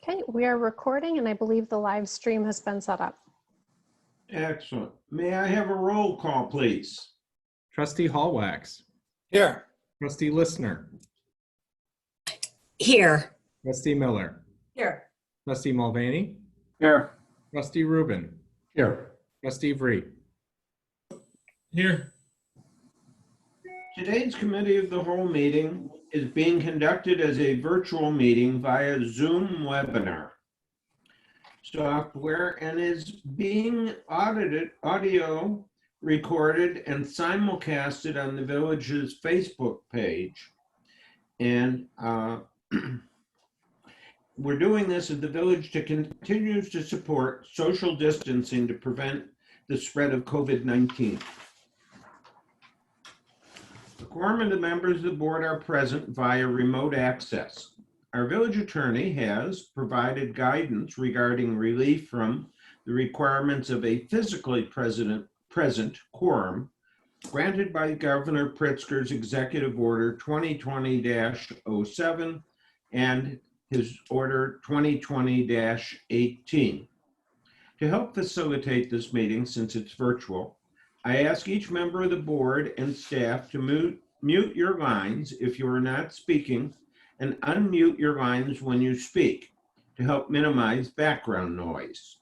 Okay, we are recording and I believe the live stream has been set up. Excellent. May I have a roll call, please? Trustee Hallwax. Here. Trustee Listener. Here. Trustee Miller. Here. Trustee Mulvaney. Here. Trustee Rubin. Here. Trustee Vree. Here. Today's Committee of the Whole meeting is being conducted as a virtual meeting via Zoom webinar software and is being audio recorded and simulcasted on the village's Facebook page. And we're doing this as the village continues to support social distancing to prevent the spread of COVID-19. A quorum of the members of the board are present via remote access. Our village attorney has provided guidance regarding relief from the requirements of a physically present quorum granted by Governor Pritzker's Executive Order 2020-07 and his Order 2020-18. To help facilitate this meeting, since it's virtual, I ask each member of the board and staff to mute your lines if you are not speaking and unmute your lines when you speak to help minimize background noise.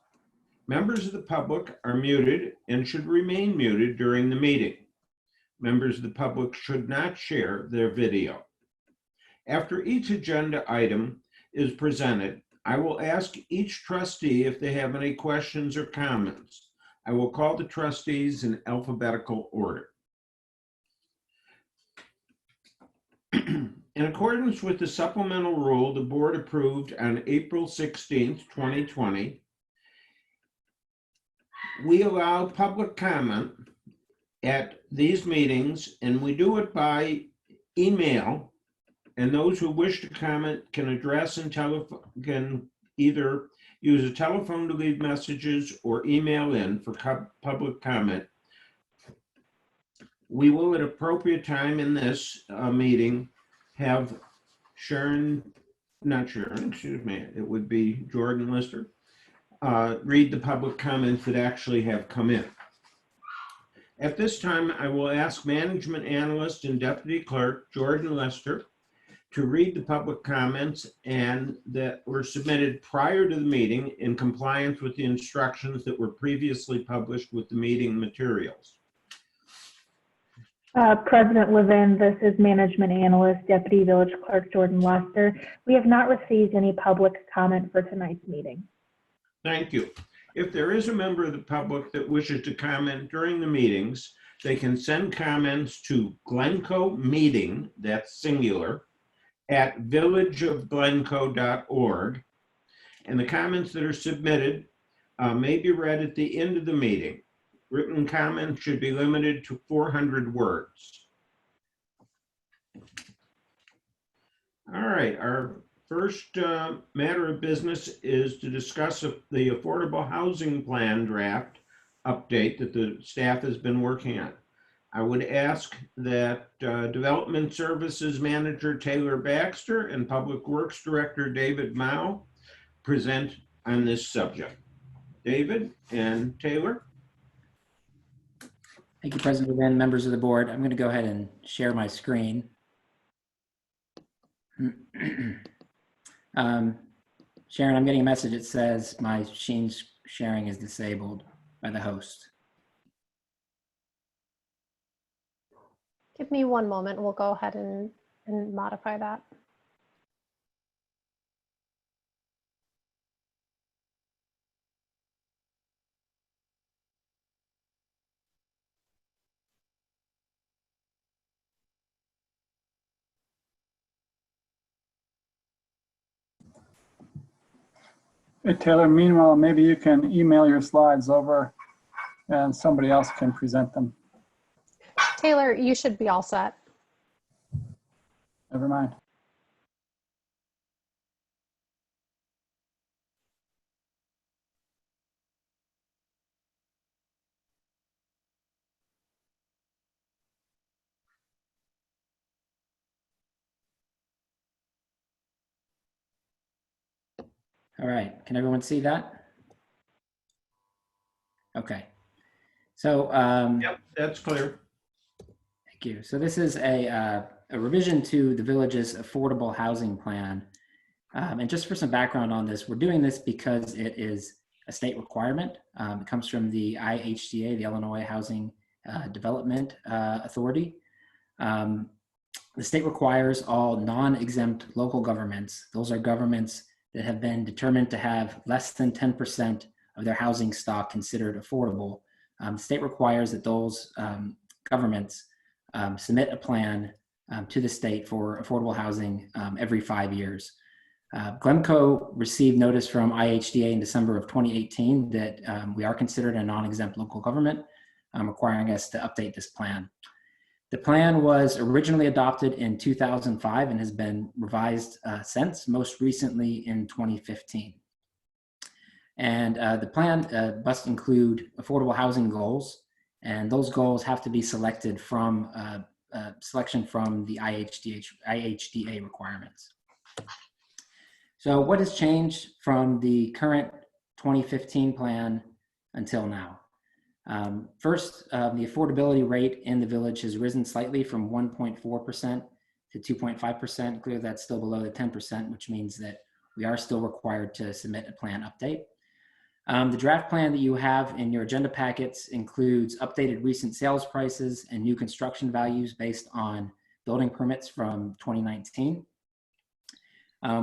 Members of the public are muted and should remain muted during the meeting. Members of the public should not share their video. After each agenda item is presented, I will ask each trustee if they have any questions or comments. I will call the trustees in alphabetical order. In accordance with the supplemental rule the board approved on April 16th, 2020, we allow public comment at these meetings, and we do it by email, and those who wish to comment can address and can either use a telephone to leave messages or email in for public comment. We will at appropriate time in this meeting have it would be Jordan Lister, read the public comments that actually have come in. At this time, I will ask Management Analyst and Deputy Clerk Jordan Lister to read the public comments and that were submitted prior to the meeting in compliance with the instructions that were previously published with the meeting materials. President Levin, this is Management Analyst, Deputy Village Clerk Jordan Lester. We have not received any public comment for tonight's meeting. Thank you. If there is a member of the public that wishes to comment during the meetings, they can send comments to Glencoe meeting, that's singular, at villageofglencoe.org. And the comments that are submitted may be read at the end of the meeting. Written comments should be limited to 400 words. All right, our first matter of business is to discuss the Affordable Housing Plan draft update that the staff has been working on. I would ask that Development Services Manager Taylor Baxter and Public Works Director David Mao present on this subject. David and Taylor. Thank you, President Levin, members of the board. I'm going to go ahead and share my screen. Sharon, I'm getting a message that says my machine's sharing is disabled by the host. Give me one moment. We'll go ahead and modify that. Hey, Taylor, meanwhile, maybe you can email your slides over and somebody else can present them. Taylor, you should be all set. Never mind. All right, can everyone see that? Okay. So, Yep, that's clear. thank you. So this is a revision to the village's affordable housing plan. And just for some background on this, we're doing this because it is a state requirement. It comes from the IHDA, the Illinois Housing Development Authority. The state requires all non-exempt local governments, those are governments that have been determined to have less than 10% of their housing stock considered affordable. The state requires that those governments submit a plan to the state for affordable housing every 5 years. Glencoe received notice from IHDA in December of 2018 that we are considered a non-exempt local government, requiring us to update this plan. The plan was originally adopted in 2005 and has been revised since, most recently in 2015. And the plan must include affordable housing goals, and those goals have to be selected from selection from the IHDA requirements. So what has changed from the current 2015 plan until now? First, the affordability rate in the village has risen slightly from 1.4% to 2.5%. Clearly, that's still below the 10%, which means that we are still required to submit a plan update. The draft plan that you have in your agenda packets includes updated recent sales prices and new construction values based on building permits from 2019.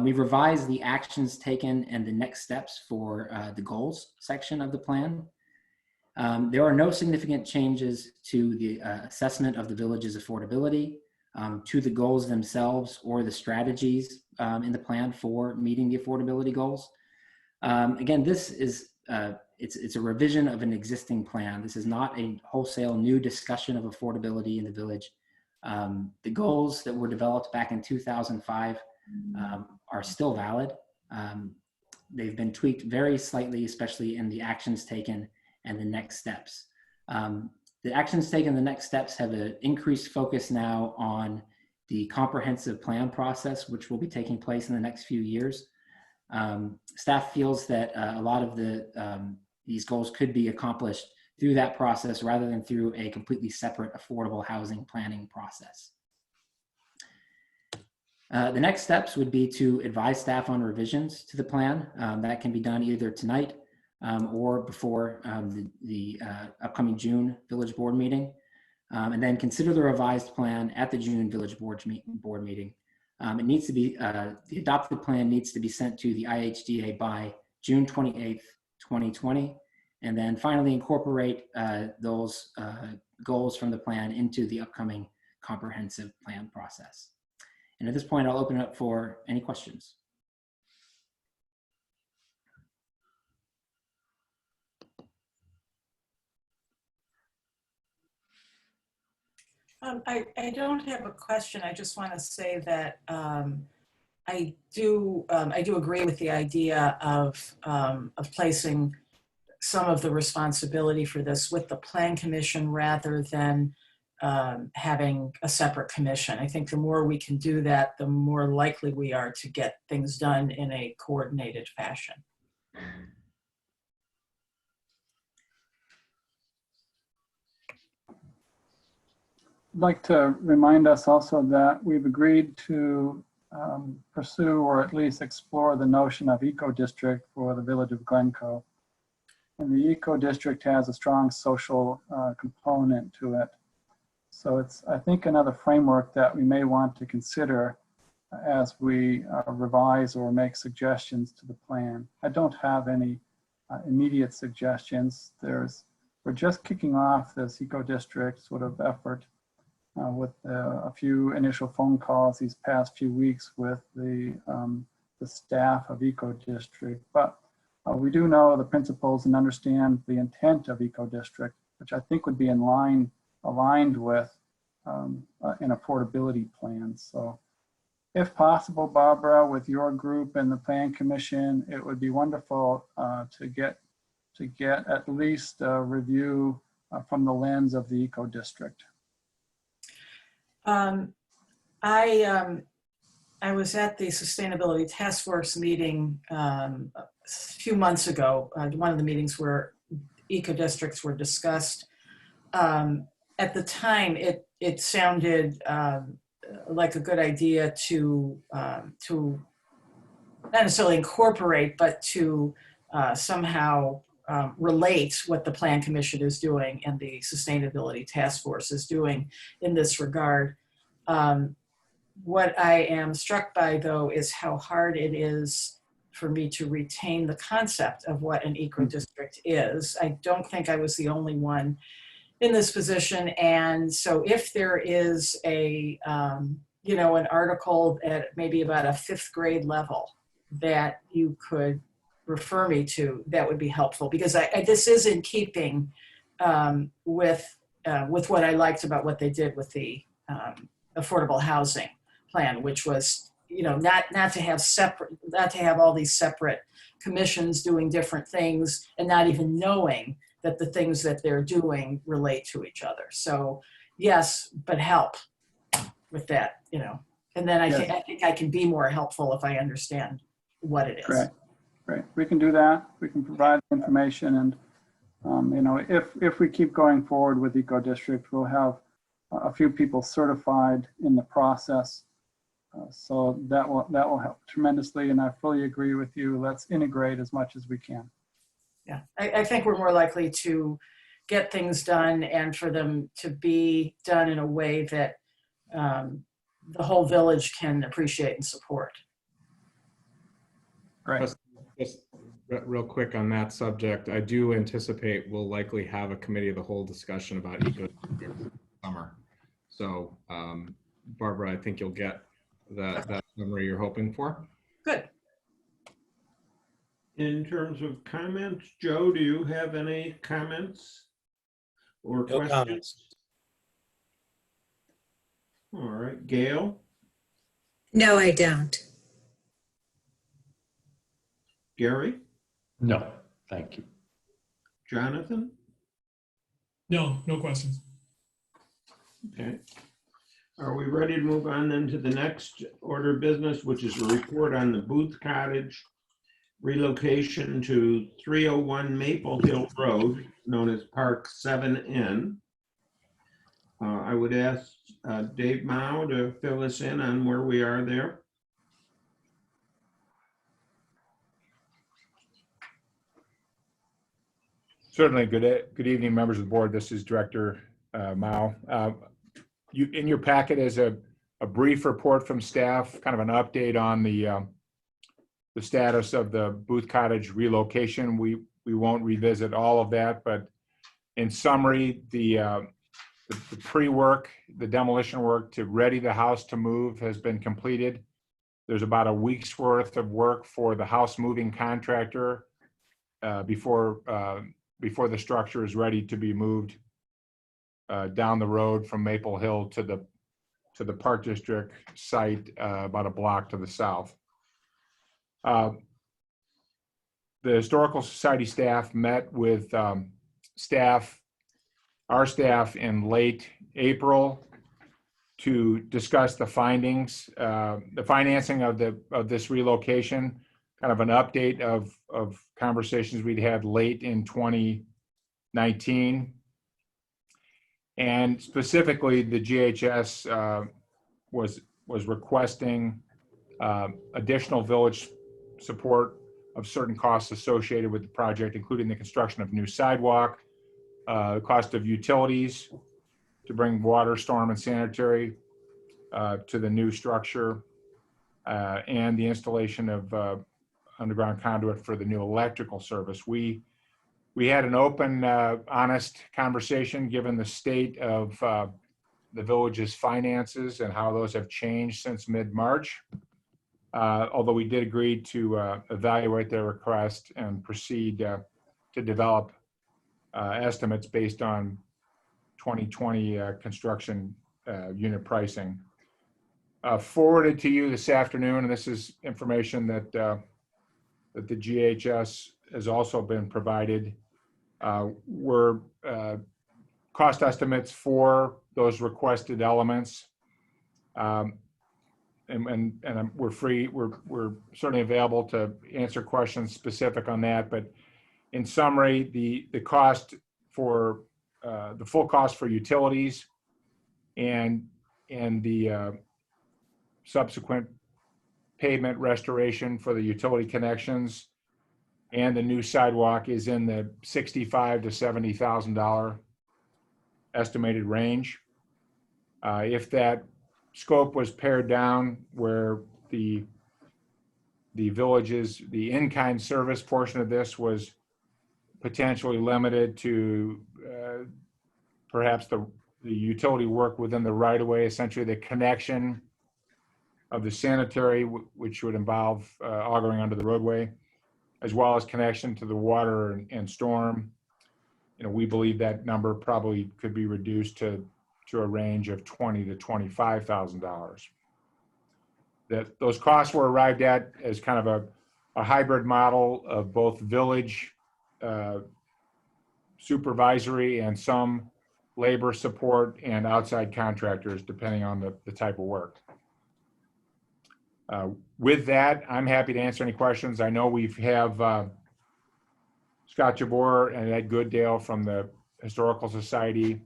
We've revised the actions taken and the next steps for the goals section of the plan. There are no significant changes to the assessment of the village's affordability, to the goals themselves, or the strategies in the plan for meeting the affordability goals. Again, this is it's a revision of an existing plan. This is not a wholesale new discussion of affordability in the village. The goals that were developed back in 2005 are still valid. They've been tweaked very slightly, especially in the actions taken and the next steps. The actions taken, the next steps have an increased focus now on the comprehensive plan process, which will be taking place in the next few years. Staff feels that a lot of these goals could be accomplished through that process rather than through a completely separate affordable housing planning process. The next steps would be to advise staff on revisions to the plan. That can be done either tonight or before the upcoming June Village Board meeting, and then consider the revised plan at the June Village Board meeting. It needs to be, the adopted plan needs to be sent to the IHDA by June 28th, 2020, and then finally incorporate those goals from the plan into the upcoming comprehensive plan process. And at this point, I'll open it up for any questions. I don't have a question. I just want to say that I do agree with the idea of placing some of the responsibility for this with the Plan Commission rather than having a separate commission. I think the more we can do that, the more likely we are to get things done in a coordinated fashion. I'd like to remind us also that we've agreed to pursue or at least explore the notion of eco-district for the village of Glencoe. And the eco-district has a strong social component to it. So it's, I think, another framework that we may want to consider as we revise or make suggestions to the plan. I don't have any immediate suggestions. We're just kicking off this eco-district sort of effort with a few initial phone calls these past few weeks with the staff of eco-district. But we do know the principles and understand the intent of eco-district, which I think would be aligned with an affordability plan. So if possible, Barbara, with your group and the Plan Commission, it would be wonderful to get at least a review from the lens of the eco-district. I was at the Sustainability Task Force meeting a few months ago, one of the meetings where eco-districts were discussed. At the time, it sounded like a good idea to not necessarily incorporate, but to somehow relate what the Plan Commission is doing and the Sustainability Task Force is doing in this regard. What I am struck by, though, is how hard it is for me to retain the concept of what an eco-district is. I don't think I was the only one in this position. And so if there is an article at maybe about a 5th grade level that you could refer me to, that would be helpful, because this is in keeping with what I liked about what they did with the affordable housing plan, which was, not to have all these separate commissions doing different things and not even knowing that the things that they're doing relate to each other. So yes, but help with that, and then I think I can be more helpful if I understand what it is. Great. We can do that. We can provide information, and if we keep going forward with Eco District, we'll have a few people certified in the process. So that will help tremendously, and I fully agree with you. Let's integrate as much as we can. Yeah, I think we're more likely to get things done and for them to be done in a way that the whole village can appreciate and support. Great. Just real quick on that subject, I do anticipate we'll likely have a committee of the whole discussion about eco this summer. So Barbara, I think you'll get that summary you're hoping for. Good. In terms of comments, Joe, do you have any comments or No questions? comments. All right, Gail, No, I don't. Gary, No, thank you. Jonathan? No questions. Okay. Are we ready to move on then to the next order of business, which is a report on the Booth Cottage relocation to 301 Maple Hill Road, known as Park 7N. I would ask Dave Mao to fill us in on where we are there. Certainly. Good evening, members of the board. This is Director Mao. In your packet is a brief report from staff, kind of an update on the status of the Booth Cottage relocation. We won't revisit all of that, but in summary, the pre-work, the demolition work to ready the house to move has been completed. There's about a week's worth of work for the house moving contractor before the structure is ready to be moved down the road from Maple Hill to the Park District site about a block to the south. The Historical Society staff met with our staff in late April to discuss the findings, the financing of this relocation, kind of an update of conversations we'd had late in 2019. And specifically, the GHS was requesting additional village support of certain costs associated with the project, including the construction of new sidewalk, the cost of utilities to bring water, storm, and sanitary to the new structure, and the installation of underground conduit for the new electrical service. We had an open, honest conversation given the state of the village's finances and how those have changed since mid-March. Although we did agree to evaluate their request and proceed to develop estimates based on 2020 construction unit pricing. Forwarded to you this afternoon, and this is information that the GHS has also been provided, were cost estimates for those requested elements. we're free, we're certainly available to answer questions specific on that. But in summary, the cost for the full cost for utilities and the subsequent pavement restoration for the utility connections and the new sidewalk is in the $65,000 to $70,000 estimated range. If that scope was pared down where the village's, the in-kind service portion of this was potentially limited to perhaps the utility work within the right-of-way, essentially the connection of the sanitary, which would involve augering under the roadway, as well as connection to the water and storm. We believe that number probably could be reduced to a range of $20,000 to $25,000. That those costs were arrived at as kind of a hybrid model of both village supervisory and some labor support and outside contractors, depending on the type of work. With that, I'm happy to answer any questions. I know we have Scott Jabor and Ed Gooddale from the Historical Society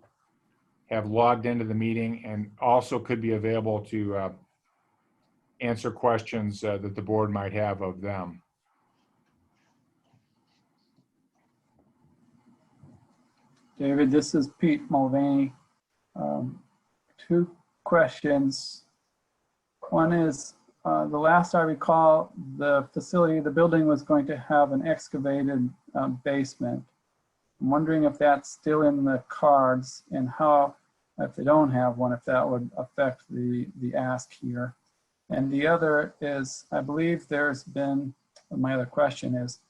have logged into the meeting and also could be available to answer questions that the board might have of them. David, this is Pete Mulvaney. Two questions. One is, the last I recall, the facility, the building was going to have an excavated basement. I'm wondering if that's still in the cards and how, if they don't have one, if that would affect the ask here. And the other is, I believe there's been, my other question is,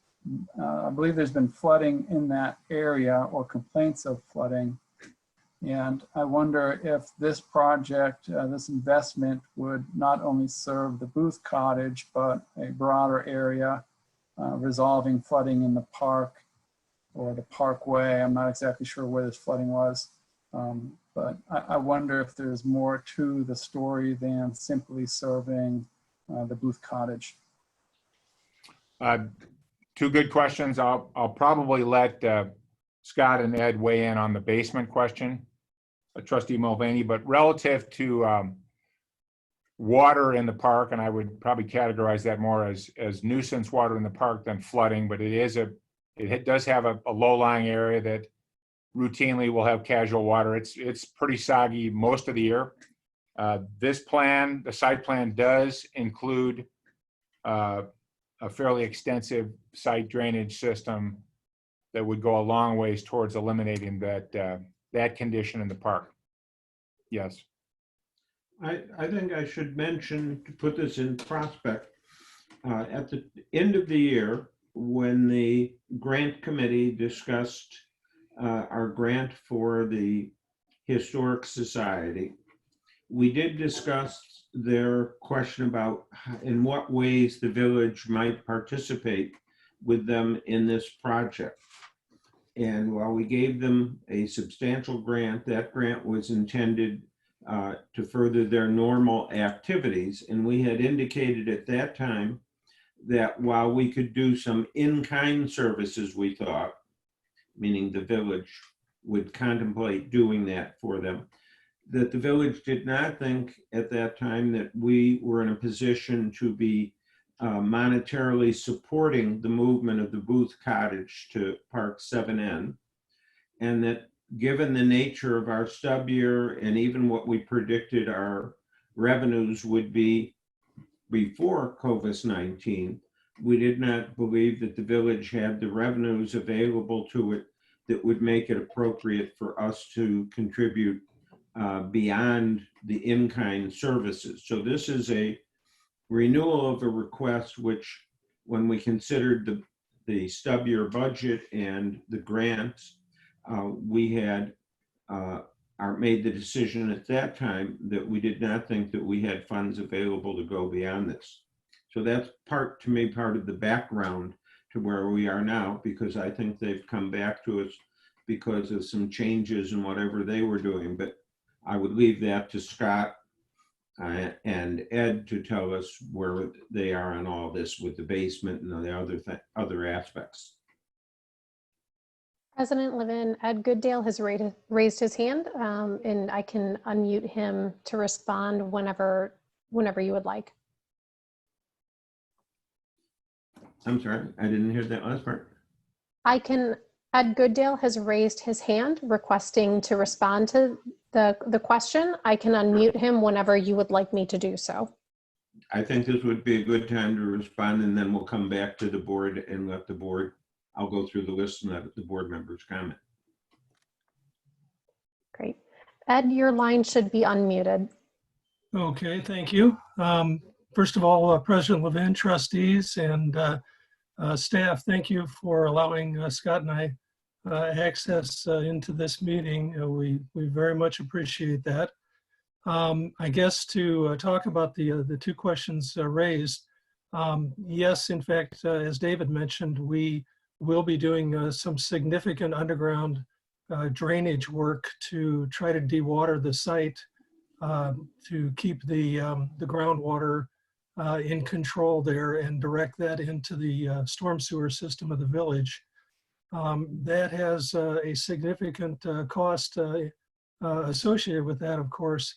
I believe there's been flooding in that area or complaints of flooding. And I wonder if this project, this investment would not only serve the Booth Cottage, but a broader area, resolving flooding in the park or the parkway. I'm not exactly sure where this flooding was. But I wonder if there's more to the story than simply serving the Booth Cottage. Two good questions. I'll probably let Scott and Ed weigh in on the basement question, Trustee Mulvaney, but relative to water in the park, and I would probably categorize that more as nuisance water in the park than flooding, but it does have a low-lying area that routinely will have casual water. It's pretty soggy most of the year. This plan, the site plan, does include a fairly extensive site drainage system that would go a long ways towards eliminating that condition in the park. Yes. I think I should mention, to put this in prospect, at the end of the year, when the grant committee discussed our grant for the Historic Society, we did discuss their question about in what ways the village might participate with them in this project. And while we gave them a substantial grant, that grant was intended to further their normal activities. And we had indicated at that time that while we could do some in-kind services, we thought, meaning the village would contemplate doing that for them, that the village did not think at that time that we were in a position to be monetarily supporting the movement of the Booth Cottage to Park 7N, and that given the nature of our stub year and even what we predicted our revenues would be before COVID-19, we did not believe that the village had the revenues available to it that would make it appropriate for us to contribute beyond the in-kind services. So this is a renewal of a request which, when we considered the stub year budget and the grants, we had made the decision at that time that we did not think that we had funds available to go beyond this. So that's part of the background to where we are now, because I think they've come back to us because of some changes in whatever they were doing. But I would leave that to Scott and Ed to tell us where they are on all this with the basement and the other aspects. President Levin, Ed Goodale has raised his hand, and I can unmute him to respond whenever you would like. I'm sorry, I didn't hear that last part. Ed Goodale has raised his hand requesting to respond to the question. I can unmute him whenever you would like me to do so. I think this would be a good time to respond, and then we'll come back to the board and let the board, I'll go through the list and let the board members comment. Great. Ed, your line should be unmuted. Okay, thank you. First of all, President Levin, trustees, and staff, thank you for allowing Scott and I access into this meeting. We very much appreciate that. I guess to talk about the two questions raised, yes, in fact, as David mentioned, we will be doing some significant underground drainage work to try to dewater the site to keep the groundwater in control there and direct that into the storm sewer system of the village. That has a significant cost associated with that, of course.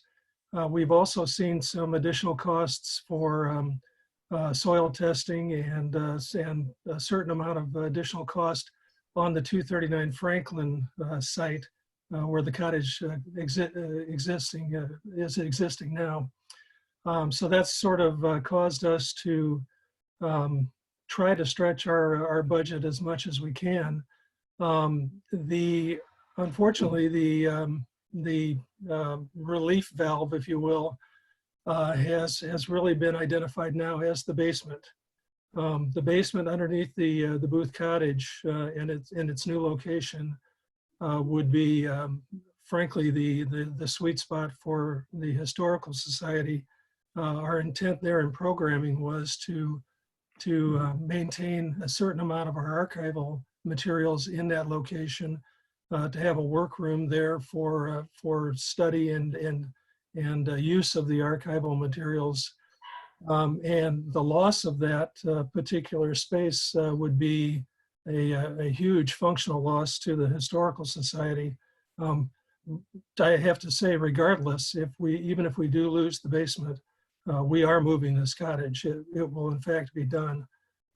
We've also seen some additional costs for soil testing and a certain amount of additional cost on the 239 Franklin site where the cottage is existing now. So that's sort of caused us to try to stretch our budget as much as we can. Unfortunately, the relief valve, if you will, has really been identified now as the basement. The basement underneath the Booth Cottage in its new location would be, frankly, the sweet spot for the Historical Society. Our intent there in programming was to maintain a certain amount of our archival materials in that location, to have a workroom there for study and use of the archival materials. And the loss of that particular space would be a huge functional loss to the Historical Society. I have to say, regardless, even if we do lose the basement, we are moving this cottage. It will in fact be done,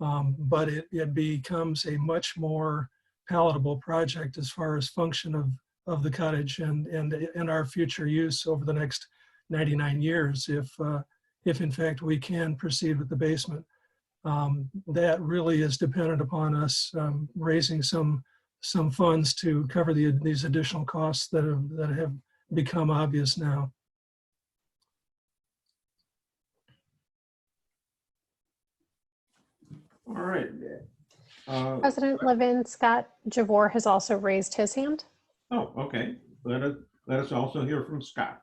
but it becomes a much more palatable project as far as function of the cottage and our future use over the next 99 years if in fact we can proceed with the basement. That really is dependent upon us raising some funds to cover these additional costs that have become obvious now. All right. President Levin, Scott Javor has also raised his hand. Oh, okay. Let us also hear from Scott.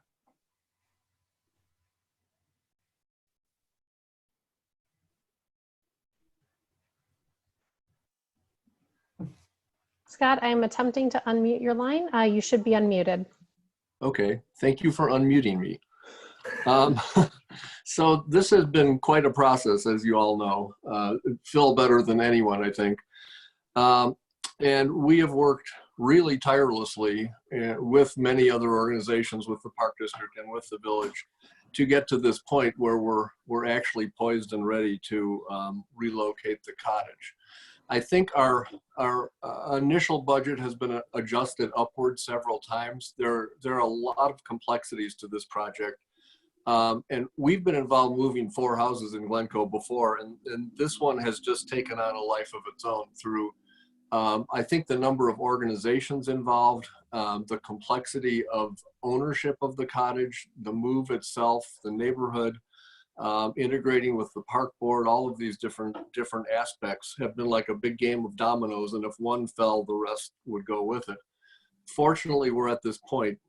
Scott, I am attempting to unmute your line. You should be unmuted. Okay, thank you for unmuting me. So this has been quite a process, as you all know. Phil better than anyone, I think. And we have worked really tirelessly with many other organizations, with the Park District and with the village, to get to this point where we're actually poised and ready to relocate the cottage. I think our initial budget has been adjusted upward several times. There are a lot of complexities to this project. And we've been involved moving 4 houses in Glencoe before, and this one has just taken on a life of its own through, I think, the number of organizations involved, the complexity of ownership of the cottage, the move itself, the neighborhood, integrating with the park board. All of these different aspects have been like a big game of dominoes, and if one fell, the rest would go with it. Fortunately, we're at this point.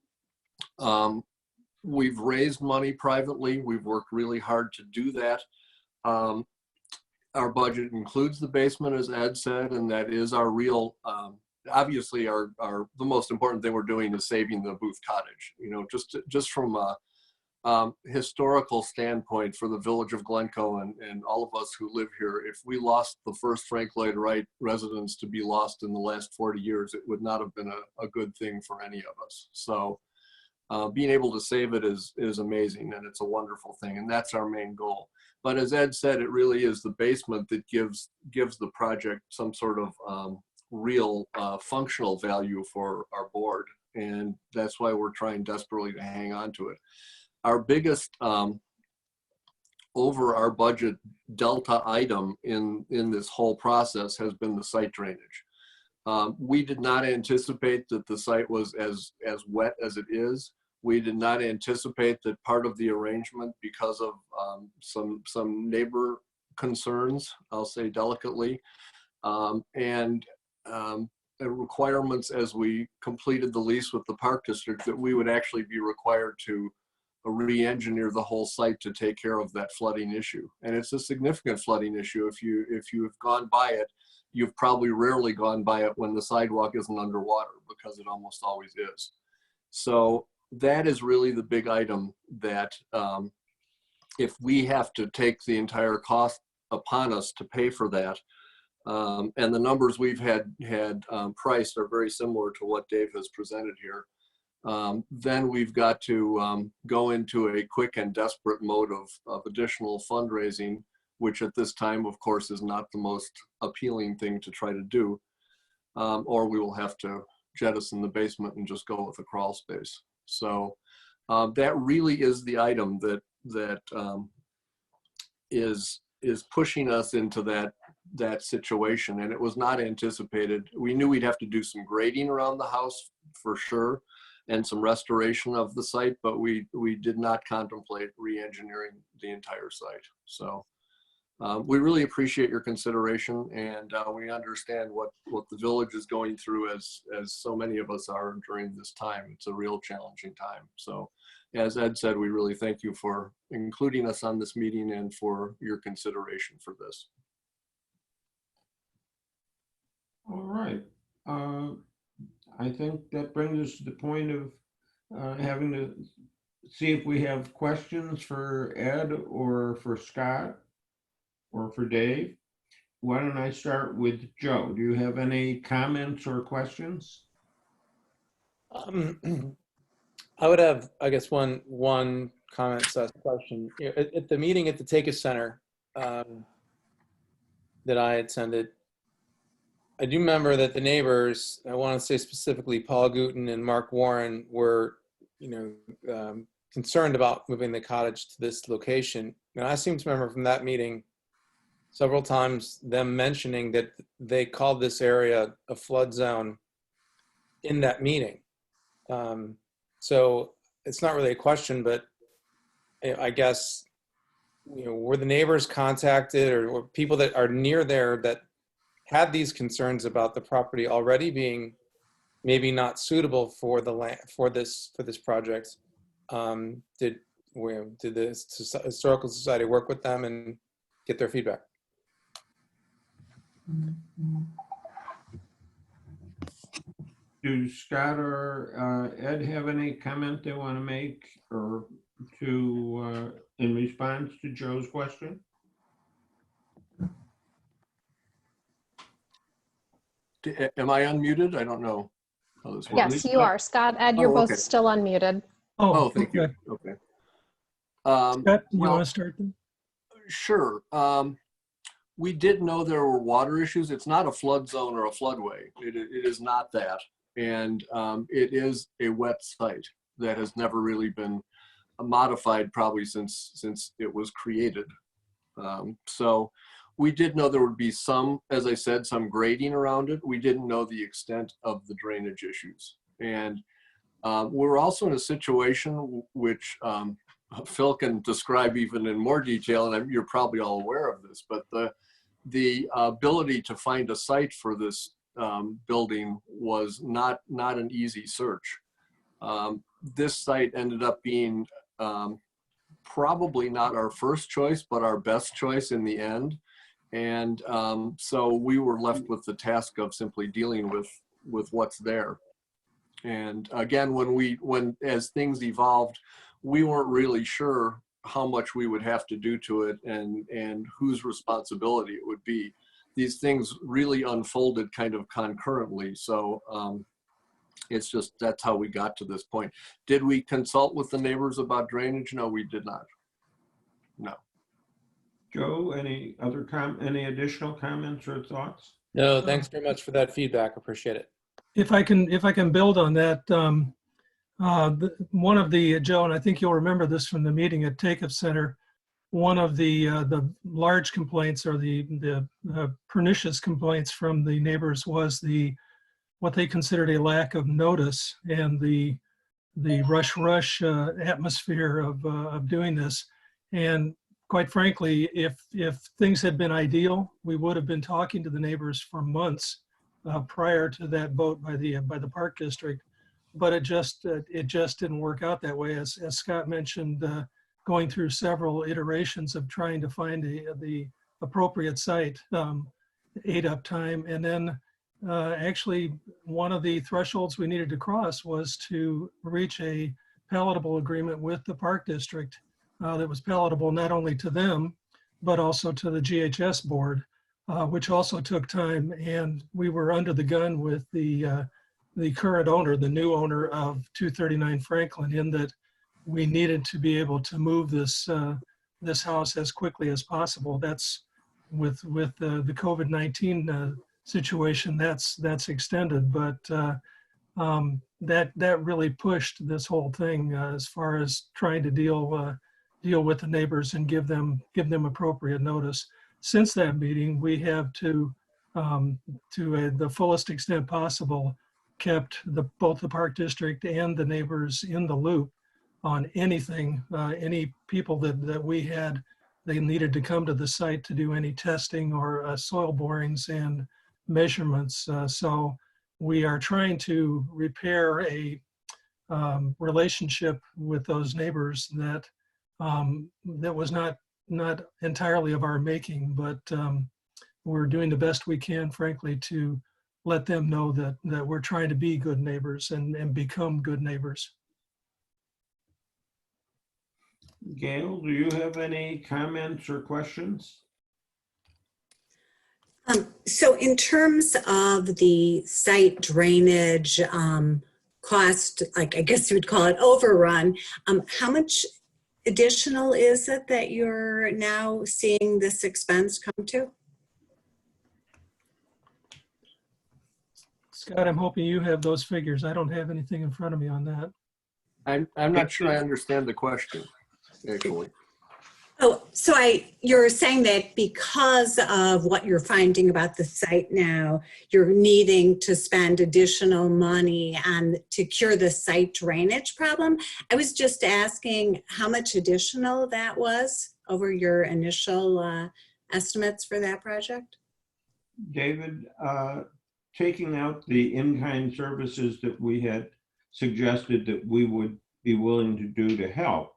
We've raised money privately. We've worked really hard to do that. Our budget includes the basement, as Ed said, and that is our real, obviously the most important thing we're doing is saving the Booth Cottage. You know, just from historical standpoint for the village of Glencoe and all of us who live here, if we lost the first Frank Lloyd Wright residence to be lost in the last 40 years, it would not have been a good thing for any of us. So being able to save it is amazing, and it's a wonderful thing, and that's our main goal. But as Ed said, it really is the basement that gives the project some sort of real functional value for our board, and that's why we're trying desperately to hang on to it. Our biggest over our budget delta item in this whole process has been the site drainage. We did not anticipate that the site was as wet as it is. We did not anticipate that part of the arrangement, because of some neighbor concerns, I'll say delicately, and requirements as we completed the lease with the Park District, that we would actually be required to re-engineer the whole site to take care of that flooding issue. And it's a significant flooding issue. If you've gone by it, you've probably rarely gone by it when the sidewalk isn't underwater, because it almost always is. So that is really the big item that if we have to take the entire cost upon us to pay for that, and the numbers we've had priced are very similar to what Dave has presented here, then we've got to go into a quick and desperate mode of additional fundraising, which at this time, of course, is not the most appealing thing to try to do, or we will have to jettison the basement and just go with a crawl space. So that really is the item that is pushing us into that situation, and it was not anticipated. We knew we'd have to do some grading around the house for sure, and some restoration of the site, but we did not contemplate re-engineering the entire site. So we really appreciate your consideration, and we understand what the village is going through, as so many of us are during this time. It's a real challenging time. So as Ed said, we really thank you for including us on this meeting and for your consideration for this. All right. I think that brings us to the point of having to see if we have questions for Ed or for Scott or for Dave. Why don't I start with Joe? Do you have any comments or questions? I would have, I guess, one comment / question. At the meeting at the Takis Center that I attended, I do remember that the neighbors, I want to say specifically Paul Gooten and Mark Warren, were, concerned about moving the cottage to this location. And I seem to remember from that meeting several times them mentioning that they called this area a flood zone in that meeting. So it's not really a question, but I guess, were the neighbors contacted, or people that are near there that had these concerns about the property already being maybe not suitable for the land for this project? Did the Historical Society work with them and get their feedback? Do Scott or Ed have any comment they want to make, or to in response to Joe's question? Am I unmuted? I don't know how this works. Yes, you are. Scott, Ed, you're both still unmuted. Oh, thank you. Okay. Scott, you want to start then? Sure. We did know there were water issues. It's not a flood zone or a floodway. It is not that. And it is a wet site that has never really been modified, probably since it was created. So we did know there would be some, as I said, some grading around it. We didn't know the extent of the drainage issues. And we're also in a situation which Phil can describe even in more detail, and you're probably all aware of this, but the ability to find a site for this building was not an easy search. This site ended up being probably not our first choice, but our best choice in the end. And so we were left with the task of simply dealing with what's there. And again, as things evolved, we weren't really sure how much we would have to do to it and whose responsibility it would be. These things really unfolded kind of concurrently. So it's just, that's how we got to this point. Did we consult with the neighbors about drainage? No, we did not. No. Joe, any additional comments or thoughts? No, thanks very much for that feedback. Appreciate it. If I can build on that, one of the, Joe, and I think you'll remember this from the meeting at Take-Up Center, one of the large complaints or the pernicious complaints from the neighbors was what they considered a lack of notice and the rush atmosphere of doing this. And quite frankly, if things had been ideal, we would have been talking to the neighbors for months prior to that vote by the Park District. But it just didn't work out that way. As Scott mentioned, going through several iterations of trying to find the appropriate site ate up time. And then actually one of the thresholds we needed to cross was to reach a palatable agreement with the Park District that was palatable not only to them, but also to the GHS board, which also took time. And we were under the gun with the current owner, the new owner of 239 Franklin, in that we needed to be able to move this house as quickly as possible. That's with the COVID-19 situation, that's extended, but that really pushed this whole thing as far as trying to deal with the neighbors and give them appropriate notice. Since that meeting, we have to the fullest extent possible kept both the Park District and the neighbors in the loop on anything, any people that we had, they needed to come to the site to do any testing or soil borings and measurements. So we are trying to repair a relationship with those neighbors that was not entirely of our making, but we're doing the best we can, frankly, to let them know that we're trying to be good neighbors and become good neighbors. Gail, do you have any comments or questions? So in terms of the site drainage cost, like I guess you would call it overrun, how much additional is it that you're now seeing this expense come to? Scott, I'm hoping you have those figures. I don't have anything in front of me on that. I'm not sure I understand the question, actually. Oh, so you're saying that because of what you're finding about the site now, you're needing to spend additional money to cure the site drainage problem. I was just asking how much additional that was over your initial estimates for that project? David, taking out the in-kind services that we had suggested that we would be willing to do to help,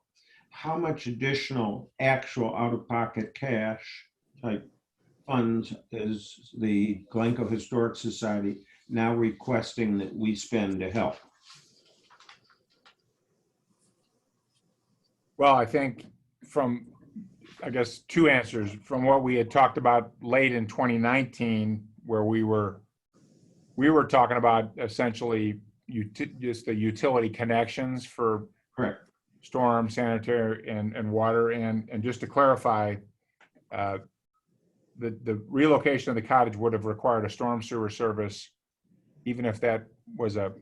how much additional actual out-of-pocket cash type funds is the Glencoe Historic Society now requesting that we spend to help? Well, I think I guess two answers. From what we had talked about late in 2019, where we were talking about essentially just the utility connections for correct storm, sanitary, and water. And just to clarify, the relocation of the cottage would have required a storm sewer service, even if that was a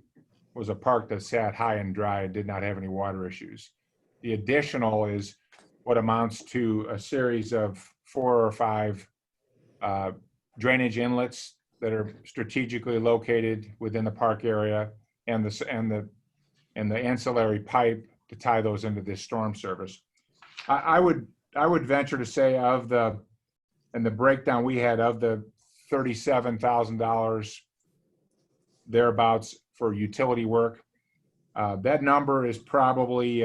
park that sat high and dry and did not have any water issues. The additional is what amounts to a series of 4 or 5 drainage inlets that are strategically located within the park area, and the ancillary pipe to tie those into this storm service. I would venture to say the breakdown we had of the $37,000 thereabouts for utility work, that number is probably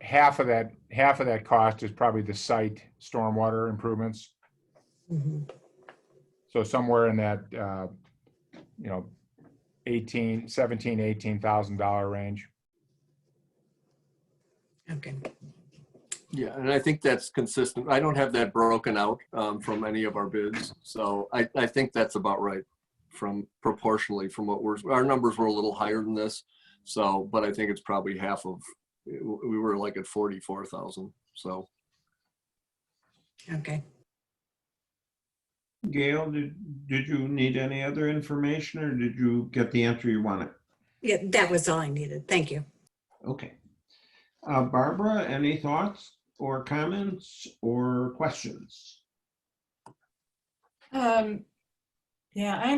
half of that cost is probably the site stormwater improvements. Mm-hmm. So somewhere in that $18,000 range. Okay. Yeah, and I think that's consistent. I don't have that broken out from any of our bids. So I think that's about right from proportionally from what our numbers were a little higher than this. So, but I think it's probably half of, we were like at 44,000. So. Okay. Gail, did you need any other information or did you get the answer you wanted? Yeah, that was all I needed. Thank you. Okay. Barbara, any thoughts or comments or questions? Yeah,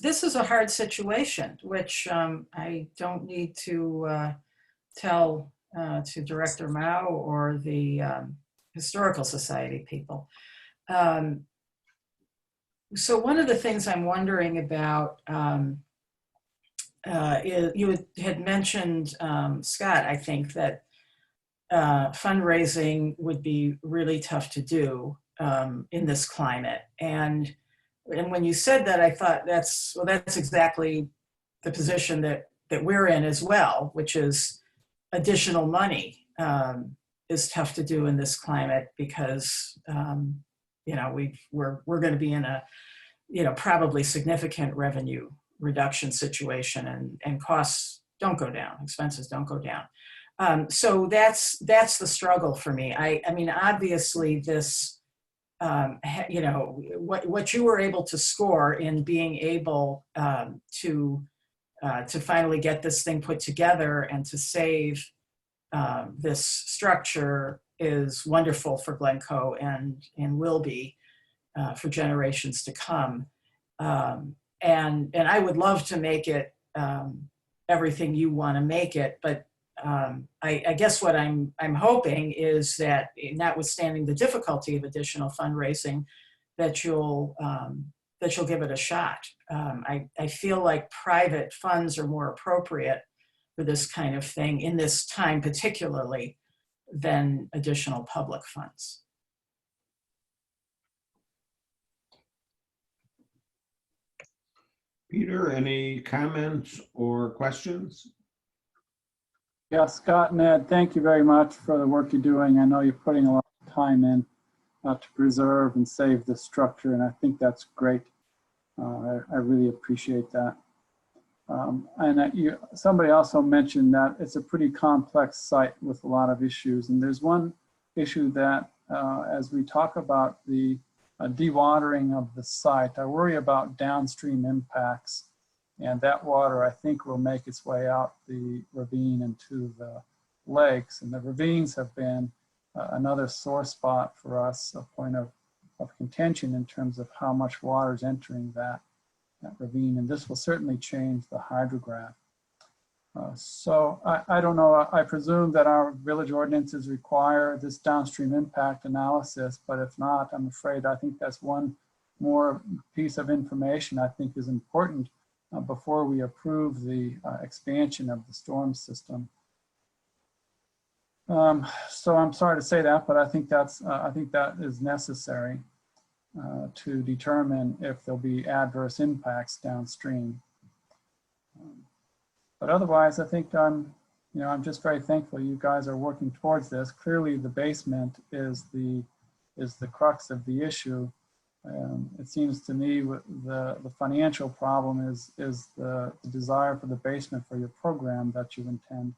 this is a hard situation, which I don't need to tell to Director Mao or the Historical Society people. So one of the things I'm wondering about is you had mentioned, Scott, I think that fundraising would be really tough to do in this climate. And when you said that, I thought that's exactly the position that we're in as well, which is additional money is tough to do in this climate because you know we're going to be in a probably significant revenue reduction situation, and costs don't go down, expenses don't go down. So that's the struggle for me. I mean, obviously this, what you were able to score in being able to finally get this thing put together and to save this structure is wonderful for Glencoe and will be for generations to come. And I would love to make it everything you want to make it, but I guess what I'm hoping is that, notwithstanding the difficulty of additional fundraising, that you'll give it a shot. I feel like private funds are more appropriate for this kind of thing in this time, particularly, than additional public funds. Peter, any comments or questions? Yeah, Scott and Ed, thank you very much for the work you're doing. I know you're putting a lot of time in to preserve and save the structure, and I think that's great. I really appreciate that. Somebody also mentioned that it's a pretty complex site with a lot of issues, and there's one issue that as we talk about the dewatering of the site, I worry about downstream impacts. And that water, I think, will make its way out the ravine into the lakes. And the ravines have been another sore spot for us, a point of contention in terms of how much water is entering that ravine. And this will certainly change the hydrograph. So I don't know, I presume that our village ordinances require this downstream impact analysis, but if not, I'm afraid I think that's one more piece of information I think is important before we approve the expansion of the storm system. So I'm sorry to say that, but I think that is necessary to determine if there'll be adverse impacts downstream. But otherwise, I think I'm just very thankful you guys are working towards this. Clearly, the basement is the crux of the issue. It seems to me the financial problem is the desire for the basement for your program that you intend.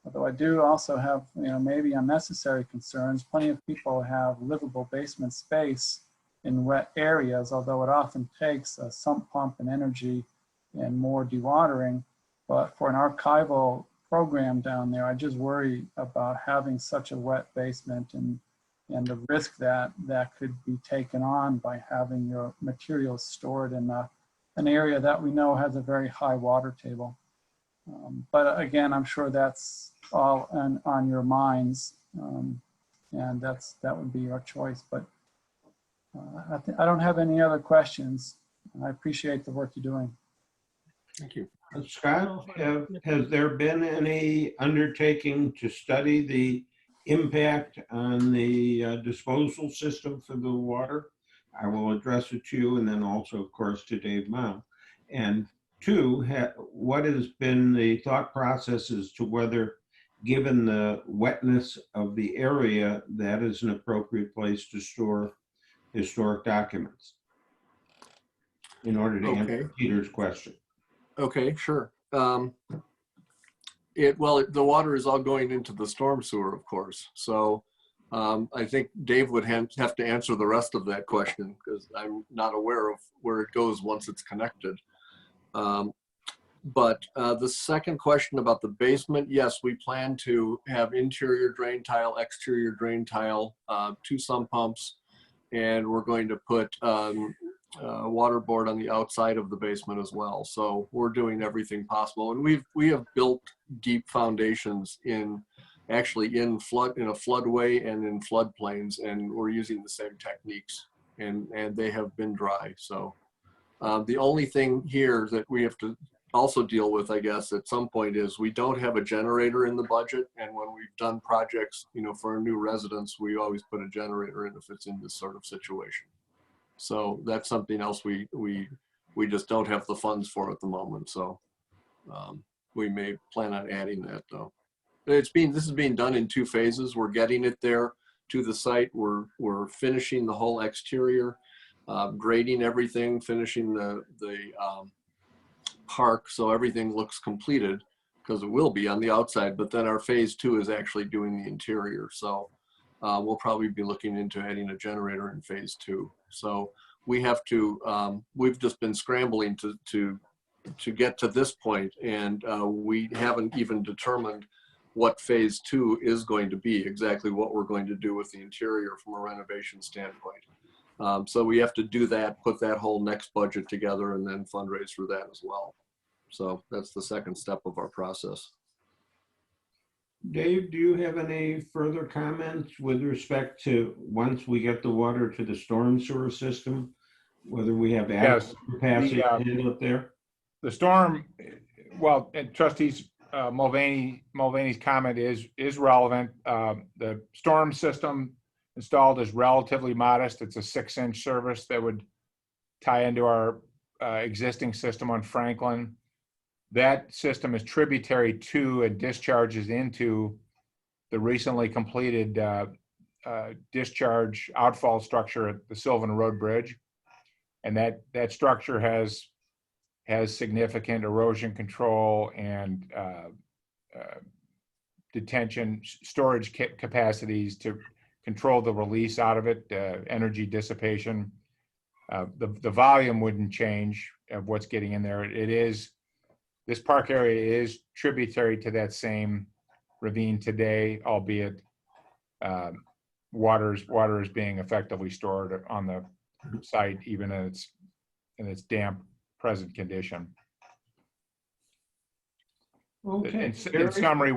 Although I do also have maybe unnecessary concerns. Plenty of people have livable basement space in wet areas, although it often takes a sump pump and energy and more dewatering. But for an archival program down there, I just worry about having such a wet basement and the risk that could be taken on by having your materials stored in an area that we know has a very high water table. But again, I'm sure that's all on your minds, and that would be your choice. But I don't have any other questions. I appreciate the work you're doing. Thank you. Scott, has there been any undertaking to study the impact on the disposal system for the water? I will address it to you and then also, of course, to Dave Mao. And two, what has been the thought process as to whether given the wetness of the area, that is an appropriate place to store historic documents in order to answer Peter's question. Okay, sure. The water is all going into the storm sewer, of course. So I think Dave would have to answer the rest of that question because I'm not aware of where it goes once it's connected. But the second question about the basement, yes, we plan to have interior drain tile, exterior drain tile, 2 sump pumps, and we're going to put water board on the outside of the basement as well. So we're doing everything possible, and we have built deep foundations in a floodway and in floodplains, and we're using the same techniques, and they have been dry. So the only thing here that we have to also deal with, I guess, at some point is we don't have a generator in the budget, and when we've done projects, for a new residence, we always put a generator in if it's in this sort of situation. So that's something else we just don't have the funds for at the moment. So we may plan on adding that though. This is being done in 2 phases. We're getting it there to the site. We're finishing the whole exterior, grading everything, finishing the park so everything looks completed, because it will be on the outside. But then our phase 2 is actually doing the interior. So we'll probably be looking into adding a generator in phase 2. So we have to, we've just been scrambling to get to this point, and we haven't even determined what phase 2 is going to be, exactly what we're going to do with the interior from a renovation standpoint. So we have to do that, put that whole next budget together, and then fundraise for that as well. So that's the second step of our process. Dave, do you have any further comments with respect to once we get the water to the storm sewer system, whether we have adequate capacity to handle it there? The storm, well, and trustees Mulvaney's comment is relevant. The storm system installed is relatively modest. It's a 6-inch service that would tie into our existing system on Franklin. That system is tributary to and discharges into the recently completed discharge outfall structure at the Sylvan Road Bridge. And that structure has significant erosion control and detention storage capacities to control the release out of it, energy dissipation. The volume wouldn't change of what's getting in there. This park area is tributary to that same ravine today, albeit water is being effectively stored on the site, even in its damp present condition. Okay. In summary,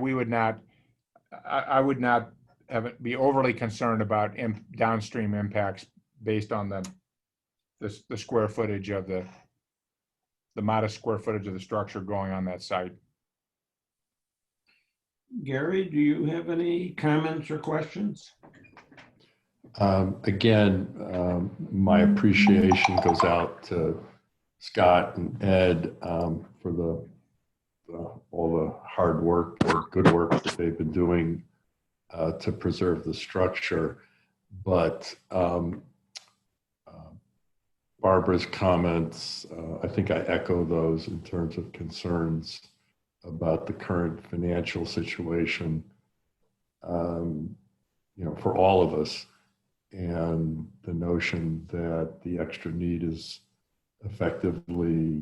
I would not be overly concerned about downstream impacts based on the square footage of the modest square footage of the structure going on that site. Gary, do you have any comments or questions? Again, my appreciation goes out to Scott and Ed for all the hard work or good work that they've been doing to preserve the structure. But Barbara's comments, I think I echo those in terms of concerns about the current financial situation, for all of us, and the notion that the extra need is effectively,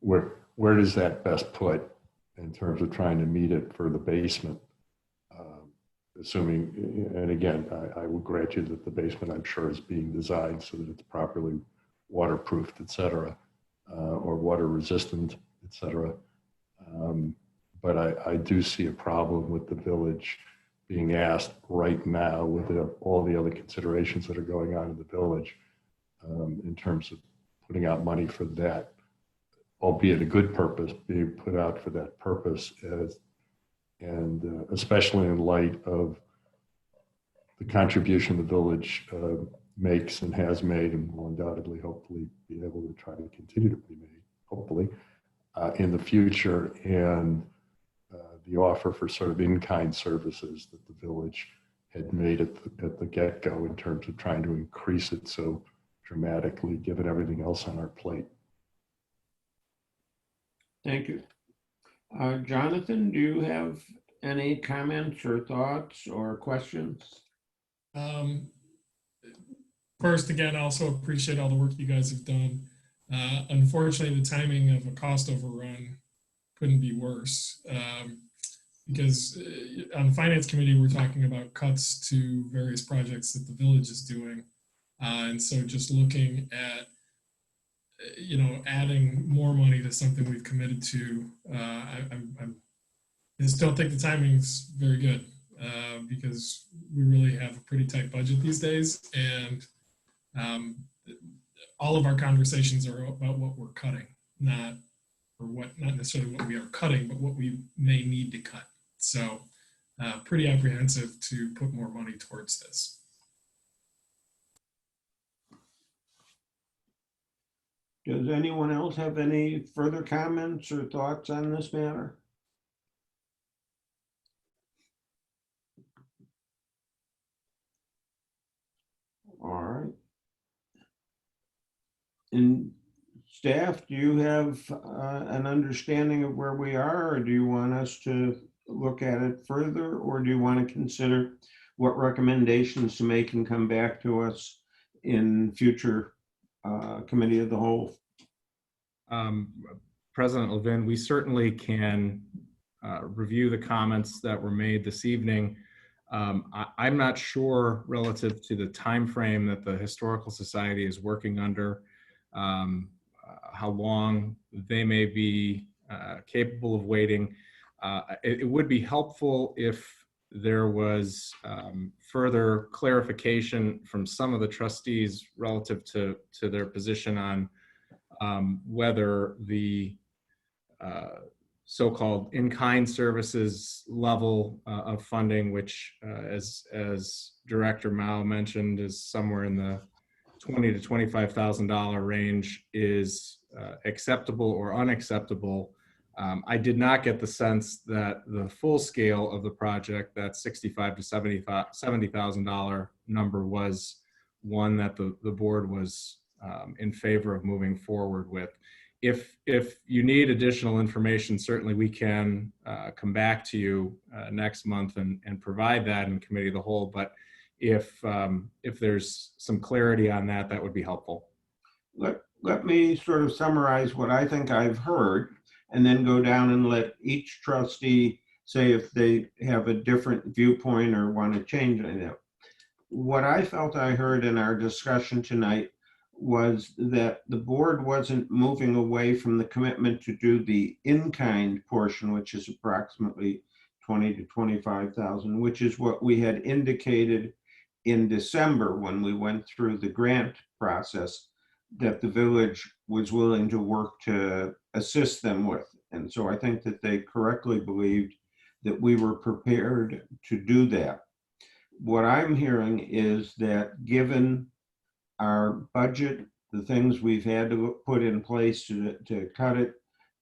where does that best put in terms of trying to meet it for the basement? Assuming, and again, I will grant you that the basement, I'm sure, is being designed so that it's properly waterproofed, et cetera, or water resistant, et cetera. But I do see a problem with the village being asked right now with all the other considerations that are going on in the village in terms of putting out money for that, albeit a good purpose, being put out for that purpose, and especially in light of the contribution the village makes and has made and will undoubtedly, hopefully, be able to try to continue to be made, hopefully, in the future, and the offer for sort of in-kind services that the village had made at the get-go in terms of trying to increase it so dramatically, given everything else on our plate. Thank you. Jonathan, do you have any comments or thoughts or questions? First, again, I also appreciate all the work you guys have done. Unfortunately, the timing of a cost overrun couldn't be worse, because on the finance committee, we're talking about cuts to various projects that the village is doing. And so just looking at, adding more money to something we've committed to, I just don't think the timing's very good, because we really have a pretty tight budget these days. And all of our conversations are about what we're cutting, not necessarily what we are cutting, but what we may need to cut. So pretty apprehensive to put more money towards this. Does anyone else have any further comments or thoughts on this matter? All right. And staff, do you have an understanding of where we are, or do you want us to look at it further, or do you want to consider what recommendations to make and come back to us in future committee of the whole? President Levin, we certainly can review the comments that were made this evening. I'm not sure relative to the time frame that the Historical Society is working under, how long they may be capable of waiting. It would be helpful if there was further clarification from some of the trustees relative to their position on whether the so-called in-kind services level of funding, which as Director Mao mentioned, is somewhere in the $20,000 to $25,000 range, is acceptable or unacceptable. I did not get the sense that the full scale of the project, that $65,000 to $70,000 number, was one that the board was in favor of moving forward with. If you need additional information, certainly we can come back to you next month and provide that in committee of the whole. But if there's some clarity on that, that would be helpful. Let me sort of summarize what I think I've heard, and then go down and let each trustee say if they have a different viewpoint or want to change anything. What I felt I heard in our discussion tonight was that the board wasn't moving away from the commitment to do the in-kind portion, which is approximately $20,000 to $25,000, which is what we had indicated in December when we went through the grant process, that the village was willing to work to assist them with. And so I think that they correctly believed that we were prepared to do that. What I'm hearing is that given our budget, the things we've had to put in place to cut it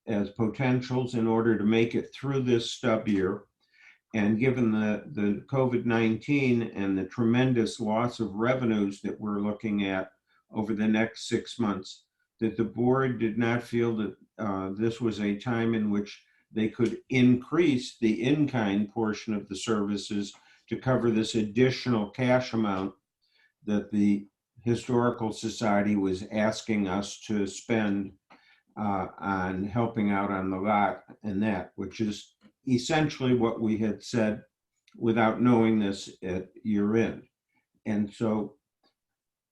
as potentials in order to make it through this stub year, and given the COVID-19 and the tremendous loss of revenues that we're looking at over the next 6 months, that the board did not feel that this was a time in which they could increase the in-kind portion of the services to cover this additional cash amount that the Historical Society was asking us to spend on helping out on the lot and that, which is essentially what we had said without knowing this at year end. And so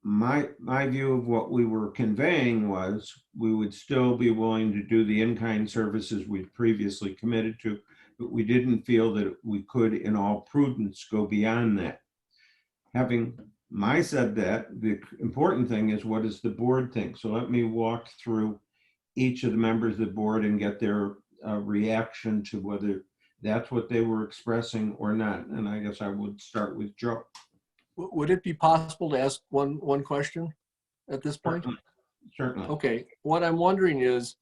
my view of what we were conveying was we would still be willing to do the in-kind services we'd previously committed to, but we didn't feel that we could, in all prudence, go beyond that. Having said that, the important thing is, what does the board think? So let me walk through each of the members of the board and get their reaction to whether that's what they were expressing or not. And I guess I would start with Joe. Would it be possible to ask one question at this point? Certainly. Okay, what I'm wondering is,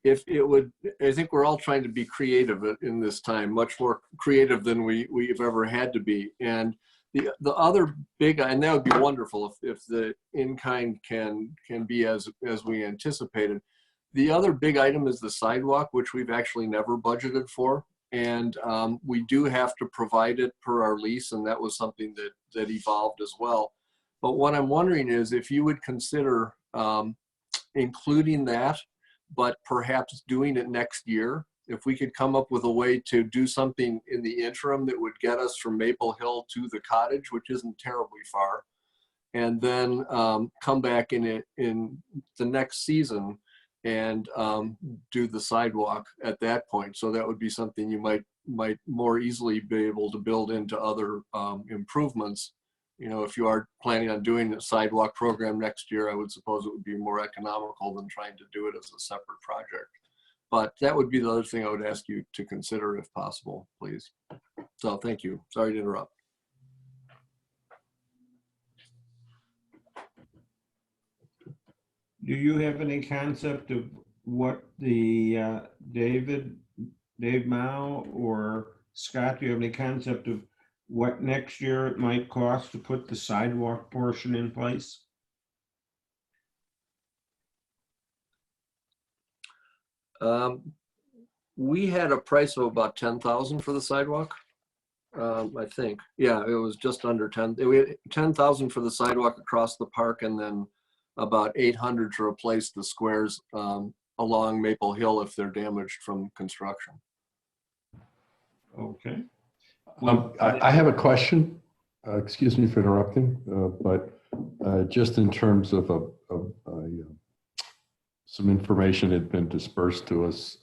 if it would, I think we're all trying to be creative in this time, much more creative than we've ever had to be. And the other big, and that would be wonderful if the in-kind can be as we anticipated. The other big item is the sidewalk, which we've actually never budgeted for. And we do have to provide it per our lease, and that was something that evolved as well. But what I'm wondering is if you would consider including that, but perhaps doing it next year, if we could come up with a way to do something in the interim that would get us from Maple Hill to the cottage, which isn't terribly far, and then come back in the next season and do the sidewalk at that point. So that would be something you might more easily be able to build into other improvements. You know, if you are planning on doing a sidewalk program next year, I would suppose it would be more economical than trying to do it as a separate project. But that would be the other thing I would ask you to consider if possible, please. So thank you. Sorry to interrupt. Do you have any concept of what the Dave Mao or Scott, do you have any concept of what next year it might cost to put the sidewalk portion in place? We had a price of about 10,000 for the sidewalk. I think, yeah, it was just under 10. We had 10,000 for the sidewalk across the park, and then about 800 to replace the squares along Maple Hill if they're damaged from construction. Okay. I have a question. Excuse me for interrupting, but just in terms of some information had been dispersed to us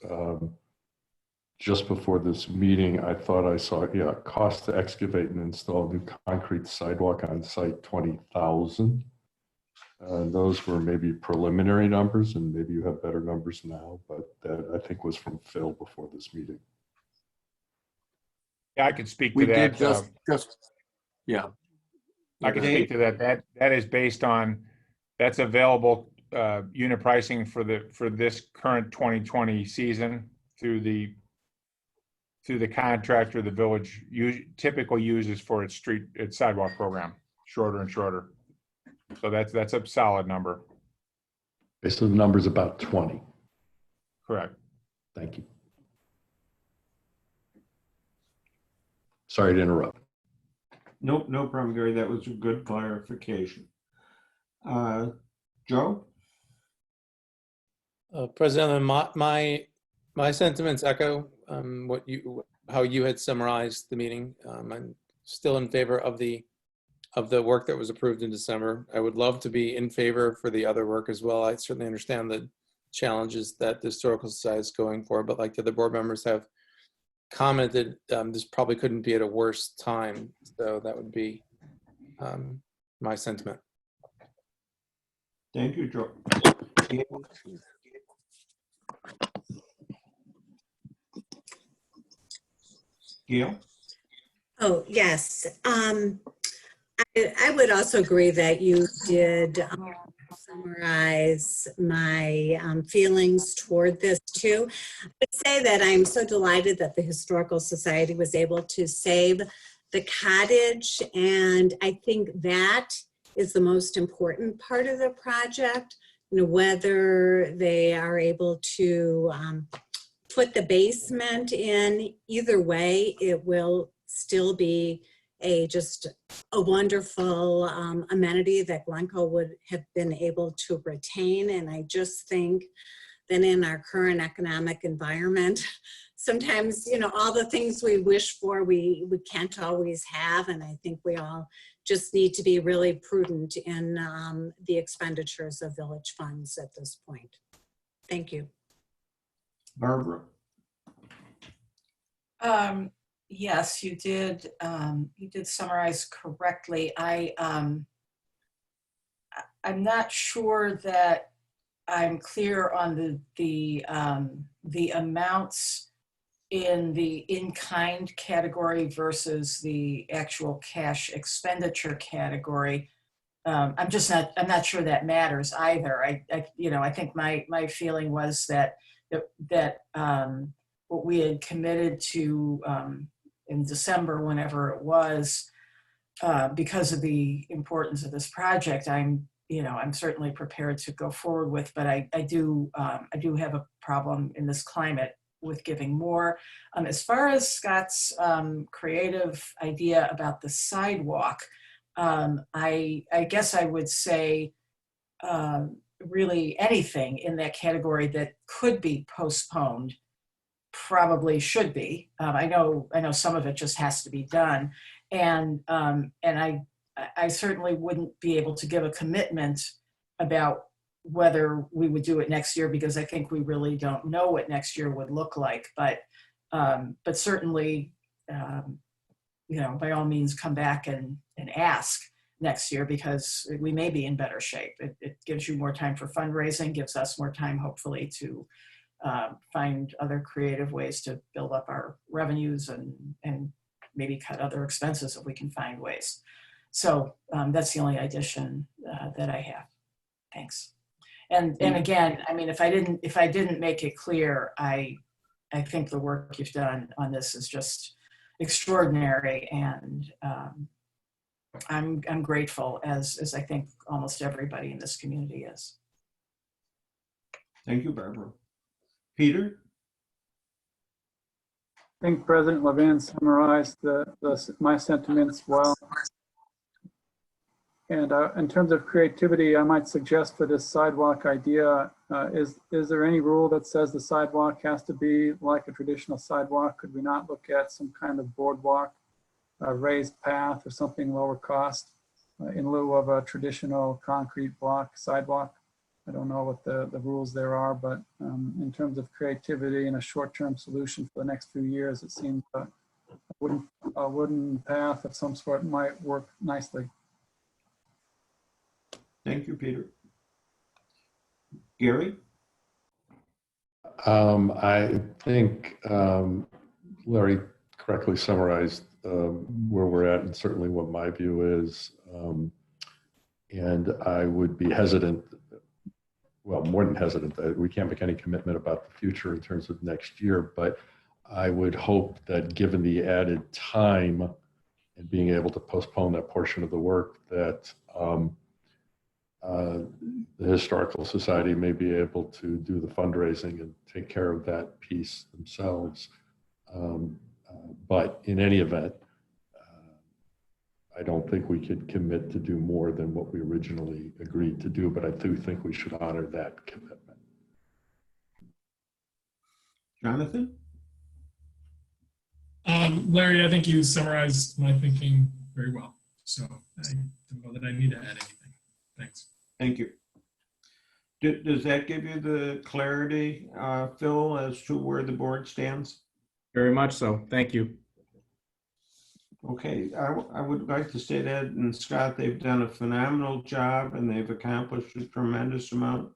just before this meeting. I thought I saw, cost to excavate and install new concrete sidewalk on site, 20,000. Those were maybe preliminary numbers, and maybe you have better numbers now, but that I think was from Phil before this meeting. Yeah, I could speak to We that. did yeah. I can speak to that. That is based on, that's available unit pricing for this current 2020 season through the contractor the village typically uses for its sidewalk program, shorter and shorter. So that's a solid number. Okay, so the number's about 20. Correct. Thank you. Sorry to interrupt. Nope, no problem, Gary. That was a good clarification. Joe? President, my sentiments echo how you had summarized the meeting. I'm still in favor of the work that was approved in December. I would love to be in favor for the other work as well. I certainly understand the challenges that the Historical Society is going for, but like the other board members have commented, this probably couldn't be at a worse time. So that would be my sentiment. Thank you, Joe. Gail? Oh, yes. I would also agree that you did summarize my feelings toward this too. I would say that I'm so delighted that the Historical Society was able to save the cottage, and I think that is the most important part of the project. You know, whether they are able to put the basement in, either way, it will still be just a wonderful amenity that Glencoe would have been able to retain. And I just think that in our current economic environment, sometimes, you know, all the things we wish for, we can't always have. And I think we all just need to be really prudent in the expenditures of village funds at this point. Thank you. Barbara? Yes, you did. You did summarize correctly. I'm not sure that I'm clear on the amounts in the in-kind category versus the actual cash expenditure category. I'm not sure that matters either. I think my feeling was that what we had committed to in December, whenever it was, because of the importance of this project, I'm certainly prepared to go forward with, but I do have a problem in this climate with giving more. As far as Scott's creative idea about the sidewalk, I guess I would say really anything in that category that could be postponed probably should be. I know some of it just has to be done, and I certainly wouldn't be able to give a commitment about whether we would do it next year, because I think we really don't know what next year would look like. But certainly, by all means, come back and ask next year, because we may be in better shape. It gives you more time for fundraising, gives us more time, hopefully, to find other creative ways to build up our revenues and maybe cut other expenses if we can find ways. So that's the only addition that I have. Thanks. And again, I mean, if I didn't make it clear, I think the work you've done on this is just extraordinary, and I'm grateful, as I think almost everybody in this community is. Thank you, Barbara. Peter? I think President Levin summarized my sentiments well. And in terms of creativity, I might suggest for this sidewalk idea, is there any rule that says the sidewalk has to be like a traditional sidewalk? Could we not look at some kind of boardwalk, raised path, or something lower cost in lieu of a traditional concrete block sidewalk? I don't know what the rules there are, but in terms of creativity and a short-term solution for the next few years, it seems a wooden path of some sort might work nicely. Thank you, Peter. Gary? I think Larry correctly summarized where we're at, and certainly what my view is. And I would be hesitant, well, more than hesitant, we can't make any commitment about the future in terms of next year, but I would hope that given the added time and being able to postpone that portion of the work, that the Historical Society may be able to do the fundraising and take care of that piece themselves. But in any event, I don't think we could commit to do more than what we originally agreed to do, but I do think we should honor that commitment. Jonathan? Larry, I think you summarized my thinking very well. So I don't know that I need to add anything. Thanks. Thank you. Does that give you the clarity, Phil, as to where the board stands? Very much so. Thank you. Okay, I would like to say that, and Scott, they've done a phenomenal job and they've accomplished a tremendous amount.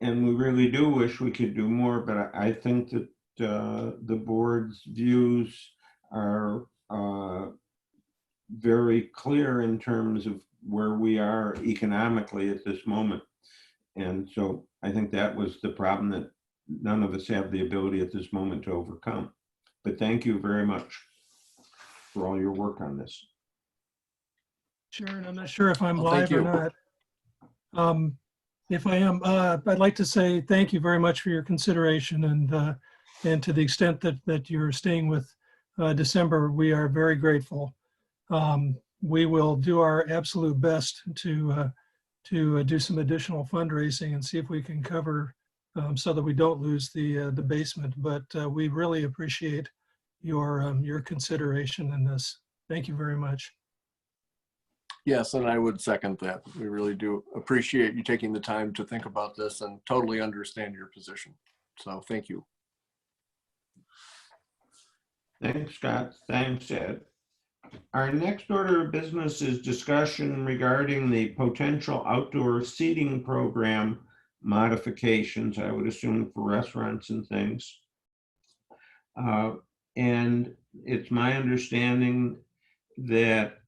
And we really do wish we could do more, but I think that the board's views are very clear in terms of where we are economically at this moment. And so I think that was the problem that none of us have the ability at this moment to overcome. But thank you very much for all your work on this. Sharon, I'm not sure if I'm Well, thank live or not. If I am, I'd like to say thank you very much for your consideration, and to the extent that you're staying with December, we are very grateful. We will do our absolute best to do some additional fundraising and see if we can cover so that we don't lose the basement. But we really appreciate your consideration in this. Thank you very much. Yes, and I would second that. We really do appreciate you taking the time to think about this and totally understand your position. So thank you. Thanks, Scott. Thanks, Ed. Our next order of business is discussion regarding the potential outdoor seating program modifications, I would assume for restaurants and things. And it's my understanding that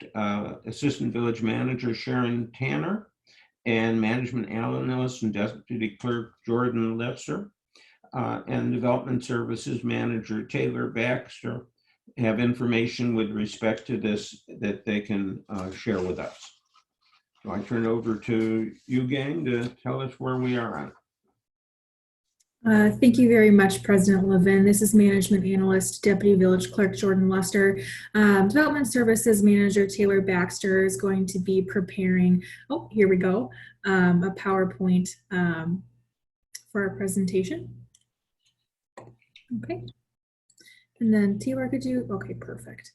Assistant Village Manager Sharon Tanner and Management analyst and Deputy Clerk Jordan Lesser and Development Services Manager Taylor Baxter have information with respect to this that they can share with us. So I turn it over to you, gang, to tell us where we are on it. Thank you very much, President Levin. This is Management Analyst, Deputy Village Clerk Jordan Lester. Development Services Manager Taylor Baxter is going to be preparing, oh, here we go, a PowerPoint for our presentation. Okay. And then Taylor, could you, okay, perfect.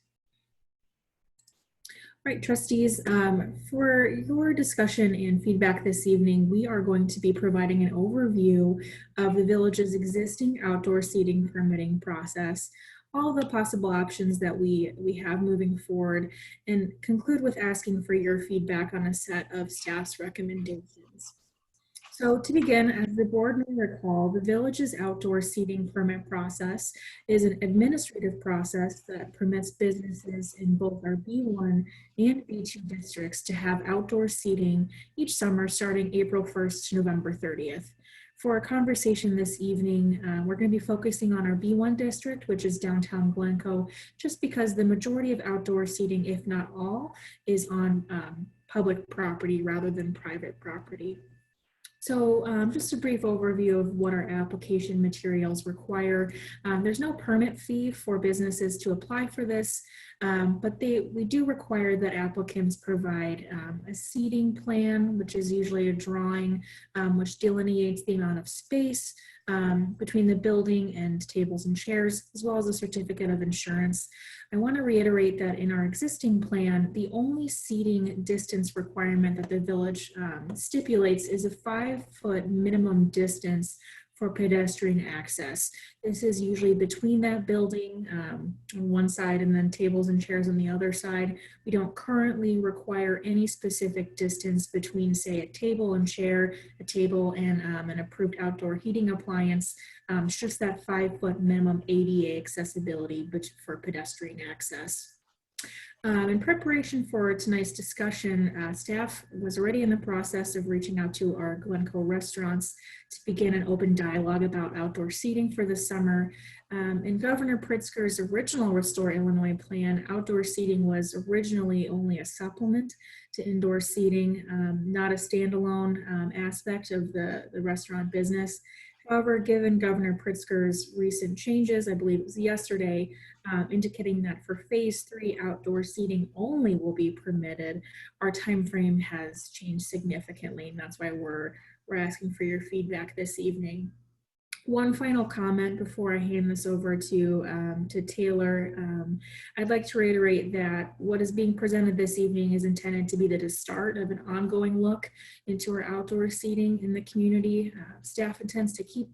All right, trustees, for your discussion and feedback this evening, we are going to be providing an overview of the village's existing outdoor seating permitting process, all the possible options that we have moving forward, and conclude with asking for your feedback on a set of staff's recommendations. So to begin, as the board may recall, the village's outdoor seating permit process is an administrative process that permits businesses in both our B1 and B2 districts to have outdoor seating each summer starting April 1st to November 30th. For our conversation this evening, we're going to be focusing on our B1 district, which is downtown Glencoe, just because the majority of outdoor seating, if not all, is on public property rather than private property. So just a brief overview of what our application materials require. There's no permit fee for businesses to apply for this, but we do require that applicants provide a seating plan, which is usually a drawing which delineates the amount of space between the building and tables and chairs, as well as a certificate of insurance. I want to reiterate that in our existing plan, the only seating distance requirement that the village stipulates is a 5-foot minimum distance for pedestrian access. This is usually between that building on one side and then tables and chairs on the other side. We don't currently require any specific distance between, say, a table and chair, a table and an approved outdoor heating appliance. It's just that 5-foot minimum ADA accessibility for pedestrian access. In preparation for tonight's discussion, staff was already in the process of reaching out to our Glencoe restaurants to begin an open dialogue about outdoor seating for the summer. In Governor Pritzker's original Restore Illinois plan, outdoor seating was originally only a supplement to indoor seating, not a standalone aspect of the restaurant business. However, given Governor Pritzker's recent changes, I believe it was yesterday, indicating that for phase 3 outdoor seating only will be permitted, our time frame has changed significantly, and that's why we're asking for your feedback this evening. One final comment before I hand this over to Taylor. I'd like to reiterate that what is being presented this evening is intended to be the start of an ongoing look into our outdoor seating in the community. Staff intends to keep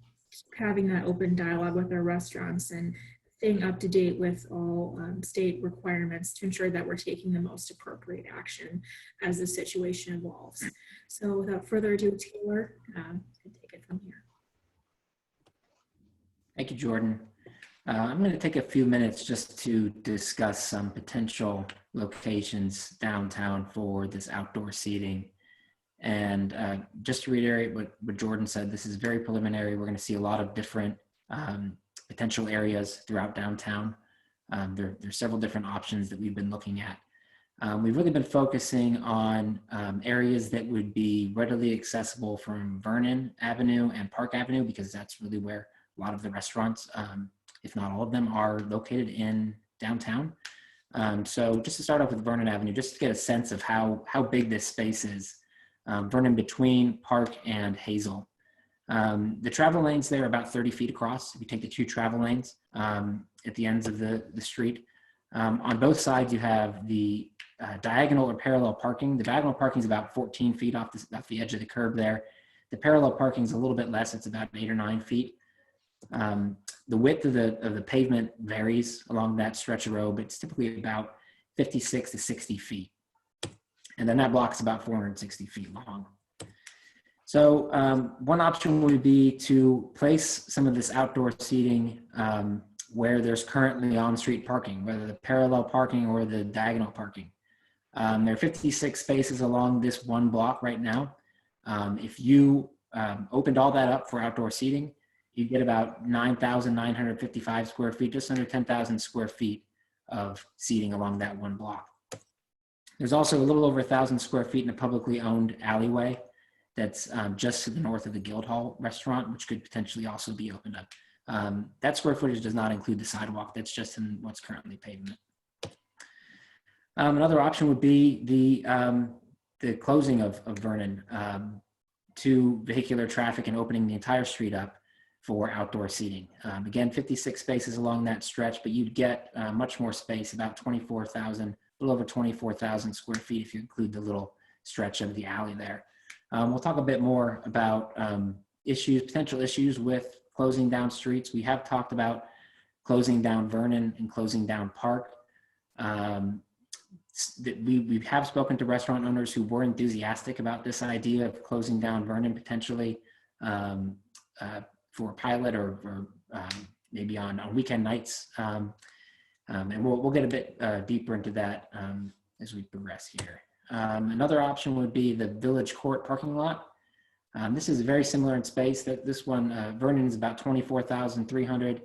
having that open dialogue with our restaurants and staying up to date with all state requirements to ensure that we're taking the most appropriate action as the situation evolves. So without further ado, Taylor, take it from here. Thank you, Jordan. I'm going to take a few minutes just to discuss some potential locations downtown for this outdoor seating. And just to reiterate what Jordan said, this is very preliminary. We're going to see a lot of different potential areas throughout downtown. There's several different options that we've been looking at. We've really been focusing on areas that would be readily accessible from Vernon Avenue and Park Avenue, because that's really where a lot of the restaurants, if not all of them, are located in downtown. So just to start off with Vernon Avenue, just to get a sense of how big this space is. Vernon between Park and Hazel. The travel lanes there are about 30 feet across. If you take the 2 travel lanes at the ends of the street. On both sides, you have the diagonal or parallel parking. The diagonal parking is about 14 feet off the edge of the curb there. The parallel parking is a little bit less. It's about 8 or 9 feet. The width of the pavement varies along that stretch of road, but it's typically about 56 to 60 feet. And then that block's about 460 feet long. So one option would be to place some of this outdoor seating where there's currently on-street parking, whether the parallel parking or the diagonal parking. There are 56 spaces along this one block right now. If you opened all that up for outdoor seating, you get about 9,955 square feet, just under 10,000 square feet of seating along that one block. There's also a little over 1,000 square feet in a publicly owned alleyway that's just to the north of the Guildhall restaurant, which could potentially also be opened up. That square footage does not include the sidewalk. That's just in what's currently pavement. Another option would be the closing of Vernon to vehicular traffic and opening the entire street up for outdoor seating. Again, 56 spaces along that stretch, but you'd get much more space, about 24,000, a little over 24,000 square feet if you include the little stretch of the alley there. We'll talk a bit more about potential issues with closing down streets. We have talked about closing down Vernon and closing down Park. We have spoken to restaurant owners who were enthusiastic about this idea of closing down Vernon potentially for a pilot or maybe on weekend nights. And we'll get a bit deeper into that as we progress here. Another option would be the Village Court parking lot. This is very similar in space. This one, Vernon is about 24,300.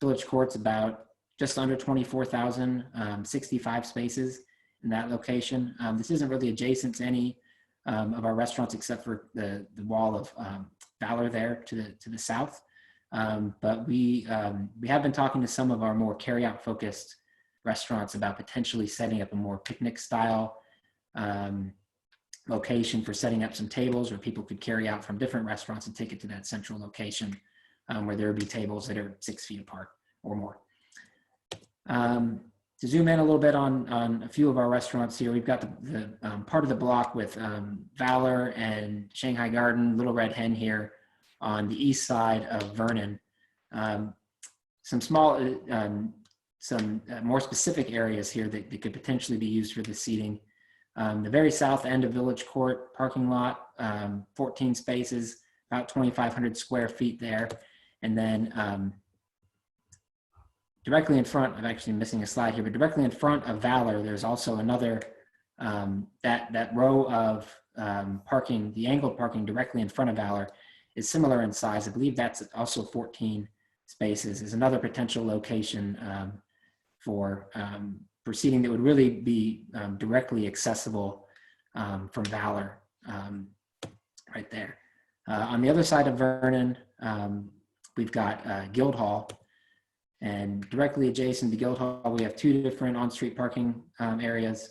Village Court's about just under 24,000, 65 spaces in that location. This isn't really adjacent to any of our restaurants except for the wall of Valor there to the south. But we have been talking to some of our more carryout focused restaurants about potentially setting up a more picnic style location for setting up some tables where people could carry out from different restaurants and take it to that central location where there would be tables that are 6 feet apart or more. To zoom in a little bit on a few of our restaurants here, we've got the part of the block with Valor and Shanghai Garden, Little Red Hen here on the east side of Vernon. Some more specific areas here that could potentially be used for the seating. The very south end of Village Court parking lot, 14 spaces, about 2,500 square feet there. And then directly in front, I'm actually missing a slide here, but directly in front of Valor, there's also another, that row of parking, the angled parking directly in front of Valor is similar in size. I believe that's also 14 spaces, is another potential location for seating that would really be directly accessible from Valor right there. On the other side of Vernon, we've got Guildhall, and directly adjacent to Guildhall, we have 2 different on-street parking areas.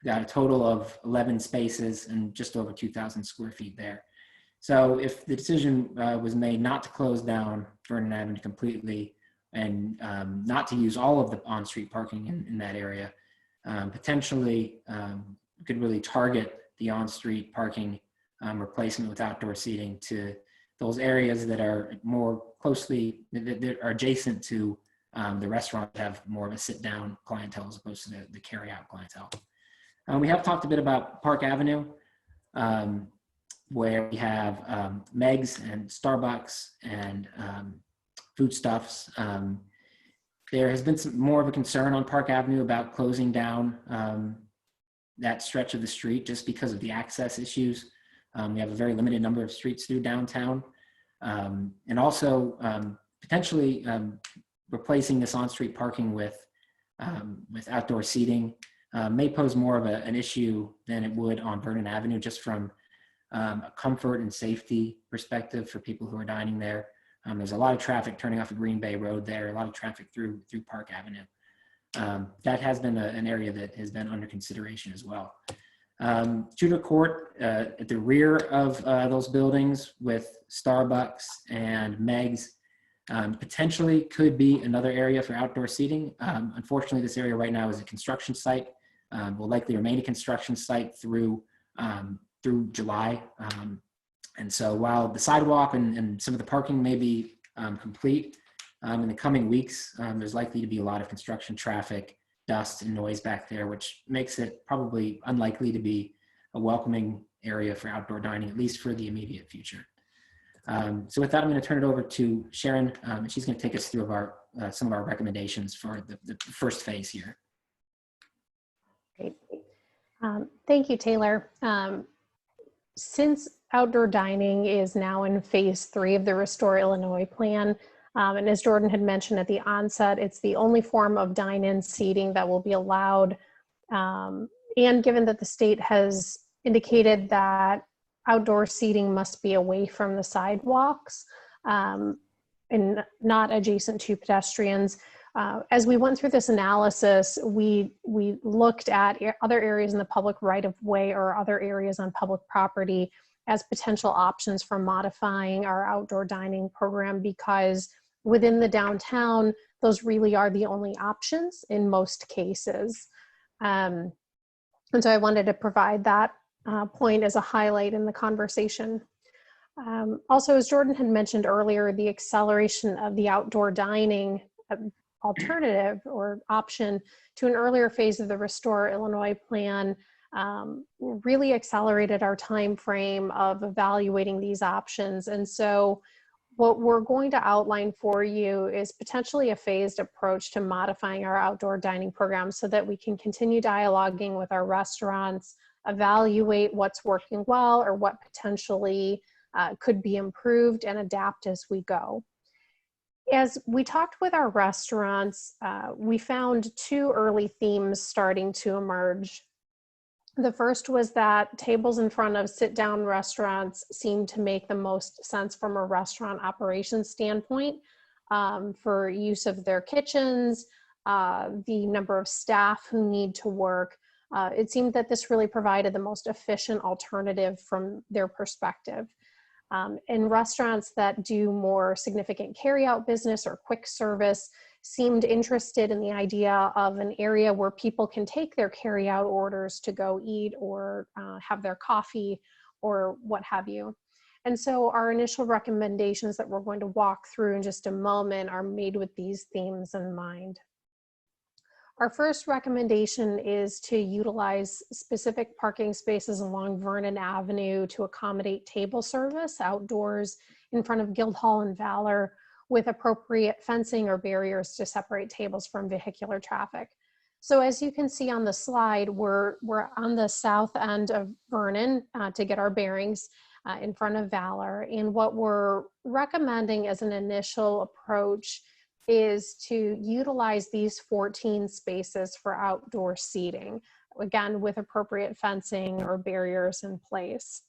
We've got a total of 11 spaces and just over 2,000 square feet there. So if the decision was made not to close down Vernon Avenue completely and not to use all of the on-street parking in that area, potentially could really target the on-street parking replacement with outdoor seating to those areas that are more closely, that are adjacent to the restaurant, that have more of a sit-down clientele as opposed to the carry-out clientele. We have talked a bit about Park Avenue, where we have Meg's and Starbucks and Foodstuffs. There has been some more of a concern on Park Avenue about closing down that stretch of the street just because of the access issues. We have a very limited number of streets through downtown. And also potentially replacing this on-street parking with outdoor seating may pose more of an issue than it would on Vernon Avenue, just from a comfort and safety perspective for people who are dining there. There's a lot of traffic turning off of Green Bay Road there, a lot of traffic through Park Avenue. That has been an area that has been under consideration as well. Tudor Court at the rear of those buildings with Starbucks and Meg's potentially could be another area for outdoor seating. Unfortunately, this area right now is a construction site. Will likely remain a construction site through July. And so while the sidewalk and some of the parking may be complete in the coming weeks, there's likely to be a lot of construction traffic, dust and noise back there, which makes it probably unlikely to be a welcoming area for outdoor dining, at least for the immediate future. So with that, I'm going to turn it over to Sharon, and she's going to take us through some of our recommendations for the first phase here. Great. Thank you, Taylor. since outdoor dining is now in phase 3 of the Restore Illinois plan, and as Jordan had mentioned at the onset, it's the only form of dine-in seating that will be allowed. And given that the state has indicated that outdoor seating must be away from the sidewalks and not adjacent to pedestrians, as we went through this analysis, we looked at other areas in the public right-of-way or other areas on public property as potential options for modifying our outdoor dining program, because within the downtown, those really are the only options in most cases. And so I wanted to provide that point as a highlight in the conversation. Also, as Jordan had mentioned earlier, the acceleration of the outdoor dining alternative or option to an earlier phase of the Restore Illinois plan really accelerated our time frame of evaluating these options. And so what we're going to outline for you is potentially a phased approach to modifying our outdoor dining program so that we can continue dialoguing with our restaurants, evaluate what's working well or what potentially could be improved, and adapt as we go. As we talked with our restaurants, we found 2 early themes starting to emerge. The first was that tables in front of sit-down restaurants seemed to make the most sense from a restaurant operations standpoint for use of their kitchens, the number of staff who need to work. It seemed that this really provided the most efficient alternative from their perspective. And restaurants that do more significant carryout business or quick service seemed interested in the idea of an area where people can take their carryout orders to go eat or have their coffee or what have you. And so our initial recommendations that we're going to walk through in just a moment are made with these themes in mind. Our first recommendation is to utilize specific parking spaces along Vernon Avenue to accommodate table service outdoors in front of Guildhall and Valor, with appropriate fencing or barriers to separate tables from vehicular traffic. So as you can see on the slide, we're on the south end of Vernon to get our bearings in front of Valor. And what we're recommending as an initial approach is to utilize these 14 spaces for outdoor seating, again, with appropriate fencing or barriers in place.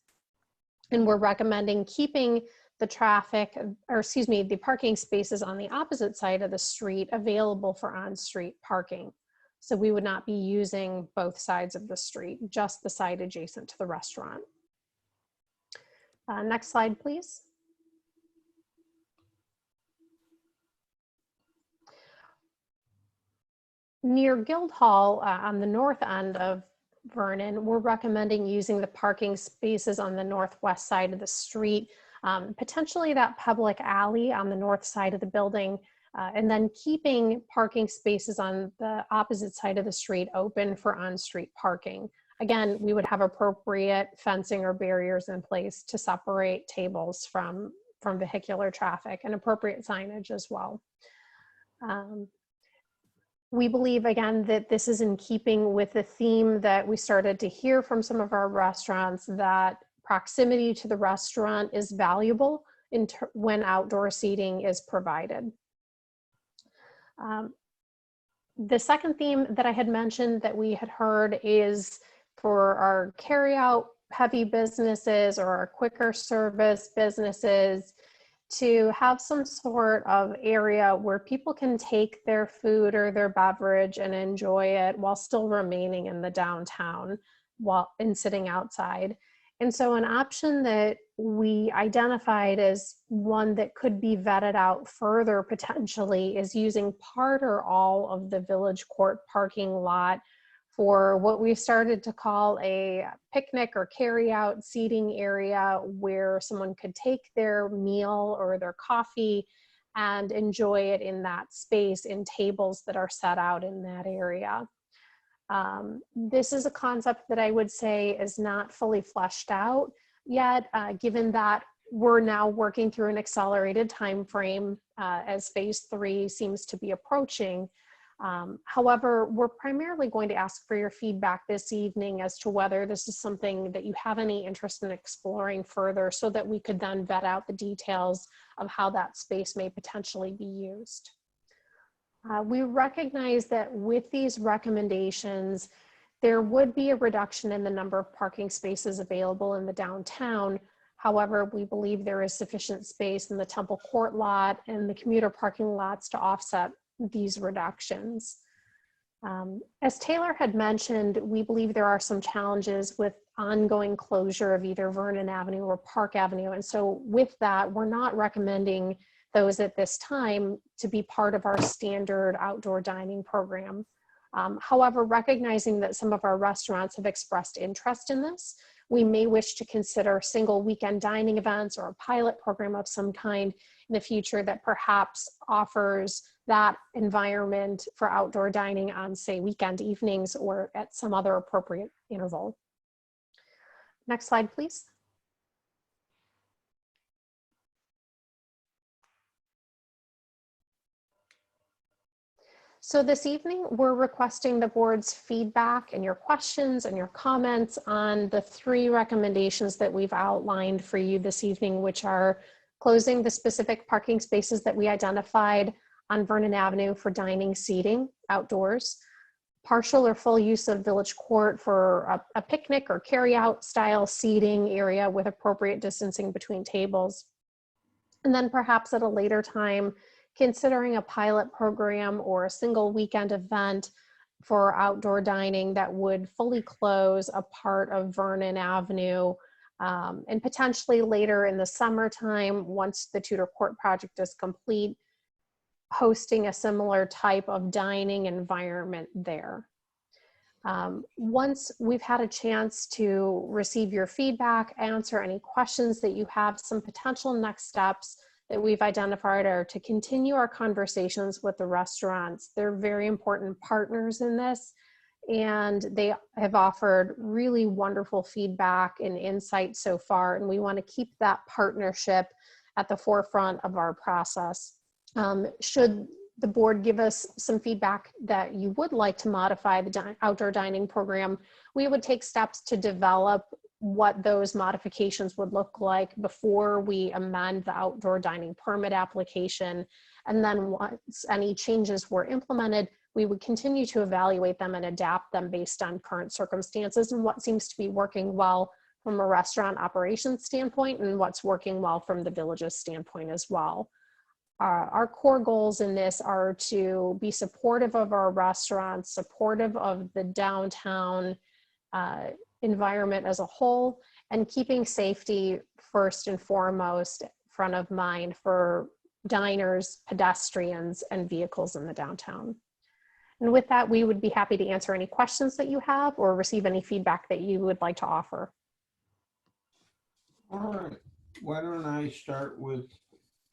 And we're recommending keeping the the parking spaces on the opposite side of the street available for on-street parking. So we would not be using both sides of the street, just the side adjacent to the restaurant. Next slide, please. Near Guildhall, on the north end of Vernon, we're recommending using the parking spaces on the northwest side of the street, potentially that public alley on the north side of the building, and then keeping parking spaces on the opposite side of the street open for on-street parking. Again, we would have appropriate fencing or barriers in place to separate tables from vehicular traffic, and appropriate signage as well. We believe, again, that this is in keeping with the theme that we started to hear from some of our restaurants, that proximity to the restaurant is valuable when outdoor seating is provided. The second theme that I had mentioned that we had heard is for our carryout heavy businesses or our quicker service businesses to have some sort of area where people can take their food or their beverage and enjoy it while still remaining in the downtown and sitting outside. And so an option that we identified as one that could be vetted out further potentially is using part or all of the Village Court parking lot for what we started to call a picnic or carry-out seating area where someone could take their meal or their coffee and enjoy it in that space in tables that are set out in that area. This is a concept that I would say is not fully fleshed out yet, given that we're now working through an accelerated time frame as phase 3 seems to be approaching. However, we're primarily going to ask for your feedback this evening as to whether this is something that you have any interest in exploring further, so that we could then vet out the details of how that space may potentially be used. We recognize that with these recommendations, there would be a reduction in the number of parking spaces available in the downtown. However, we believe there is sufficient space in the Temple Court lot and the commuter parking lots to offset these reductions. As Taylor had mentioned, we believe there are some challenges with ongoing closure of either Vernon Avenue or Park Avenue. And so with that, we're not recommending those at this time to be part of our standard outdoor dining program. However, recognizing that some of our restaurants have expressed interest in this, we may wish to consider single weekend dining events or a pilot program of some kind in the future that perhaps offers that environment for outdoor dining on, say, weekend evenings or at some other appropriate interval. Next slide, please. So this evening, we're requesting the board's feedback and your questions and your comments on the 3 recommendations that we've outlined for you this evening, which are closing the specific parking spaces that we identified on Vernon Avenue for dining seating outdoors, partial or full use of Village Court for a picnic or carry-out style seating area with appropriate distancing between tables, and then perhaps at a later time, considering a pilot program or a single weekend event for outdoor dining that would fully close a part of Vernon Avenue, and potentially later in the summertime, once the Tudor Court project is complete, hosting a similar type of dining environment there. Once we've had a chance to receive your feedback, answer any questions that you have, some potential next steps that we've identified are to continue our conversations with the restaurants. They're very important partners in this, and they have offered really wonderful feedback and insight so far, and we want to keep that partnership at the forefront of our process. Should the board give us some feedback that you would like to modify the outdoor dining program, we would take steps to develop what those modifications would look like before we amend the outdoor dining permit application. And then once any changes were implemented, we would continue to evaluate them and adapt them based on current circumstances and what seems to be working well from a restaurant operations standpoint and what's working well from the village's standpoint as well. Our core goals in this are to be supportive of our restaurants, supportive of the downtown environment as a whole, and keeping safety first and foremost front of mind for diners, pedestrians, and vehicles in the downtown. And with that, we would be happy to answer any questions that you have or receive any feedback that you would like to offer. All right, why don't I start with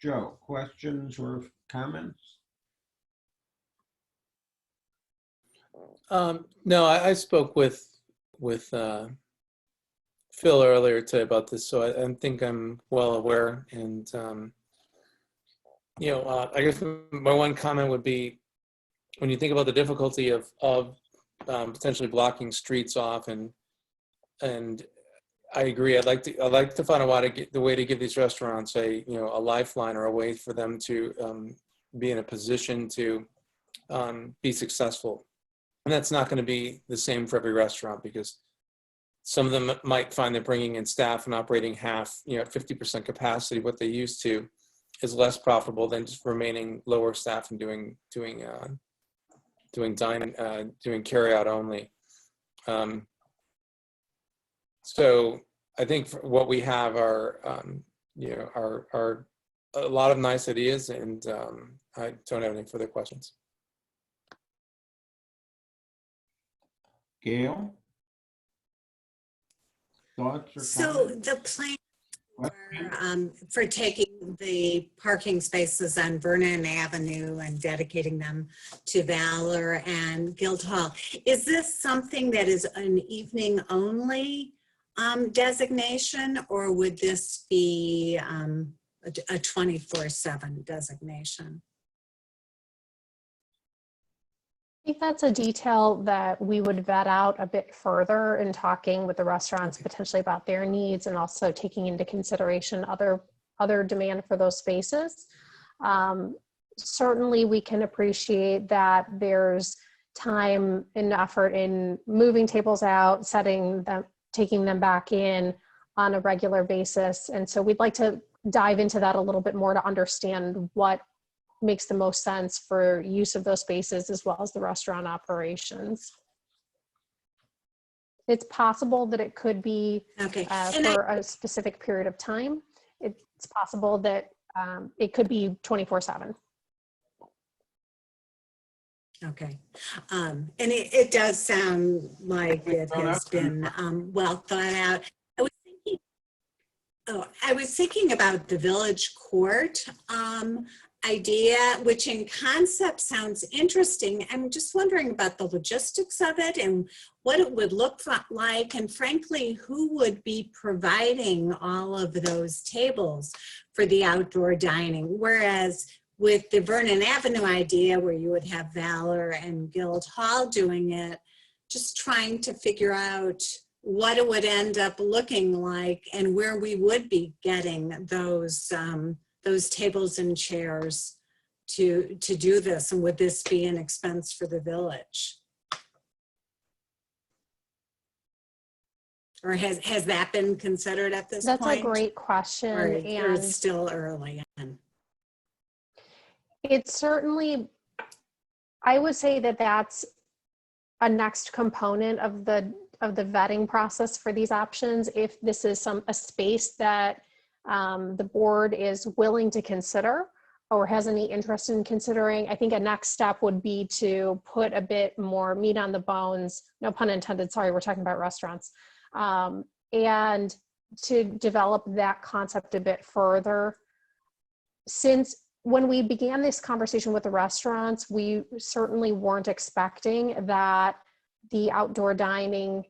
Joe? Questions or comments? No, I spoke with Phil earlier today about this, so I think I'm well aware. And I guess my one comment would be, when you think about the difficulty of potentially blocking streets off, and I agree. I'd like to find a way to give these restaurants a lifeline or a way for them to be in a position to be successful. And that's not going to be the same for every restaurant, because some of them might find that bringing in staff and operating half, at 50% capacity, what they used to, is less profitable than just remaining lower staff and doing carry out only. So I think what we have are a lot of nice ideas, and I don't have any further questions. Gail? Thoughts or So comments? the plan for taking the parking spaces on Vernon Avenue and dedicating them to Valor and Guildhall, is this something that is an evening only designation, or would this be a 24/7 designation? I think that's a detail that we would vet out a bit further in talking with the restaurants potentially about their needs and also taking into consideration other demand for those spaces. Certainly we can appreciate that there's time and effort in moving tables out, setting them, taking them back in on a regular basis. And so we'd like to dive into that a little bit more to understand what makes the most sense for use of those spaces as well as the restaurant operations. It's possible that it could be for a specific period of time. It's possible that it could be 24/7. Okay. And it does sound like it has been well thought out. I was thinking about the village court idea, which in concept sounds interesting. I'm just wondering about the logistics of it and what it would look like, and frankly, who would be providing all of those tables for the outdoor dining. Whereas with the Vernon Avenue idea, where you would have Valor and Guild Hall doing it, just trying to figure out what it would end up looking like and where we would be getting those tables and chairs to do this, and would this be an expense for the village? Or has that been considered at this point? That's a great question. Or and it's still early. It's certainly, I would say that that's a next component of the vetting process for these options. If this is a space that the board is willing to consider or has any interest in considering, I think a next step would be to put a bit more meat on the bones, no pun intended, sorry, we're talking about restaurants, and to develop that concept a bit further. Since when we began this conversation with the restaurants, we certainly weren't expecting that the outdoor dining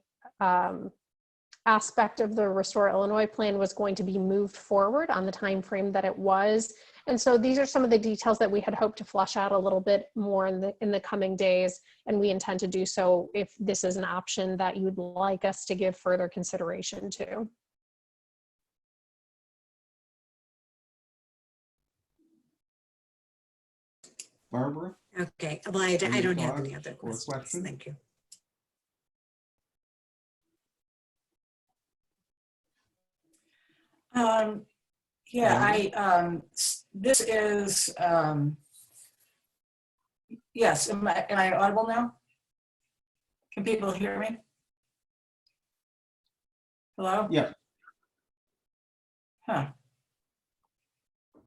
aspect of the Restore Illinois plan was going to be moved forward on the time frame that it was. And so these are some of the details that we had hoped to flesh out a little bit more in the coming days, and we intend to do so if this is an option that you'd like us to give further consideration to. Barbara? Okay, well, I don't have any other questions. Questions? Thank you. Yeah, this is, yes, am I audible now? Can people hear me? Hello? Yeah. Huh.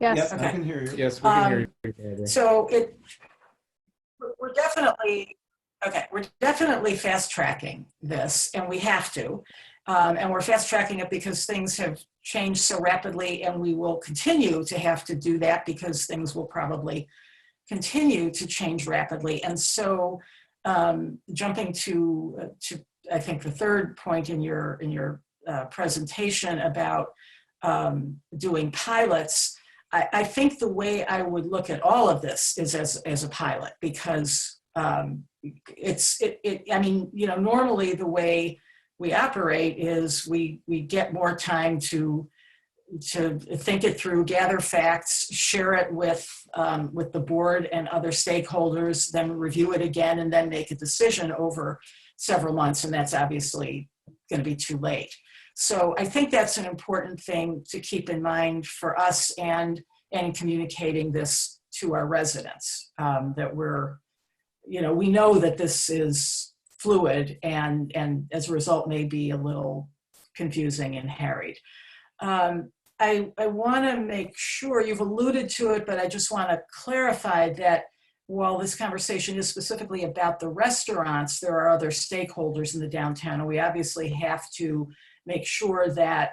Yes. Yes, Okay. I can hear you. Yes, we can hear you, Barbara. So we're definitely fast tracking this, and we have to. And we're fast tracking it because things have changed so rapidly, and we will continue to have to do that because things will probably continue to change rapidly. And so jumping to I think the third point in your presentation about doing pilots, I think the way I would look at all of this is as a pilot, because I mean, you know, normally the way we operate is we get more time to think it through, gather facts, share it with the board and other stakeholders, then review it again, and then make a decision over several months. And that's obviously going to be too late. So I think that's an important thing to keep in mind for us and communicating this to our residents, that we're, you know, we know that this is fluid and as a result may be a little confusing and harried. I want to make sure, you've alluded to it, but I just want to clarify that while this conversation is specifically about the restaurants, there are other stakeholders in the downtown, and we obviously have to make sure that,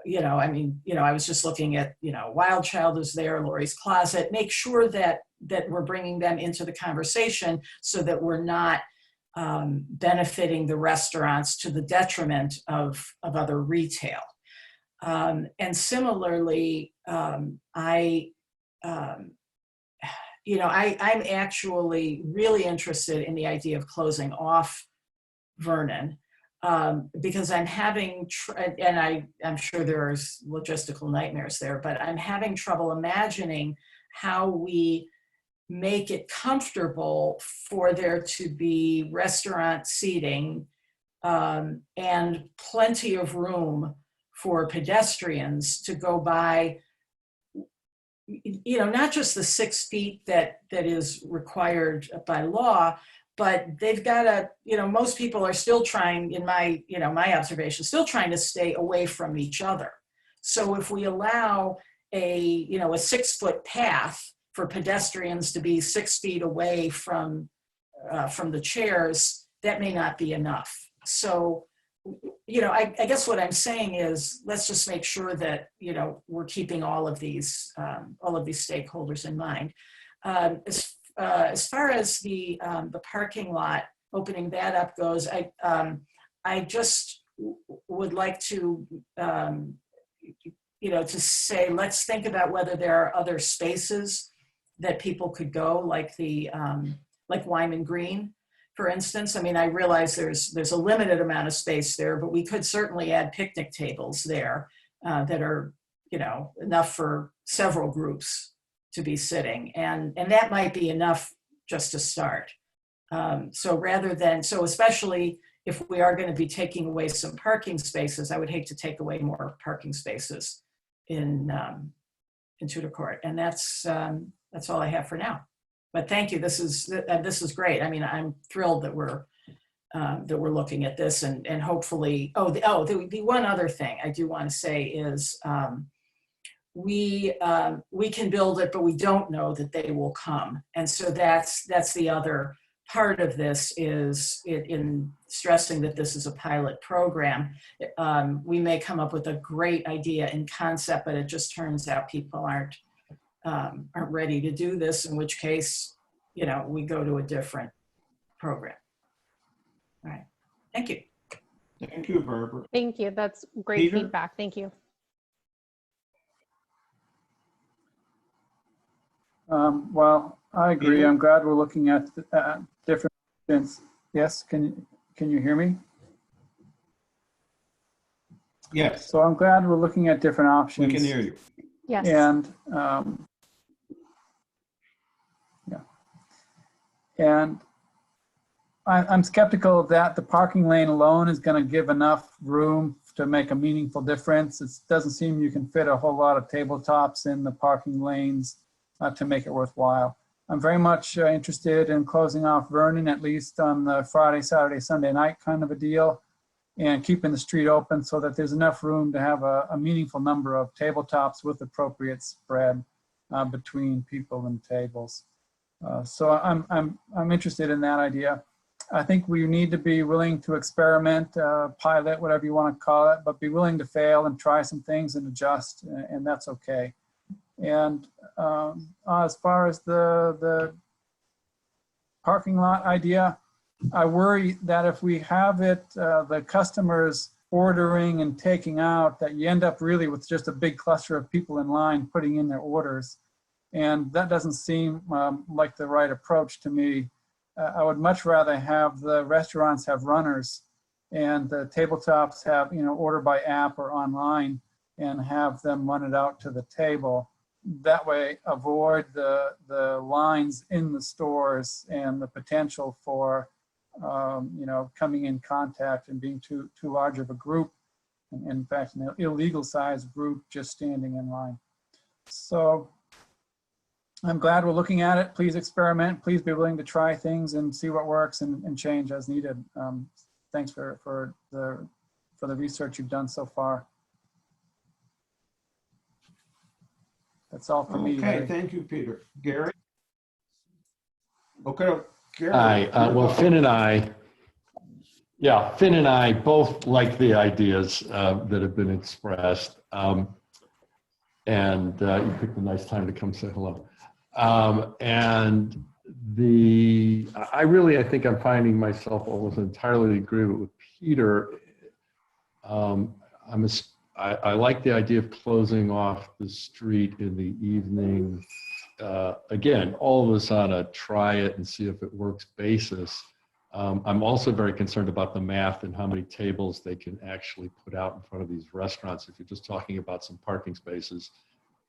you know, I mean, you know, I was just looking at, you know, Wild Child is there, Lori's Closet, make sure that we're bringing them into the conversation so that we're not benefiting the restaurants to the detriment of other retail. And similarly, I'm actually really interested in the idea of closing off Vernon, because I'm having, and I'm sure there's logistical nightmares there, but I'm having trouble imagining how we make it comfortable for there to be restaurant seating and plenty of room for pedestrians to go by, not just the 6 feet that is required by law, but they've got to, most people are still trying, in my, my observation, still trying to stay away from each other. So if we allow a 6-foot path for pedestrians to be 6 feet away from the chairs, that may not be enough. So, I guess what I'm saying is, let's just make sure that, we're keeping all of these stakeholders in mind. As far as the parking lot, opening that up goes, I just would like to, to say, let's think about whether there are other spaces that people could go, like like Wyman Green, for instance. I mean, I realize there's a limited amount of space there, but we could certainly add picnic tables there that are, enough for several groups to be sitting. And that might be enough just to start. So especially if we are going to be taking away some parking spaces, I would hate to take away more parking spaces in Tudor Court. And that's all I have for now. But thank you. This is great. I mean, I'm thrilled that we're looking at this, and hopefully. The one other thing I do want to say is we can build it, but we don't know that they will come, and so that's the other part of this, is in stressing that this is a pilot program. We may come up with a great idea in concept, but it just turns out people aren't ready to do this, in which case, we go to a different program. All right. Thank you. Thank you, Barbara. Thank you. That's great Peter? feedback. Thank you. Well, I agree. Peter? I'm glad we're looking at different options. Yes, can you hear me? Yes, So I'm glad we're looking at different options. we can hear you. Yes. And and I'm skeptical that the parking lane alone is going to give enough room to make a meaningful difference. It doesn't seem you can fit a whole lot of tabletops in the parking lanes to make it worthwhile. I'm very much interested in closing off Vernon, at least on the Friday, Saturday, Sunday night kind of a deal, and keeping the street open so that there's enough room to have a meaningful number of tabletops with appropriate spread between people and tables. So I'm interested in that idea. I think we need to be willing to experiment, pilot, whatever you want to call it, but be willing to fail and try some things and adjust, and that's okay. And as far as the parking lot idea, I worry that if we have it, the customers ordering and taking out, that you end up really with just a big cluster of people in line putting in their orders. And that doesn't seem like the right approach to me. I would much rather have the restaurants have runners and the tabletops have, order by app or online, and have them run it out to the table. That way avoid the lines in the stores and the potential for, coming in contact and being too large of a group. And in fact, an illegal size group just standing in line. So I'm glad we're looking at it. Please experiment. Please be willing to try things and see what works and change as needed. Thanks for the research you've done so far. That's all for me. Okay, Larry. thank you, Peter. Gary? Okay, Gary. Hi, well, Finn and I both like the ideas that have been expressed. And you picked a nice time to come say hello. And I think I'm finding myself almost entirely in agreement with Peter. I like the idea of closing off the street in the evening again, all of us on a try it and see if it works basis. I'm also very concerned about the math and how many tables they can actually put out in front of these restaurants. If you're just talking about some parking spaces,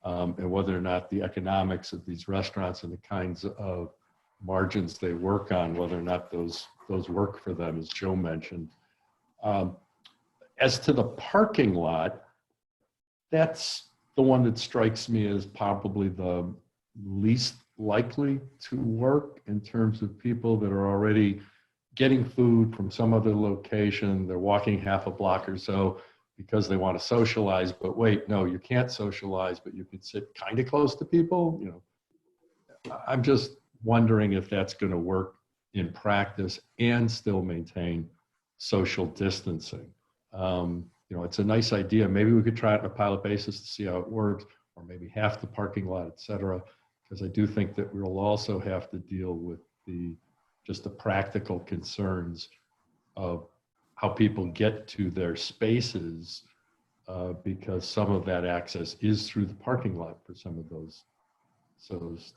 and whether or not the economics of these restaurants and the kinds of margins they work on, whether or not those work for them, as Joe mentioned. As to the parking lot, that's the one that strikes me as probably the least likely to work in terms of people that are already getting food from some other location. They're walking half a block or so because they want to socialize, but wait, no, you can't socialize, but you can sit kind of close to people. You know, I'm just wondering if that's going to work in practice and still maintain social distancing. You know, it's a nice idea. Maybe we could try it on a pilot basis to see how it works, or maybe half the parking lot, et cetera, because I do think that we'll also have to deal with just the practical concerns of how people get to their spaces, because some of that access is through the parking lot for some of those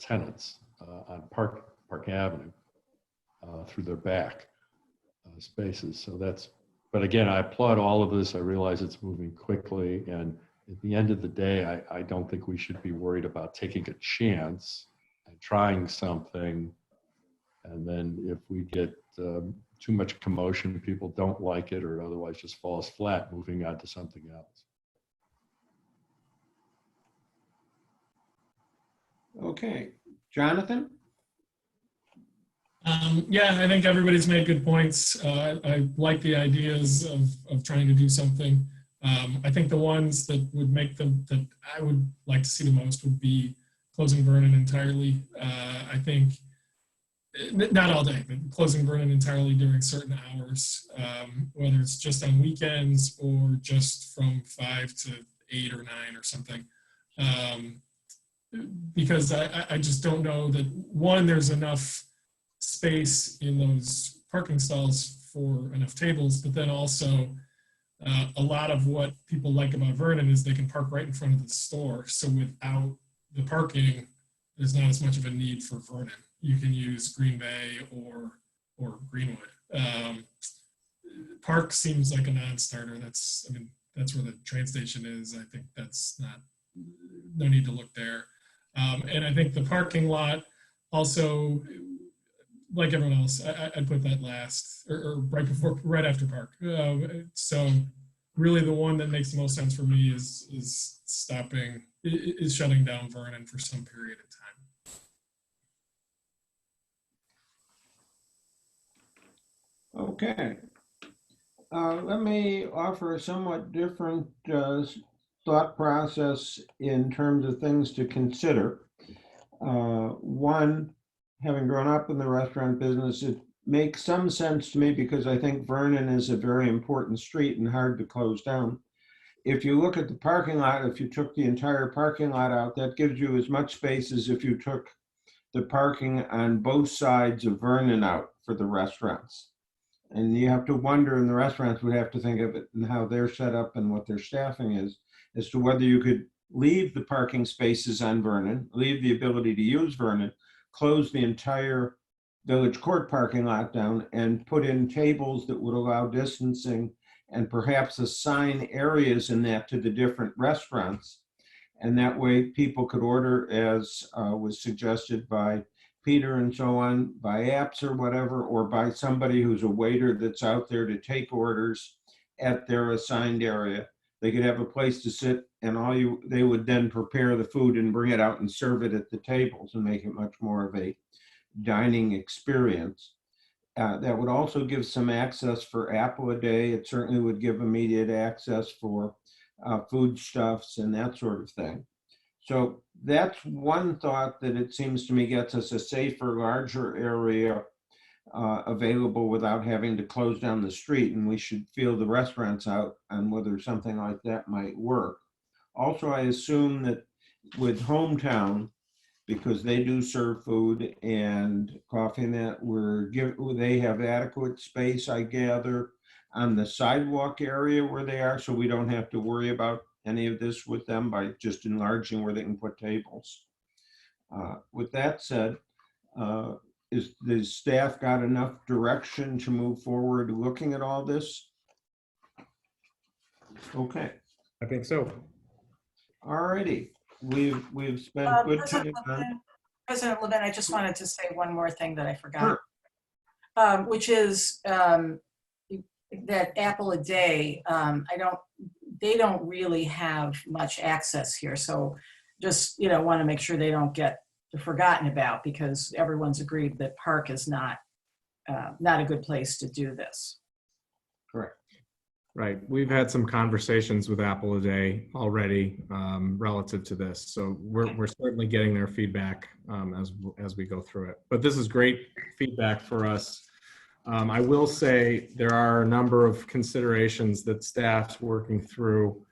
tenants on Park Avenue through their back spaces. So that's, but again, I applaud all of this. I realize it's moving quickly, and at the end of the day, I don't think we should be worried about taking a chance and trying something, and then if we get too much commotion, people don't like it, or otherwise just falls flat, moving on to something else. Okay, Jonathan? Yeah, I think everybody's made good points. I like the ideas of trying to do something. I think the ones that would make them, that I would like to see the most, would be closing Vernon entirely. I think, not all day, but closing Vernon entirely during certain hours, whether it's just on weekends or just from 5 to 8 or 9 or something. Because I just don't know that, one, there's enough space in those parking stalls for enough tables, but then also a lot of what people like about Vernon is they can park right in front of the store. So without the parking, there's not as much of a need for Vernon. You can use Green Bay or Greenwood. Park seems like a non-starter. That's where the train station is. I think that's no need to look there. And I think the parking lot also, like everyone else, I'd put that last or right after Park. So really the one that makes the most sense for me is shutting down Vernon for some period of time. Okay. Let me offer a somewhat different thought process in terms of things to consider. One, having grown up in the restaurant business, it makes some sense to me because I think Vernon is a very important street and hard to close down. If you look at the parking lot, if you took the entire parking lot out, that gives you as much space as if you took the parking on both sides of Vernon out for the restaurants. And you have to wonder, and the restaurants would have to think of it and how they're set up and what their staffing is, as to whether you could leave the parking spaces on Vernon, leave the ability to use Vernon, close the entire Village Court parking lot down, and put in tables that would allow distancing and perhaps assign areas in that to the different restaurants. And that way people could order, as was suggested by Peter and so on, by apps or whatever, or by somebody who's a waiter that's out there to take orders at their assigned area. They could have a place to sit, and they would then prepare the food and bring it out and serve it at the tables and make it much more of a dining experience. That would also give some access for Apple a day. It certainly would give immediate access for foodstuffs and that sort of thing. So that's one thought that it seems to me gets us a safer, larger area available without having to close down the street, and we should feel the restaurants out on whether something like that might work. Also, I assume that with Hometown, because they do serve food and coffee and that, they have adequate space, I gather, on the sidewalk area where they are, so we don't have to worry about any of this with them by just enlarging where they can put tables. With that said, is the staff got enough direction to move forward looking at all this? Okay. I think so. All righty. We've spent good time on. President Levin, I just wanted to say one more thing that I forgot, Sure. which is that apple a day. They don't really have much access here, so just want to make sure they don't get forgotten about, because everyone's agreed that Park is not a good place to do this. Correct. Right. We've had some conversations with Apple a Day already relative to this. So we're certainly getting their feedback as we go through it. But this is great feedback for us. I will say there are a number of considerations that staff's working through,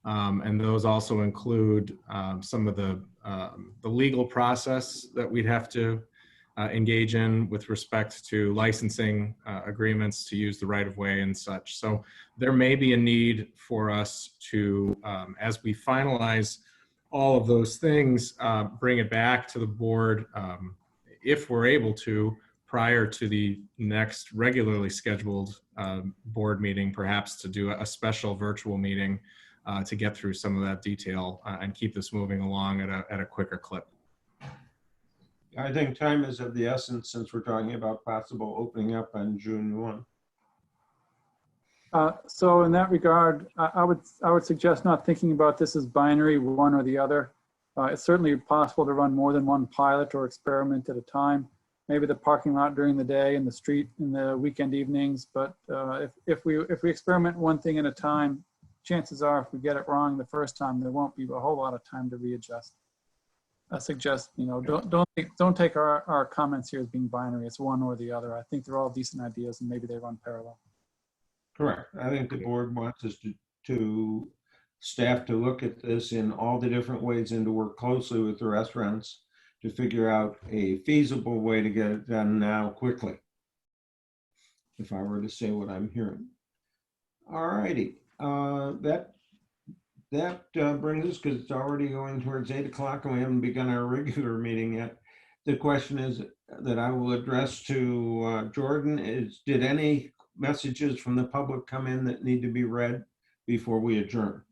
and those also include some of the legal process that we'd have to engage in with respect to licensing agreements to use the right-of-way and such. So there may be a need for us to, as we finalize all of those things, bring it back to the board if we're able to, prior to the next regularly scheduled board meeting, perhaps to do a special virtual meeting to get through some of that detail and keep this moving along at a quicker clip. I think time is of the essence since we're talking about possible opening up on June 1. So in that regard, I would suggest not thinking about this as binary, one or the other. It's certainly possible to run more than one pilot or experiment at a time. Maybe the parking lot during the day and the street in the weekend evenings. But if we experiment one thing at a time, chances are if we get it wrong the first time, there won't be a whole lot of time to readjust. I suggest, don't take our comments here as being binary. It's one or the other. I think they're all decent ideas and maybe they run parallel. Correct. I think the board wants us to staff to look at this in all the different ways and to work closely with the restaurants to figure out a feasible way to get it done now quickly, if I were to say what I'm hearing. All righty. That brings us, because it's already going towards 8 o'clock and we haven't begun our regular meeting yet. The question is that I will address to Jordan is, did any messages from the public come in that need to be read before we adjourn?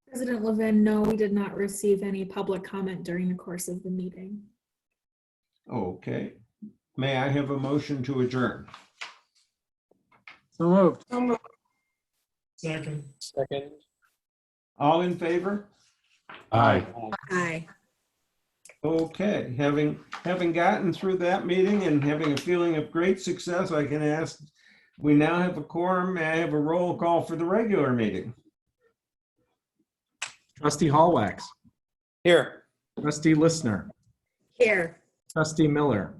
President Levin, no, we did not receive any public comment during the course of the meeting. Okay. May I have a motion to adjourn? So moved. Second. All in favor? Aye. Aye. Okay, having gotten through that meeting and having a feeling of great success, I can ask, we now have a quorum. May I have a roll call for the regular meeting? Trustee Hallwax. Here. Trustee Listener. Here. Trustee Miller.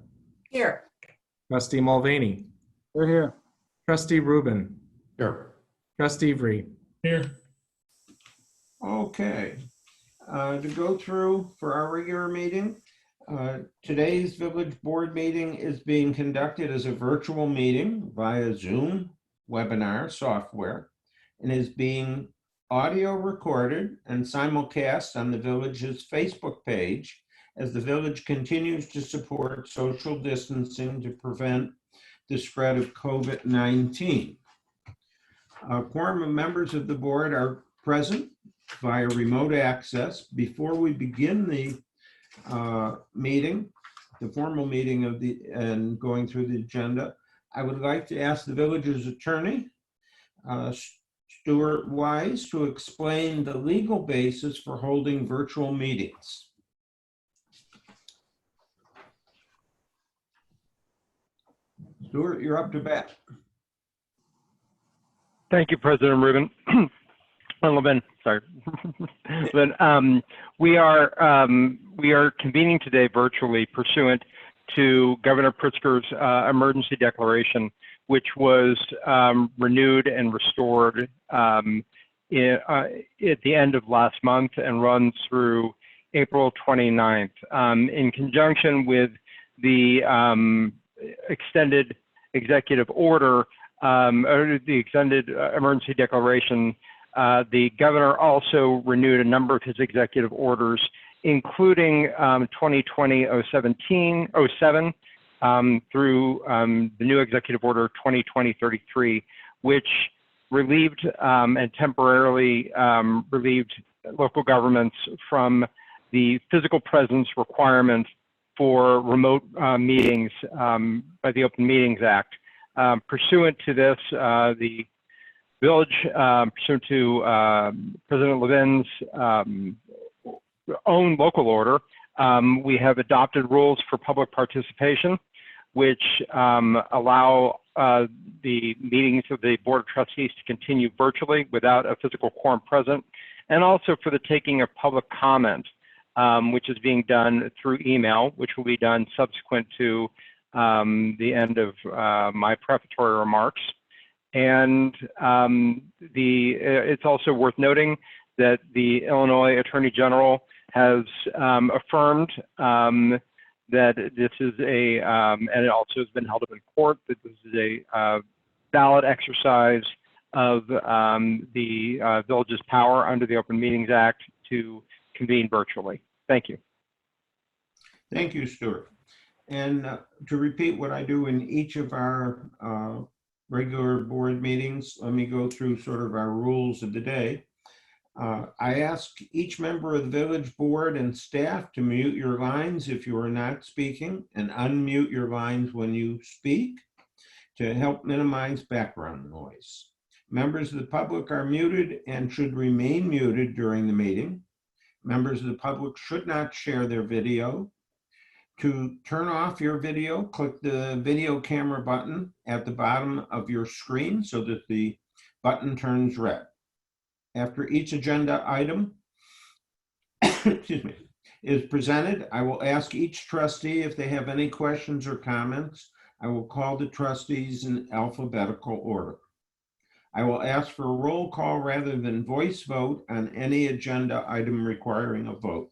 Here. Trustee Mulvaney. They're here. Trustee Rubin. Here. Trustee Vree. Here. Okay, to go through for our regular meeting, today's village board meeting is being conducted as a virtual meeting via Zoom webinar software and is being audio recorded and simulcast on the village's Facebook page as the village continues to support social distancing to prevent the spread of COVID-19. A quorum of members of the board are present via remote access. Before we begin the meeting, the formal meeting and going through the agenda, I would like to ask the village's attorney, Stuart Wise, to explain the legal basis for holding virtual meetings. Stuart, you're up to bat. Thank you, President Rubin. Levin, sorry. But we are convening today virtually pursuant to Governor Pritzker's emergency declaration, which was renewed and restored at the end of last month and runs through April 29th. In conjunction with the extended executive order, or the extended emergency declaration, the governor also renewed a number of his executive orders, including 2020-07 through the new Executive Order 2020-33, which relieved and temporarily relieved local governments from the physical presence requirement for remote meetings by the Open Meetings Act. Pursuant to this, the village, pursuant to President Levin's own local order, we have adopted rules for public participation, which allow the meetings of the Board of Trustees to continue virtually without a physical quorum present, and also for the taking of public comment, which is being done through email, which will be done subsequent to the end of my prefatory remarks. And it's also worth noting that the Illinois Attorney General has affirmed that this is and it also has been held up in court, that this is a valid exercise of the village's power under the Open Meetings Act to convene virtually. Thank you. Thank you, Stuart. And to repeat what I do in each of our regular board meetings, let me go through sort of our rules of the day. I ask each member of the village board and staff to mute your lines if you are not speaking, and unmute your lines when you speak to help minimize background noise. Members of the public are muted and should remain muted during the meeting. Members of the public should not share their video. To turn off your video, click the video camera button at the bottom of your screen so that the button turns red. After each agenda item excuse me, is presented, I will ask each trustee if they have any questions or comments. I will call the trustees in alphabetical order. I will ask for a roll call rather than voice vote on any agenda item requiring a vote.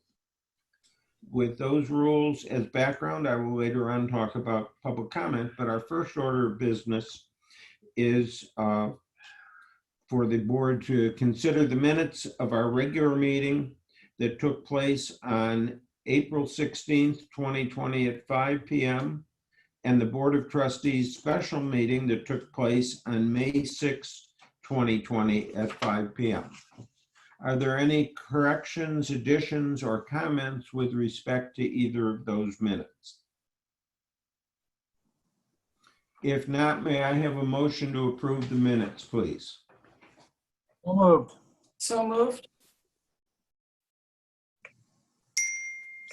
With those rules as background, I will later on talk about public comment, but our first order of business is for the board to consider the minutes of our regular meeting that took place on April 16th, 2020 at 5 p.m. and the Board of Trustees special meeting that took place on May 6th, 2020 at 5 p.m. Are there any corrections, additions, or comments with respect to either of those minutes? If not, may I have a motion to approve the minutes, please? So moved. So moved.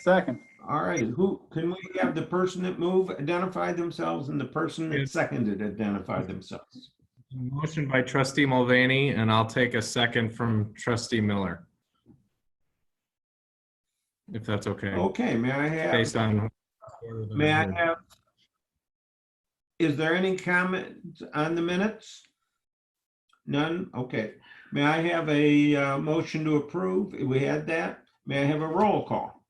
Second. All right, who can we have the person that moved identify themselves and the person that seconded identify themselves? Motion by Trustee Mulvaney, and I'll take a second from Trustee Miller, if that's okay. Okay, may I have? Based on. May I have? Is there any comment on the minutes? None? Okay. May I have a motion to approve? We had that. May I have a roll call?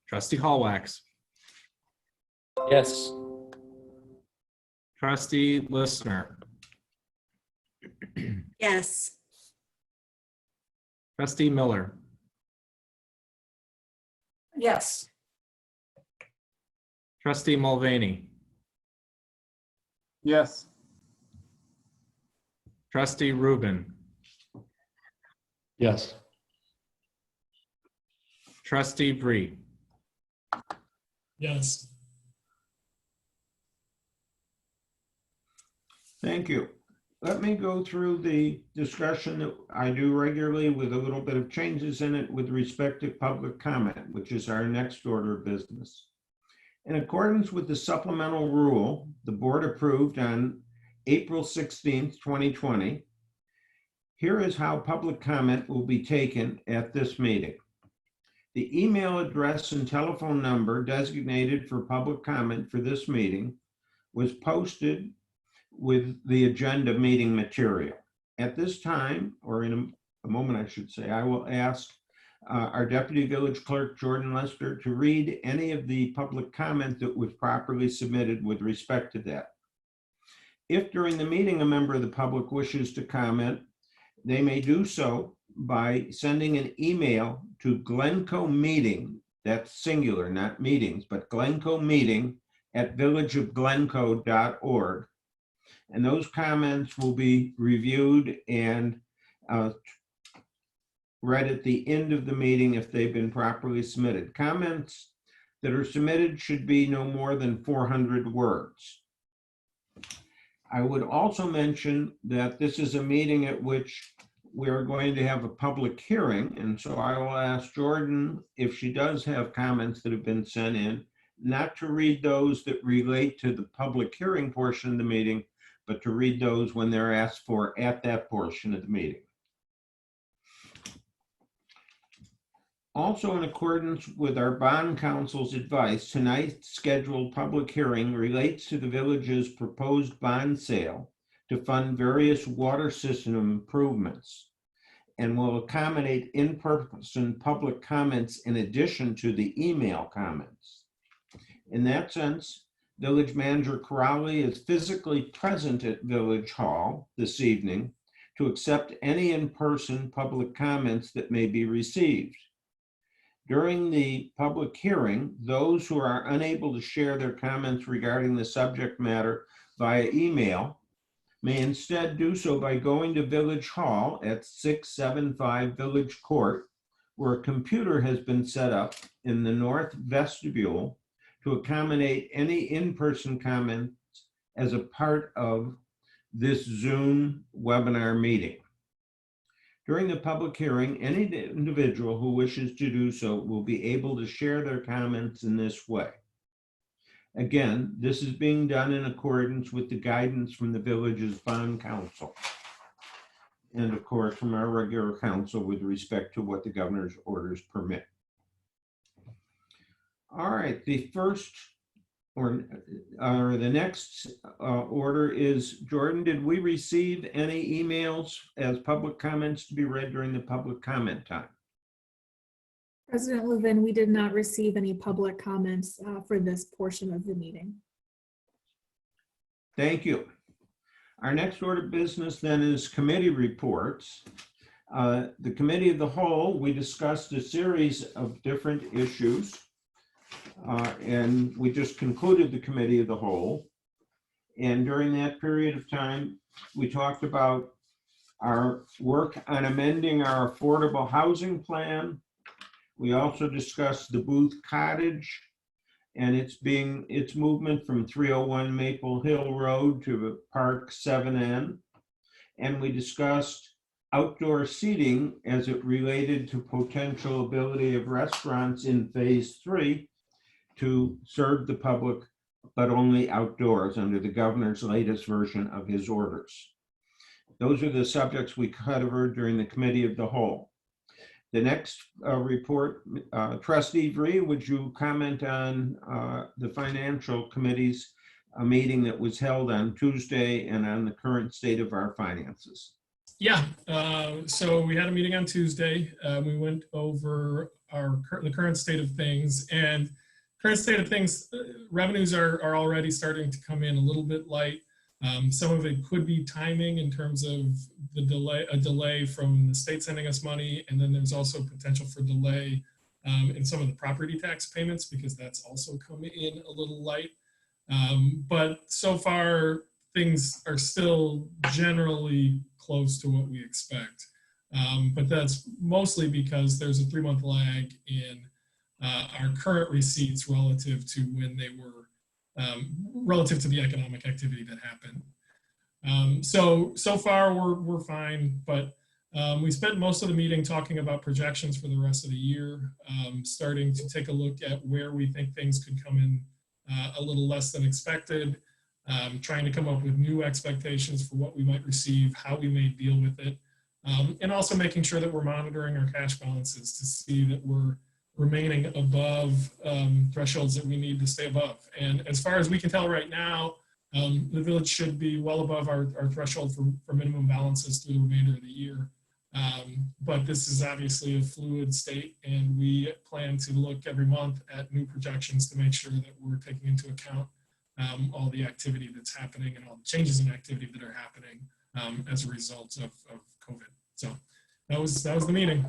Trustee Hallwax. Yes. Trustee Listener. Yes. Trustee Miller. Yes. Trustee Mulvaney. Yes. Trustee Rubin. Yes. Trustee Bree. Yes. Thank you. Let me go through the discussion that I do regularly with a little bit of changes in it with respect to public comment, which is our next order of business. In accordance with the supplemental rule, the board approved on April 16th, 2020. Here is how public comment will be taken at this meeting. The email address and telephone number designated for public comment for this meeting was posted with the agenda meeting material. At this time, or in a moment I should say, I will ask our Deputy Village Clerk, Jordan Lester, to read any of the public comment that was properly submitted with respect to that. If during the meeting a member of the public wishes to comment, they may do so by sending an email to Glencoe meeting, that's singular, not meetings, but Glencoe meeting at villageofglencoe.org. And those comments will be reviewed and read at the end of the meeting if they've been properly submitted. Comments that are submitted should be no more than 400 words. I would also mention that this is a meeting at which we are going to have a public hearing, and so I will ask Jordan, if she does have comments that have been sent in, not to read those that relate to the public hearing portion of the meeting, but to read those when they're asked for at that portion of the meeting. Also, in accordance with our bond counsel's advice, tonight's scheduled public hearing relates to the village's proposed bond sale to fund various water system improvements and will accommodate in-person public comments in addition to the email comments. In that sense, Village Manager Crowley is physically present at Village Hall this evening to accept any in-person public comments that may be received. During the public hearing, those who are unable to share their comments regarding the subject matter via email may instead do so by going to Village Hall at 675 Village Court, where a computer has been set up in the north vestibule to accommodate any in-person comments as a part of this Zoom webinar meeting. During the public hearing, any individual who wishes to do so will be able to share their comments in this way. Again, this is being done in accordance with the guidance from the village's bond counsel, and of course from our regular counsel with respect to what the governor's orders permit. All right, the first or the next order is, Jordan, did we receive any emails as public comments to be read during the public comment time? President Levin, we did not receive any public comments for this portion of the meeting. Thank you. Our next order of business then is committee reports. The Committee of the Whole, we discussed a series of different issues. And we just concluded the Committee of the Whole. And during that period of time, we talked about our work on amending our affordable housing plan. We also discussed the Booth Cottage and its movement from 301 Maple Hill Road to Park 7N. And we discussed outdoor seating as it related to potential ability of restaurants in Phase 3 to serve the public, but only outdoors under the governor's latest version of his orders. Those are the subjects we covered during the Committee of the Whole. The next report, Trustee Vree, would you comment on the Financial Committee's meeting that was held on Tuesday and on the current state of our finances? Yeah, so we had a meeting on Tuesday. We went over the current state of things, and current state of things, revenues are already starting to come in a little bit light. Some of it could be timing in terms of a delay from the state sending us money, and then there's also potential for delay in some of the property tax payments because that's also coming in a little light. But so far, things are still generally close to what we expect. But that's mostly because there's a 3-month lag in our current receipts relative to when they were, relative to the economic activity that happened. So far we're fine, but we spent most of the meeting talking about projections for the rest of the year, starting to take a look at where we think things could come in a little less than expected, trying to come up with new expectations for what we might receive, how we may deal with it, and also making sure that we're monitoring our cash balances to see that we're remaining above thresholds that we need to stay above. And as far as we can tell right now, the village should be well above our threshold for minimum balances through the remainder of the year. But this is obviously a fluid state, and we plan to look every month at new projections to make sure that we're taking into account all the activity that's happening and all the changes in activity that are happening as a result of COVID. So that was the meeting.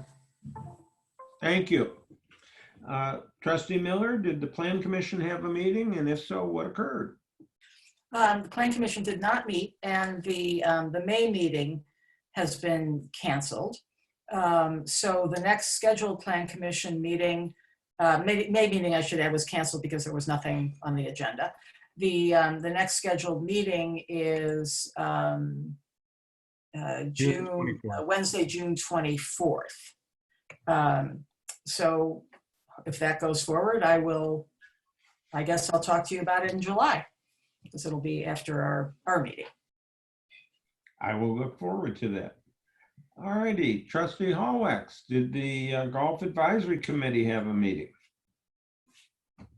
Thank you. Trustee Miller, did the Plan Commission have a meeting? And if so, what occurred? The Plan Commission did not meet, and the May meeting has been canceled. So the next scheduled Plan Commission meeting, May meeting, I should add, was canceled because there was nothing on the agenda. The next scheduled meeting is Wednesday, June 24th. So if that goes forward, I guess I'll talk to you about it in July, because it'll be after our meeting. I will look forward to that. All righty, Trustee Hallwax, did the Golf Advisory Committee have a meeting?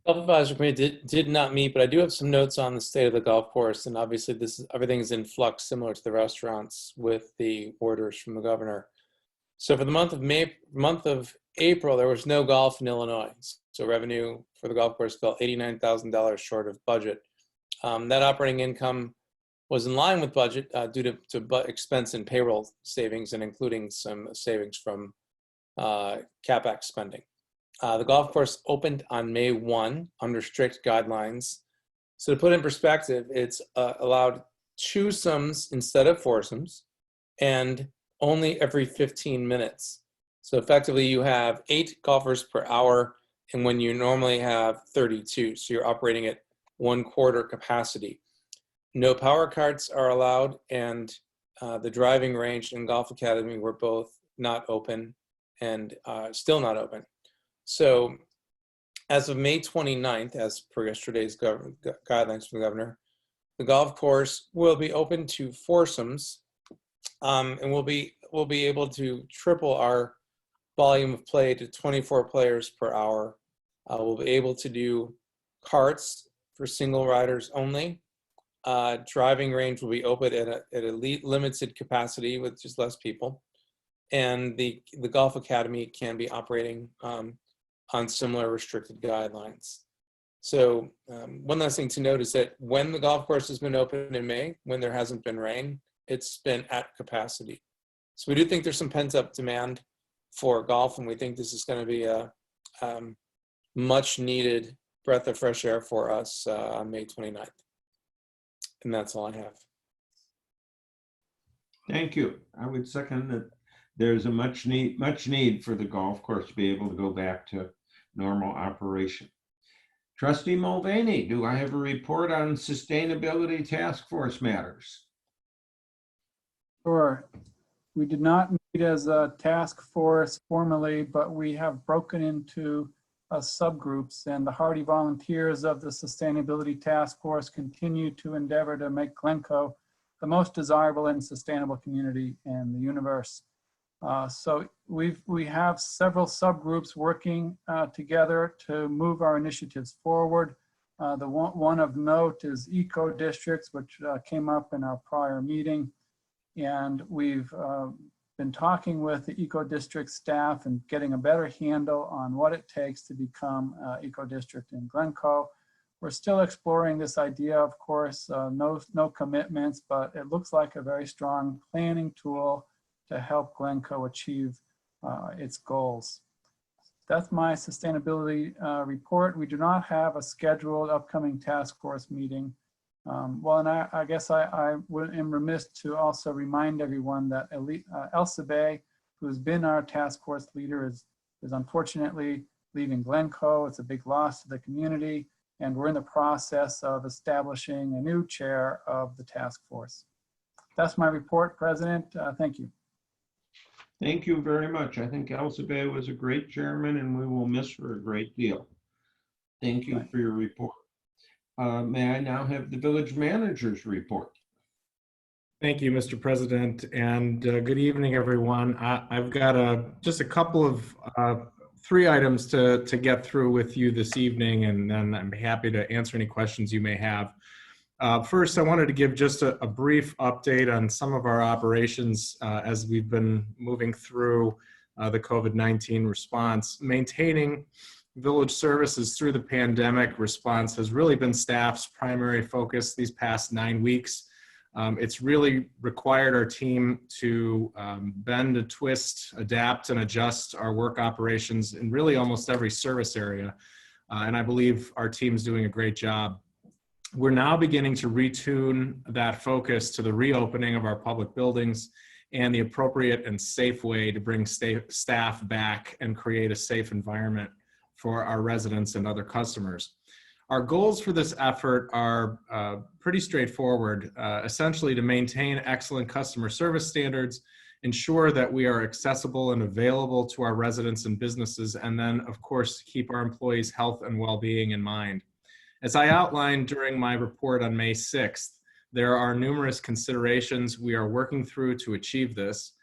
Golf Advisory Committee did not meet, but I do have some notes on the state of the golf course, and obviously everything is in flux, similar to the restaurants, with the orders from the governor. So for the month of April, there was no golf in Illinois. So revenue for the golf course fell $89,000 short of budget. Net operating income was in line with budget due to expense and payroll savings, and including some savings from CapEx spending. The golf course opened on May 1 under strict guidelines. So to put in perspective, it's allowed twosomes instead of foursomes, and only every 15 minutes. So effectively you have 8 golfers per hour, and when you normally have 32, so you're operating at 1/4 capacity. No power carts are allowed, and the driving range and golf academy were both not open and still not open. So as of May 29th, as per yesterday's guidelines from the governor, the golf course will be open to foursomes, and we'll be able to triple our volume of play to 24 players per hour. We'll be able to do carts for single riders only. Driving range will be open at a limited capacity with just less people. And the golf academy can be operating on similar restricted guidelines. So one last thing to note is that when the golf course has been open in May, when there hasn't been rain, it's been at capacity. So we do think there's some pent-up demand for golf, and we think this is going to be a much needed breath of fresh air for us on May 29th. And that's all I have. Thank you. I would second that there's a much need for the golf course to be able to go back to normal operation. Trustee Mulvaney, do I have a report on sustainability task force matters? Sure. We did not meet as a task force formally, but we have broken into subgroups, and the hardy volunteers of the Sustainability Task Force continue to endeavor to make Glencoe the most desirable and sustainable community in the universe. So we have several subgroups working together to move our initiatives forward. The one of note is eco districts, which came up in our prior meeting. And we've been talking with the eco district staff and getting a better handle on what it takes to become eco district in Glencoe. We're still exploring this idea, of course, no commitments, but it looks like a very strong planning tool to help Glencoe achieve its goals. That's my sustainability report. We do not have a scheduled upcoming task force meeting. Well, and I guess I am remiss to also remind everyone that Elsa Bay, who has been our task force leader, is unfortunately leaving Glencoe. It's a big loss to the community, and we're in the process of establishing a new chair of the task force. That's my report, President. Thank you. Thank you very much. I think Elsa Bay was a great chairman, and we will miss her a great deal. Thank you for your report. May I now have the village manager's report? Thank you, Mr. President, and good evening, everyone. I've got just a couple of 3 items to get through with you this evening, and then I'm happy to answer any questions you may have. First, I wanted to give just a brief update on some of our operations as we've been moving through the COVID-19 response. Maintaining village services through the pandemic response has really been staff's primary focus these past 9 weeks. It's really required our team to bend and twist, adapt and adjust our work operations in really almost every service area. And I believe our team's doing a great job. We're now beginning to retune that focus to the reopening of our public buildings and the appropriate and safe way to bring staff back and create a safe environment for our residents and other customers. Our goals for this effort are pretty straightforward, essentially to maintain excellent customer service standards, ensure that we are accessible and available to our residents and businesses, and then, of course, keep our employees' health and well-being in mind. As I outlined during my report on May 6th, there are numerous considerations we are working through to achieve this.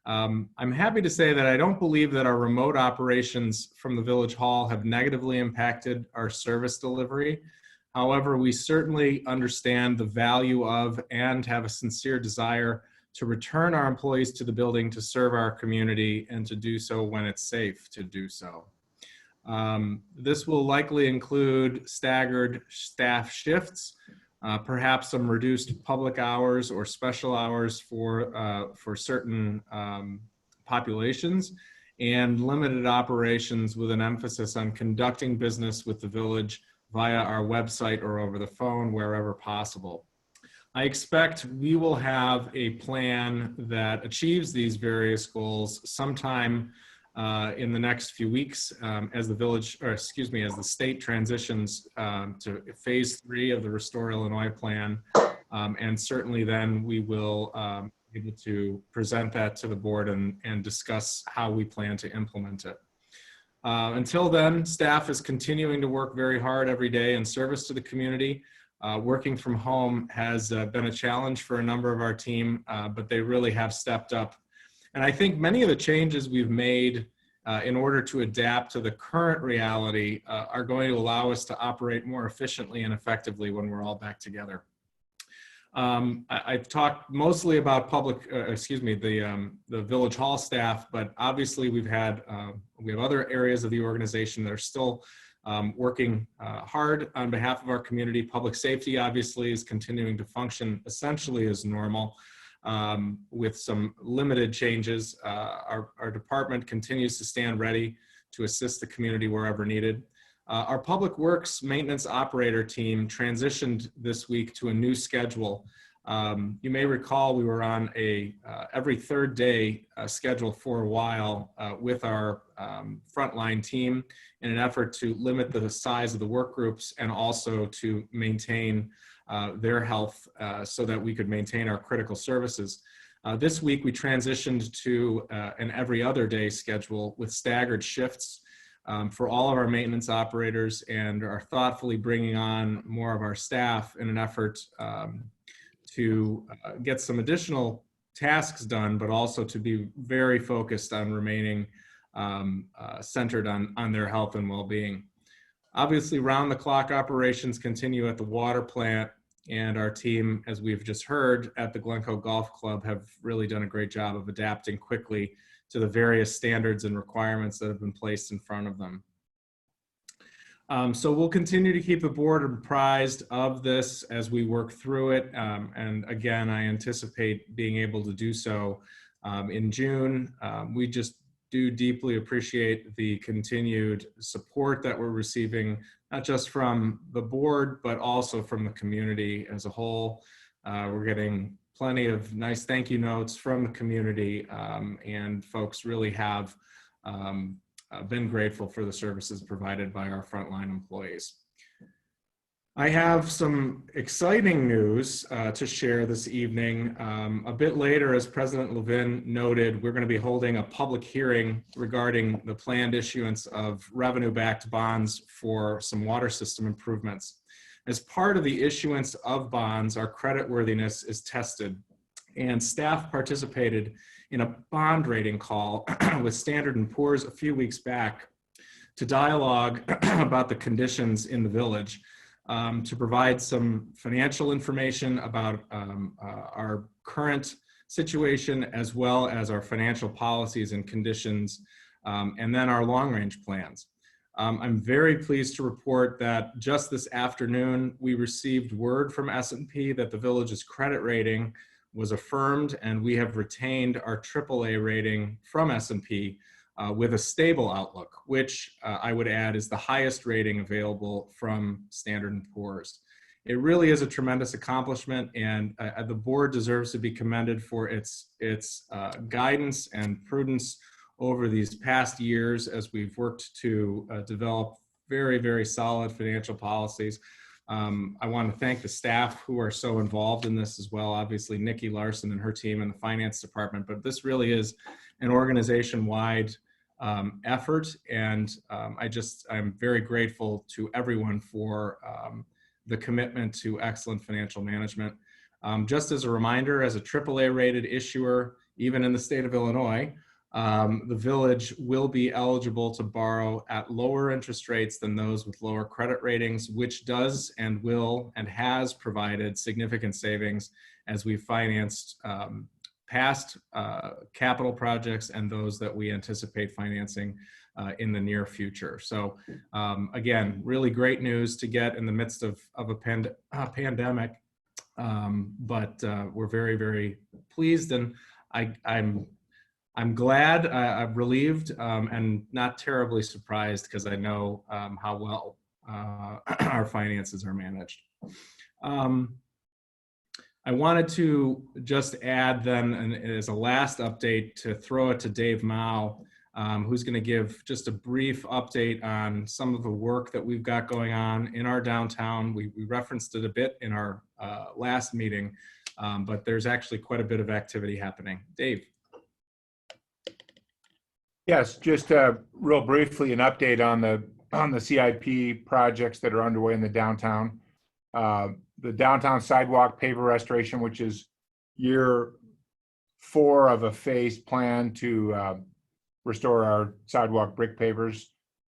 I'm happy to say that I don't believe that our remote operations from the Village Hall have negatively impacted our service delivery. However, we certainly understand the value of and have a sincere desire to return our employees to the building to serve our community and to do so when it's safe to do so. This will likely include staggered staff shifts, perhaps some reduced public hours or special hours for certain populations, and limited operations with an emphasis on conducting business with the village via our website or over the phone wherever possible. I expect we will have a plan that achieves these various goals sometime in the next few weeks as the state transitions to phase 3 of the Restore Illinois plan. And certainly then we will be able to present that to the board and discuss how we plan to implement it. Until then, staff is continuing to work very hard every day in service to the community. Working from home has been a challenge for a number of our team, but they really have stepped up. And I think many of the changes we've made in order to adapt to the current reality are going to allow us to operate more efficiently and effectively when we're all back together. I've talked mostly about the Village Hall staff, but obviously we have other areas of the organization that are still working hard on behalf of our community. Public safety obviously is continuing to function essentially as normal. With some limited changes. Our department continues to stand ready to assist the community wherever needed. Our Public Works Maintenance Operator team transitioned this week to a new schedule. You may recall we were on a every third day schedule for a while with our frontline team in an effort to limit the size of the work groups and also to maintain their health so that we could maintain our critical services. This week we transitioned to an every other day schedule with staggered shifts for all of our maintenance operators and are thoughtfully bringing on more of our staff in an effort to get some additional tasks done, but also to be very focused on remaining centered on their health and well-being. Obviously, round-the-clock operations continue at the water plant, and our team, as we've just heard, at the Glencoe Golf Club have really done a great job of adapting quickly to the various standards and requirements that have been placed in front of them. So we'll continue to keep the board apprised of this as we work through it. And again, I anticipate being able to do so in June. We just do deeply appreciate the continued support that we're receiving, not just from the board, but also from the community as a whole. We're getting plenty of nice thank you notes from the community, and folks really have been grateful for the services provided by our frontline employees. I have some exciting news to share this evening. A bit later, as President Levin noted, we're going to be holding a public hearing regarding the planned issuance of revenue-backed bonds for some water system improvements. As part of the issuance of bonds, our creditworthiness is tested, and staff participated in a bond rating call with Standard & Poor's a few weeks back to dialogue about the conditions in the village. To provide some financial information about our current situation, as well as our financial policies and conditions, and then our long-range plans. I'm very pleased to report that just this afternoon, we received word from S&P that the village's credit rating was affirmed, and we have retained our AAA rating from S&P with a stable outlook, which I would add is the highest rating available from Standard & Poor's. It really is a tremendous accomplishment, and the board deserves to be commended for its guidance and prudence over these past years as we've worked to develop very, very solid financial policies. I want to thank the staff who are so involved in this as well. Obviously, Nikki Larson and her team in the finance department, but this really is an organization-wide effort, and I'm very grateful to everyone for the commitment to excellent financial management. Just as a reminder, as a AAA rated issuer, even in the state of Illinois, the village will be eligible to borrow at lower interest rates than those with lower credit ratings, which does and will and has provided significant savings as we financed past capital projects and those that we anticipate financing in the near future. So again, really great news to get in the midst of a pandemic, but we're very, very pleased, and I'm glad, I'm relieved, and not terribly surprised because I know how well our finances are managed. I wanted to just add then, and as a last update, to throw it to Dave Mao, who's going to give just a brief update on some of the work that we've got going on in our downtown. We referenced it a bit in our last meeting, but there's actually quite a bit of activity happening. Dave. Yes, just real briefly, an update on the CIP projects that are underway in the downtown. The downtown sidewalk paver restoration, which is year 4 of a phased plan to restore our sidewalk brick pavers.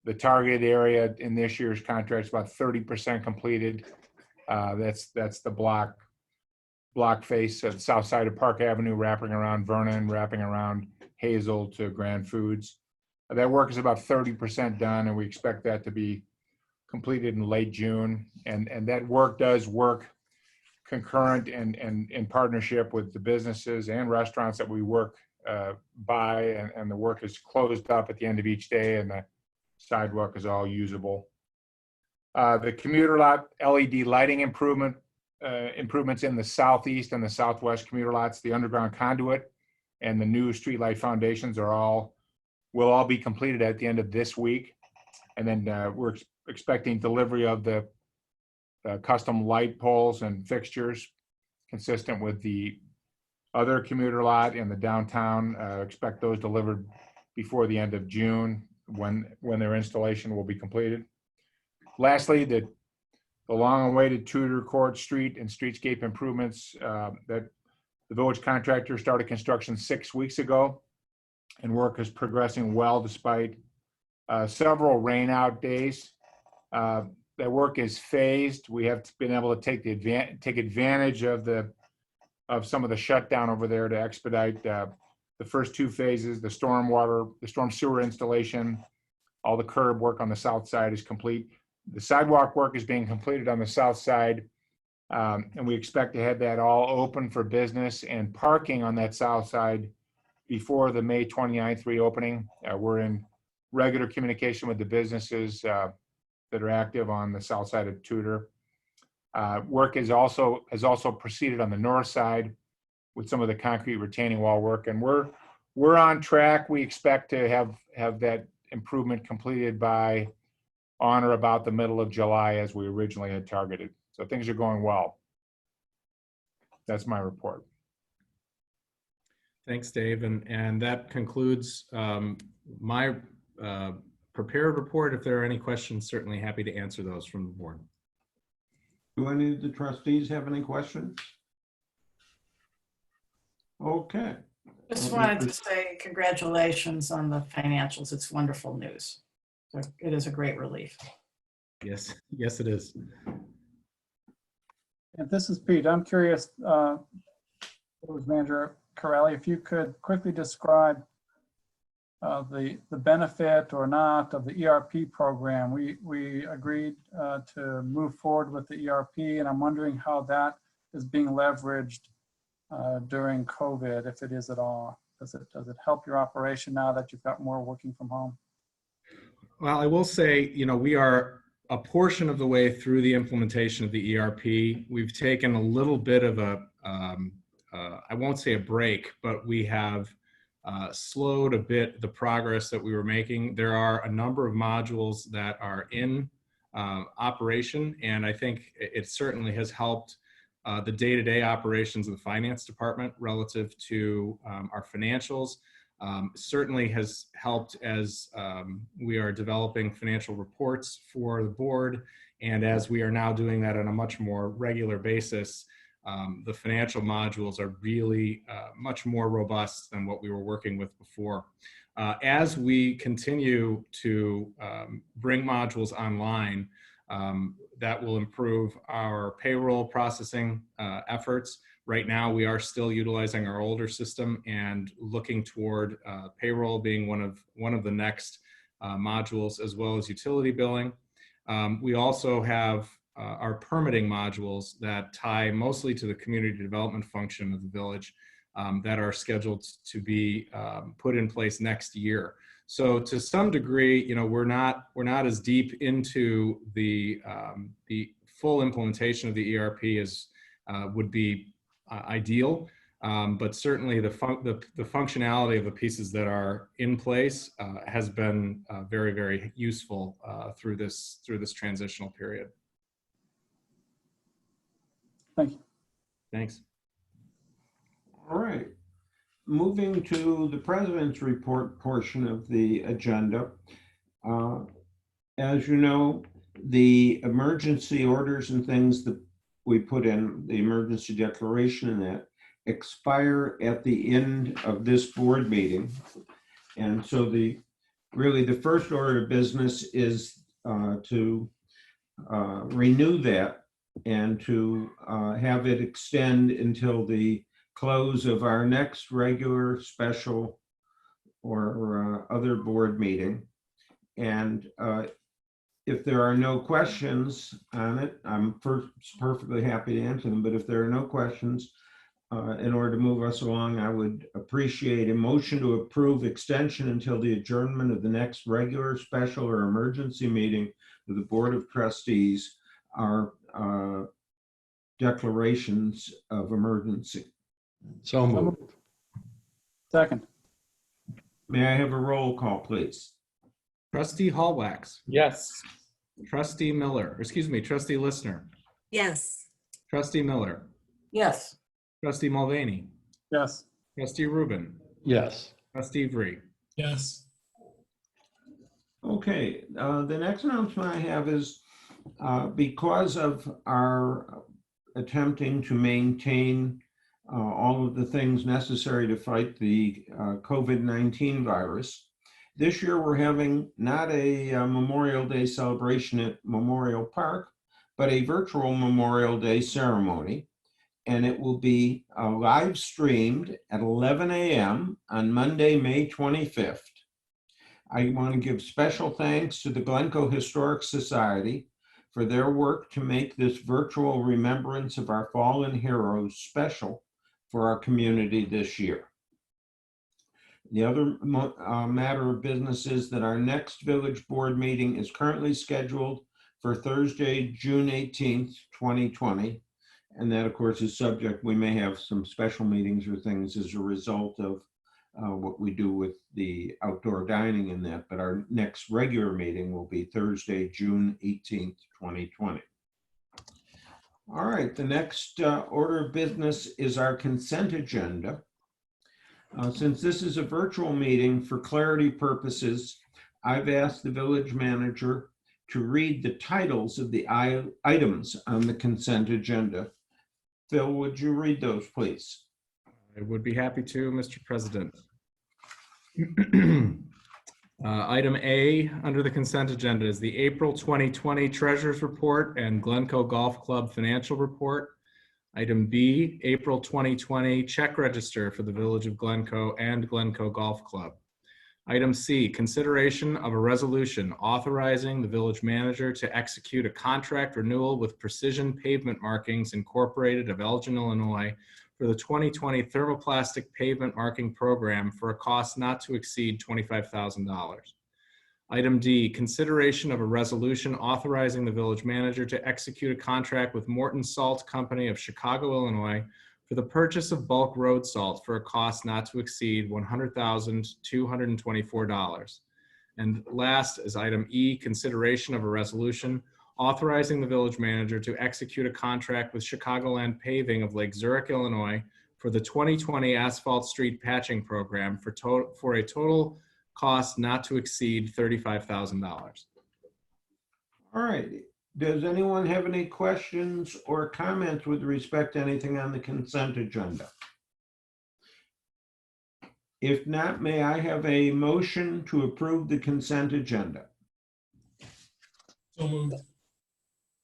The targeted area in this year's contract is about 30% completed. That's the block face at the south side of Park Avenue, wrapping around Vernon, wrapping around Hazel to Grand Foods. That work is about 30% done, and we expect that to be completed in late June. And that work does work concurrent and in partnership with the businesses and restaurants that we work by, and the work is closed up at the end of each day, and the sidewalk is all usable. The commuter lot LED lighting improvements in the southeast and the southwest commuter lots, the underground conduit, and the new streetlight foundations will all be completed at the end of this week. And then we're expecting delivery of the custom light poles and fixtures consistent with the other commuter lot in the downtown. Expect those delivered before the end of June, when their installation will be completed. Lastly, the long-awaited Tudor Court Street and streetscape improvements that the village contractor started construction 6 weeks ago, and work is progressing well despite several rainout days. That work is phased. We have been able to take advantage of some of the shutdown over there to expedite the first 2 phases. The storm sewer installation, all the curb work on the south side is complete. The sidewalk work is being completed on the south side, and we expect to have that all open for business and parking on that south side before the May 29th reopening. We're in regular communication with the businesses that are active on the south side of Tudor. Work has also proceeded on the north side with some of the concrete retaining wall work, and we're on track. We expect to have that improvement completed by on or about the middle of July, as we originally had targeted. So things are going well. That's my report. Thanks, Dave. And that concludes my prepared report. If there are any questions, certainly happy to answer those from the board. Do any of the trustees have any questions? Okay. Just wanted to say congratulations on the financials. It's wonderful news. So it is a great relief. Yes, yes, it is. And this is Pete. I'm curious, Village Manager Corelli, if you could quickly describe the benefit or not of the ERP program. We agreed to move forward with the ERP, and I'm wondering how that is being leveraged during COVID, if it is at all. Does it help your operation now that you've got more working from home? Well, I will say, we are a portion of the way through the implementation of the ERP. We've taken a little bit of I won't say a break, but we have slowed a bit the progress that we were making. There are a number of modules that are in operation, and I think it certainly has helped the day-to-day operations of the finance department relative to our financials. Certainly has helped as we are developing financial reports for the board, and as we are now doing that on a much more regular basis, the financial modules are really much more robust than what we were working with before. As we continue to bring modules online, that will improve our payroll processing efforts. Right now, we are still utilizing our older system and looking toward payroll being one of the next modules, as well as utility billing. We also have our permitting modules that tie mostly to the community development function of the village that are scheduled to be put in place next year. So to some degree, we're not as deep into the full implementation of the ERP as would be ideal, but certainly the functionality of the pieces that are in place has been very, very useful through this transitional period. Thank you. Thanks. All right. Moving to the president's report portion of the agenda. As you know, the emergency orders and things that we put in, the emergency declaration and that, expire at the end of this board meeting. And so really the first order of business is to renew that and to have it extend until the close of our next regular, special, or other board meeting. And if there are no questions on it, I'm perfectly happy to answer them. But if there are no questions, in order to move us along, I would appreciate a motion to approve extension until the adjournment of the next regular, special, or emergency meeting of the Board of Trustees, our declarations of emergency. So moved. Second. May I have a roll call, please? Trustee Hallwax. Yes. Trustee Listener. Yes. Trustee Miller. Yes. Trustee Mulvaney. Yes. Trustee Rubin. Yes. Trustee Vree. Yes. Okay, the next announcement I have is because of our attempting to maintain all of the things necessary to fight the COVID-19 virus, this year we're having not a Memorial Day celebration at Memorial Park, but a virtual Memorial Day ceremony. And it will be live streamed at 11 a.m. on Monday, May 25th. I want to give special thanks to the Glencoe Historic Society for their work to make this virtual remembrance of our fallen heroes special for our community this year. The other matter of business is that our next village board meeting is currently scheduled for Thursday, June 18th, 2020. And that, of course, is subject. We may have some special meetings or things as a result of what we do with the outdoor dining and that. But our next regular meeting will be Thursday, June 18th, 2020. All right, the next order of business is our consent agenda. Since this is a virtual meeting, for clarity purposes, I've asked the village manager to read the titles of the items on the consent agenda. Phil, would you read those, please? I would be happy to, Mr. President. Item A under the consent agenda is the April 2020 Treasurers Report and Glencoe Golf Club Financial Report. Item B, April 2020 Check Register for the Village of Glencoe and Glencoe Golf Club. Item C, consideration of a resolution authorizing the village manager to execute a contract renewal with Precision Pavement Markings Incorporated of Elgin, Illinois for the 2020 thermoplastic pavement marking program for a cost not to exceed $25,000. Item D, consideration of a resolution authorizing the village manager to execute a contract with Morton Salt Company of Chicago, Illinois for the purchase of bulk road salt for a cost not to exceed $100,224. And last is item E, consideration of a resolution authorizing the village manager to execute a contract with Chicagoland Paving of Lake Zurich, Illinois for the 2020 asphalt street patching program for a total cost not to exceed $35,000. All right. Does anyone have any questions or comments with respect to anything on the consent agenda? If not, may I have a motion to approve the consent agenda? So moved.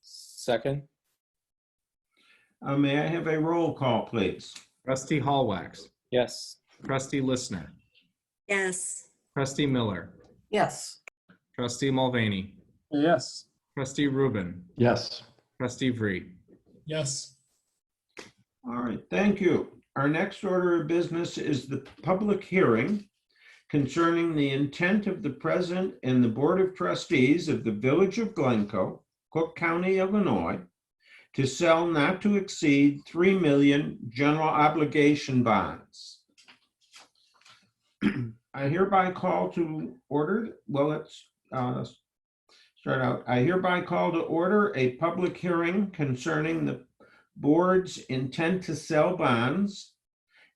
Second. May I have a roll call, please? Trustee Hallwax, Yes. Trustee Listner, Yes. Trustee Miller, Yes. Trustee Mulvaney, Yes. Trustee Rubin, Yes. Trustee Vree. Yes. All right, thank you. Our next order of business is the public hearing concerning the intent of the president and the Board of Trustees of the Village of Glencoe, Cook County, Illinois, to sell not to exceed 3 million general obligation bonds. I hereby call to order, well, let's start out. I hereby call to order a public hearing concerning the board's intent to sell bonds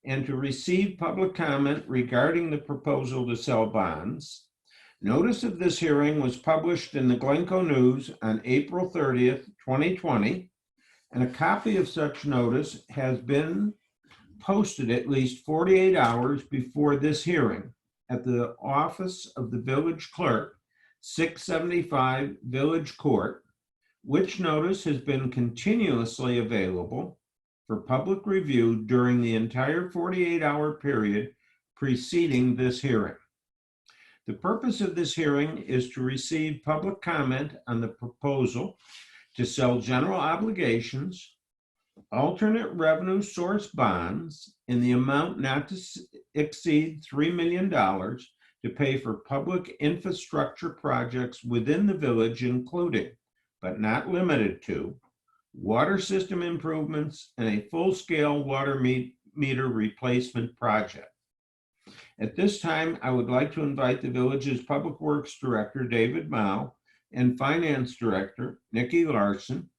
and to receive public comment regarding the proposal to sell bonds. Notice of this hearing was published in the Glencoe News on April 30th, 2020, and a copy of such notice has been posted at least 48 hours before this hearing at the office of the village clerk, 675 Village Court, which notice has been continuously available for public review during the entire 48-hour period preceding this hearing. The purpose of this hearing is to receive public comment on the proposal to sell general obligations, alternate revenue source bonds in the amount not to exceed $3 million to pay for public infrastructure projects within the village, including, but not limited to, water system improvements and a full-scale water meter replacement project. At this time, I would like to invite the village's Public Works Director, David Mao, and Finance Director, Nikki Larson,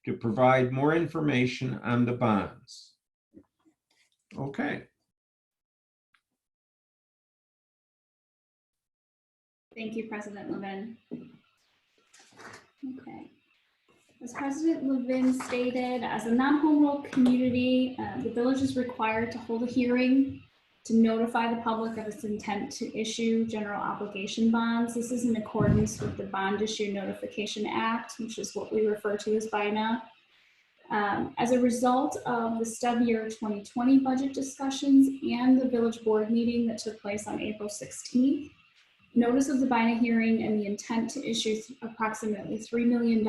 to provide more information on the bonds. Okay. Thank you, President Levin. Okay. As President Levin stated, as a non-home rule community, the village is required to hold a hearing to notify the public of its intent to issue general obligation bonds. This is in accordance with the Bond Issue Notification Act, which is what we refer to as BINA. As a result of the stub year 2020 budget discussions and the village board meeting that took place on April 16th, notice of the BINA hearing and the intent to issue approximately $3 million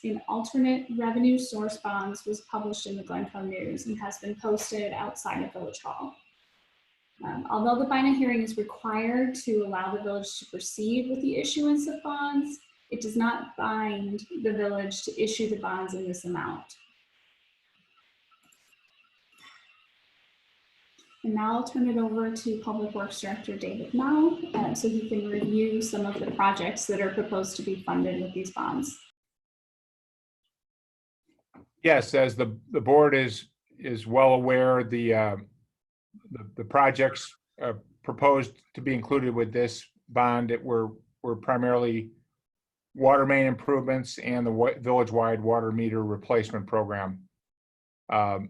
in alternate revenue source bonds was published in the Glencoe News and has been posted outside of Village Hall. Although the BINA hearing is required to allow the village to proceed with the issuance of bonds, it does not bind the village to issue the bonds in this amount. And now I'll turn it over to Public Works Director David Mao so he can review some of the projects that are proposed to be funded with these bonds. Yes, as the board is well aware, the projects proposed to be included with this bond were primarily water main improvements and the village-wide water meter replacement program. The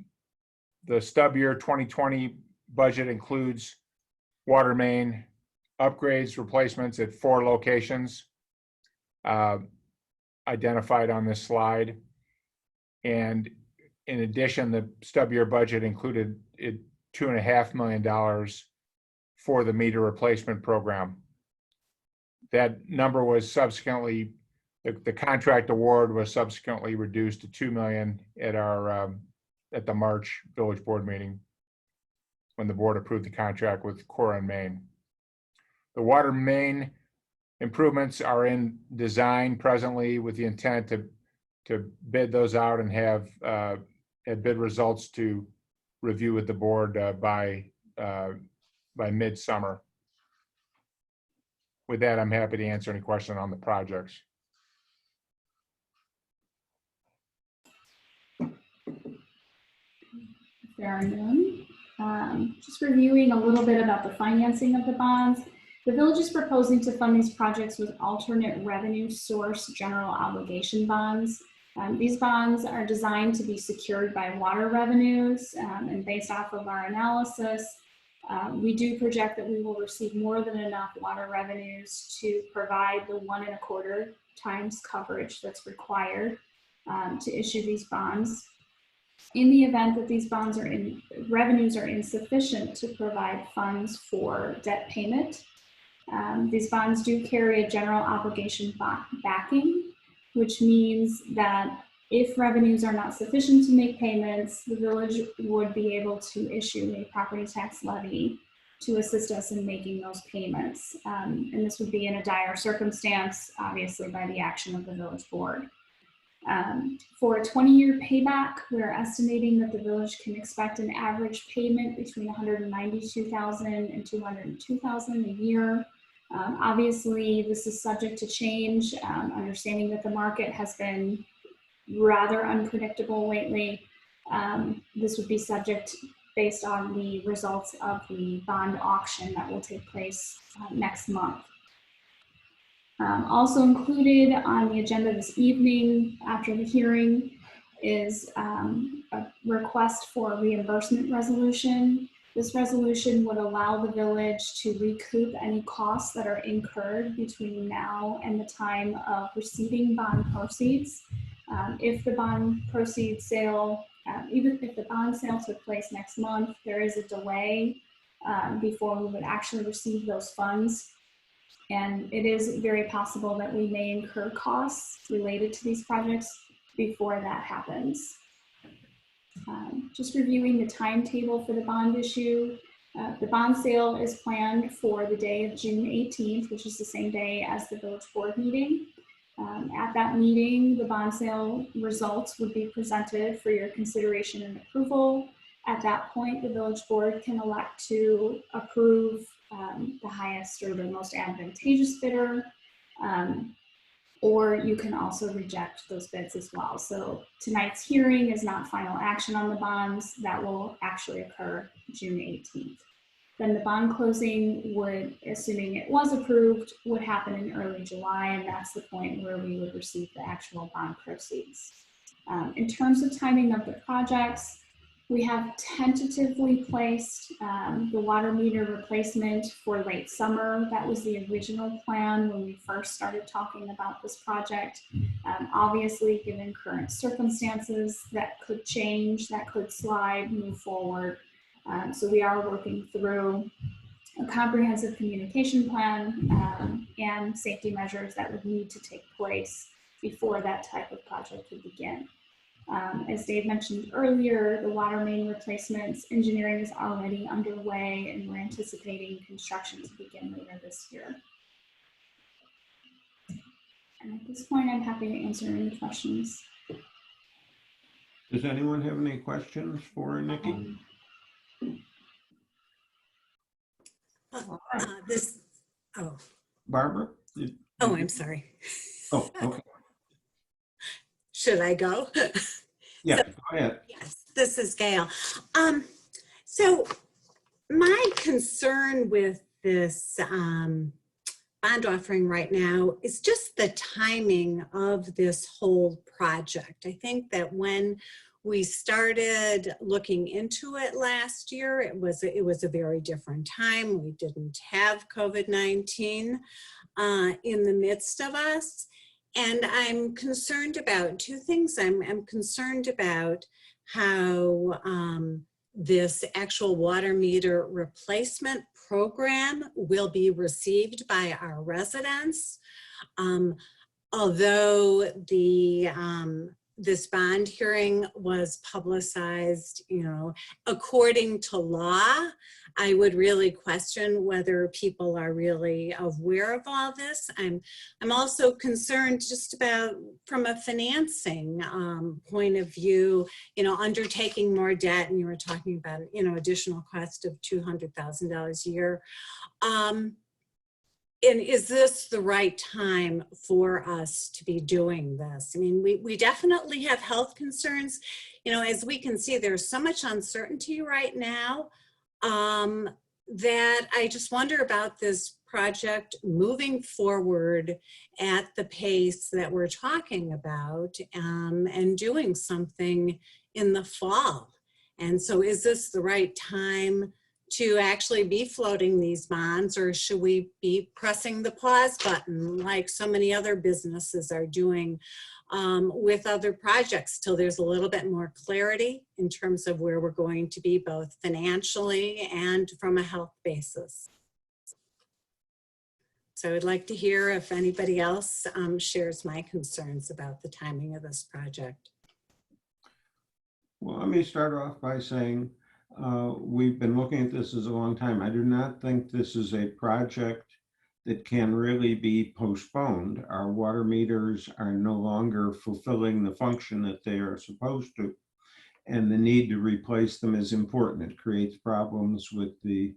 stub year 2020 budget includes water main upgrades, replacements at 4 locations identified on this slide. And in addition, the stub year budget included $2.5 million for the meter replacement program. That number was subsequently, the contract award was subsequently reduced to $2 million at our at the March village board meeting when the board approved the contract with Core and Maine. The water main improvements are in design presently with the intent to bid those out and have bid results to review with the board by midsummer. With that, I'm happy to answer any question on the projects. There are none. Just reviewing a little bit about the financing of the bonds. The village is proposing to fund these projects with alternate revenue source general obligation bonds. These bonds are designed to be secured by water revenues, and based off of our analysis, we do project that we will receive more than enough water revenues to provide the 1.25 times coverage that's required to issue these bonds. In the event that these bonds revenues are insufficient to provide funds for debt payment, these bonds do carry a general obligation backing, which means that if revenues are not sufficient to make payments, the village would be able to issue a property tax levy to assist us in making those payments. And this would be in a dire circumstance, obviously by the action of the village board. For a 20-year payback, we're estimating that the village can expect an average payment between $192,000 and $202,000 a year. Obviously, this is subject to change, understanding that the market has been rather unpredictable lately. This would be subject based on the results of the bond auction that will take place next month. Also included on the agenda this evening after the hearing is a request for a reimbursement resolution. This resolution would allow the village to recoup any costs that are incurred between now and the time of receiving bond proceeds. If the bond proceeds sale, even if the bond sale took place next month, there is a delay before we would actually receive those funds. And it is very possible that we may incur costs related to these projects before that happens. Just reviewing the timetable for the bond issue. The bond sale is planned for the day of June 18th, which is the same day as the village board meeting. At that meeting, the bond sale results would be presented for your consideration and approval. At that point, the village board can elect to approve the highest or the most advantageous bidder, or you can also reject those bids as well. So tonight's hearing is not final action on the bonds. That will actually occur June 18th. Then the bond closing would, assuming it was approved, would happen in early July, and that's the point where we would receive the actual bond proceeds. In terms of timing of the projects, we have tentatively placed the water meter replacement for late summer. That was the original plan when we first started talking about this project. Obviously, given current circumstances, that could change, that could slide, move forward. So we are working through a comprehensive communication plan and safety measures that would need to take place before that type of project would begin. As Dave mentioned earlier, the water main replacements engineering is already underway, and we're anticipating construction to begin later this year. And at this point, I'm happy to answer any questions. Does anyone have any questions for Nikki? Barbara? I'm sorry. Oh, okay. Should I go? Yeah, So, go ahead. Yes, this is Gail. So my concern with this bond offering right now is just the timing of this whole project. I think that when we started looking into it last year, it was a very different time. We didn't have COVID-19 in the midst of us. And I'm concerned about two things. I'm concerned about how this actual water meter replacement program will be received by our residents. Although this bond hearing was publicized, according to law, I would really question whether people are really aware of all this. I'm also concerned just about from a financing point of view, undertaking more debt, and you were talking about, additional cost of $200,000 a year. And is this the right time for us to be doing this? I mean, we definitely have health concerns. As we can see, there's so much uncertainty right now that I just wonder about this project moving forward at the pace that we're talking about and doing something in the fall. And so is this the right time to actually be floating these bonds, or should we be pressing the pause button like so many other businesses are doing with other projects till there's a little bit more clarity in terms of where we're going to be both financially and from a health basis? So I'd like to hear if anybody else shares my concerns about the timing of this project. Well, let me start off by saying we've been looking at this as a long time. I do not think this is a project that can really be postponed. Our water meters are no longer fulfilling the function that they are supposed to, and the need to replace them is important. It creates problems with the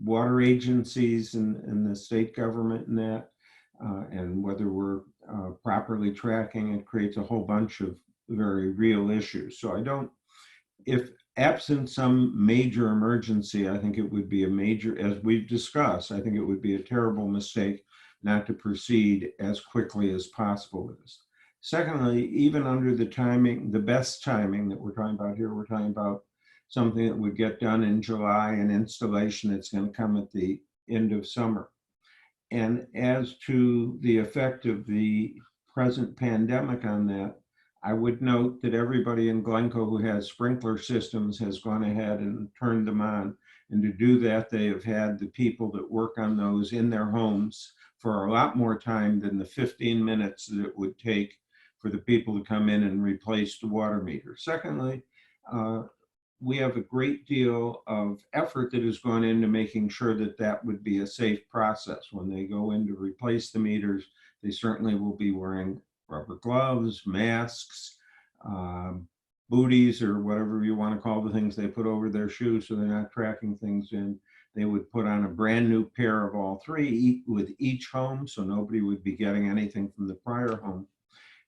water agencies and the state government and that, and whether we're properly tracking, it creates a whole bunch of very real issues. So I don't, if absent some major emergency, I think it would be a major, as we've discussed, I think it would be a terrible mistake not to proceed as quickly as possible with this. Secondly, even under the timing, the best timing that we're talking about here, we're talking about something that would get done in July and installation that's going to come at the end of summer. And as to the effect of the present pandemic on that, I would note that everybody in Glencoe who has sprinkler systems has gone ahead and turned them on. And to do that, they have had the people that work on those in their homes for a lot more time than the 15 minutes that it would take for the people to come in and replace the water meter. Secondly, we have a great deal of effort that has gone into making sure that that would be a safe process. When they go in to replace the meters, they certainly will be wearing rubber gloves, masks, booties, or whatever you want to call the things they put over their shoes so they're not tracking things in. They would put on a brand new pair of all three with each home, so nobody would be getting anything from the prior home.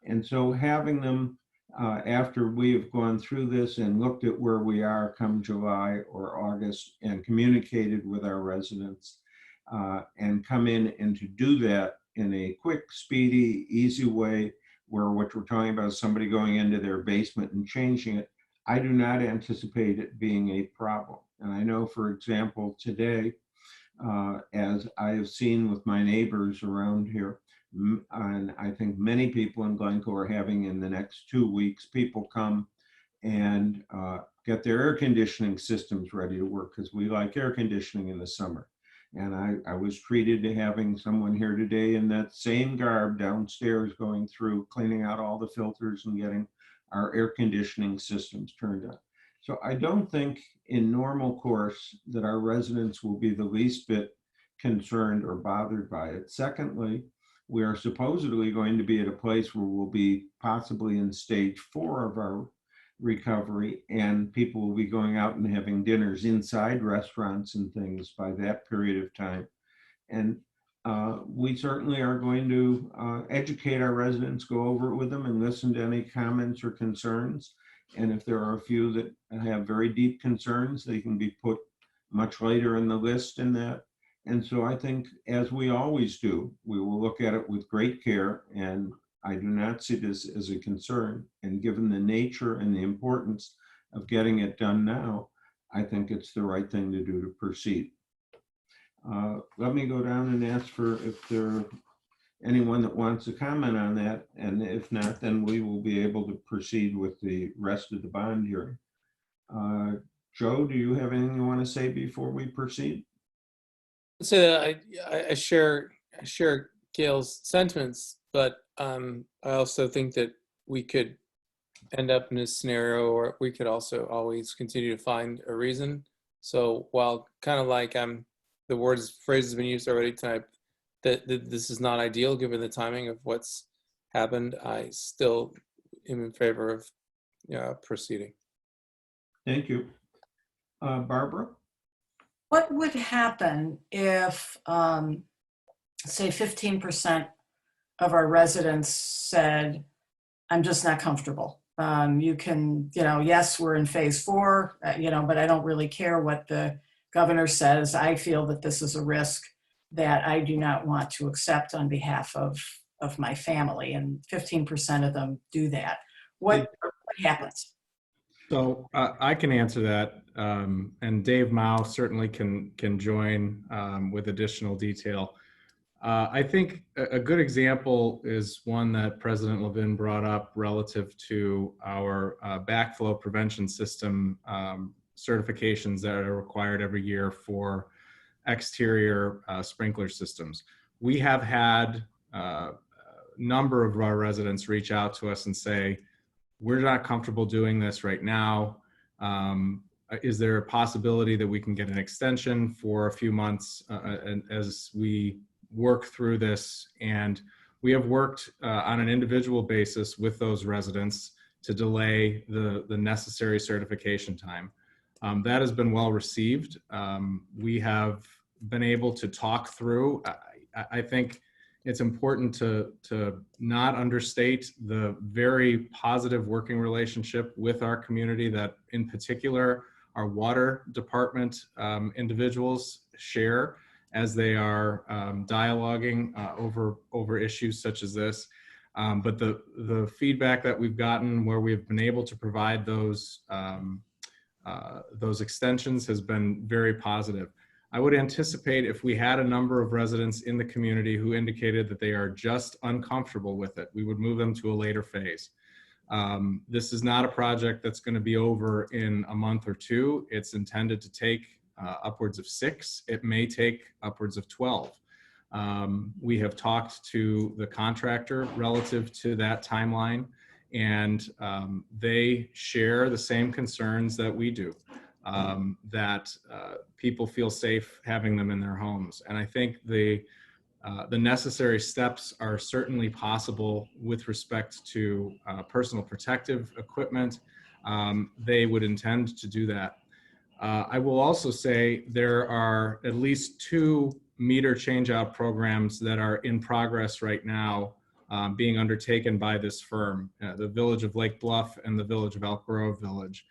And so having them, after we have gone through this and looked at where we are come July or August and communicated with our residents and come in and to do that in a quick, speedy, easy way, where what we're talking about is somebody going into their basement and changing it, I do not anticipate it being a problem. And I know, for example, today, as I have seen with my neighbors around here, and I think many people in Glencoe are having in the next 2 weeks, people come and get their air conditioning systems ready to work, because we like air conditioning in the summer. And I was treated to having someone here today in that same garb downstairs going through, cleaning out all the filters and getting our air conditioning systems turned on. So I don't think in normal course that our residents will be the least bit concerned or bothered by it. Secondly, we are supposedly going to be at a place where we'll be possibly in stage 4 of our recovery, and people will be going out and having dinners inside restaurants and things by that period of time. And we certainly are going to educate our residents, go over it with them and listen to any comments or concerns. And if there are a few that have very deep concerns, they can be put much later in the list in that. And so I think, as we always do, we will look at it with great care, and I do not see this as a concern. And given the nature and the importance of getting it done now, I think it's the right thing to do to proceed. Let me go down and ask for if there anyone that wants to comment on that, and if not, then we will be able to proceed with the rest of the bond hearing. Joe, do you have anything you want to say before we proceed? So I share Gail's sentiments, but I also think that we could end up in a scenario or we could also always continue to find a reason. So while kind of like the phrase has been used already tonight, that this is not ideal given the timing of what's happened, I still am in favor of proceeding. Thank you. Barbara? What would happen if, say, 15% of our residents said, I'm just not comfortable? You can, yes, we're in phase 4, but I don't really care what the governor says. I feel that this is a risk that I do not want to accept on behalf of my family. And 15% of them do that. What happens? So I can answer that, and Dave Mao certainly can join with additional detail. I think a good example is one that President Levin brought up relative to our backflow prevention system certifications that are required every year for exterior sprinkler systems. We have had a number of our residents reach out to us and say, we're not comfortable doing this right now. Is there a possibility that we can get an extension for a few months as we work through this? And we have worked on an individual basis with those residents to delay the necessary certification time. That has been well received. We have been able to talk through. I think it's important to not understate the very positive working relationship with our community that, in particular, our water department individuals share as they are dialoguing over issues such as this. But the feedback that we've gotten where we've been able to provide those extensions has been very positive. I would anticipate if we had a number of residents in the community who indicated that they are just uncomfortable with it, we would move them to a later phase. This is not a project that's going to be over in a month or two. It's intended to take upwards of 6. It may take upwards of 12. We have talked to the contractor relative to that timeline, and they share the same concerns that we do. That people feel safe having them in their homes. And I think the necessary steps are certainly possible with respect to personal protective equipment. They would intend to do that. I will also say there are at least 2 meter changeout programs that are in progress right now being undertaken by this firm, the Village of Lake Bluff and the Village of Elk Grove Village.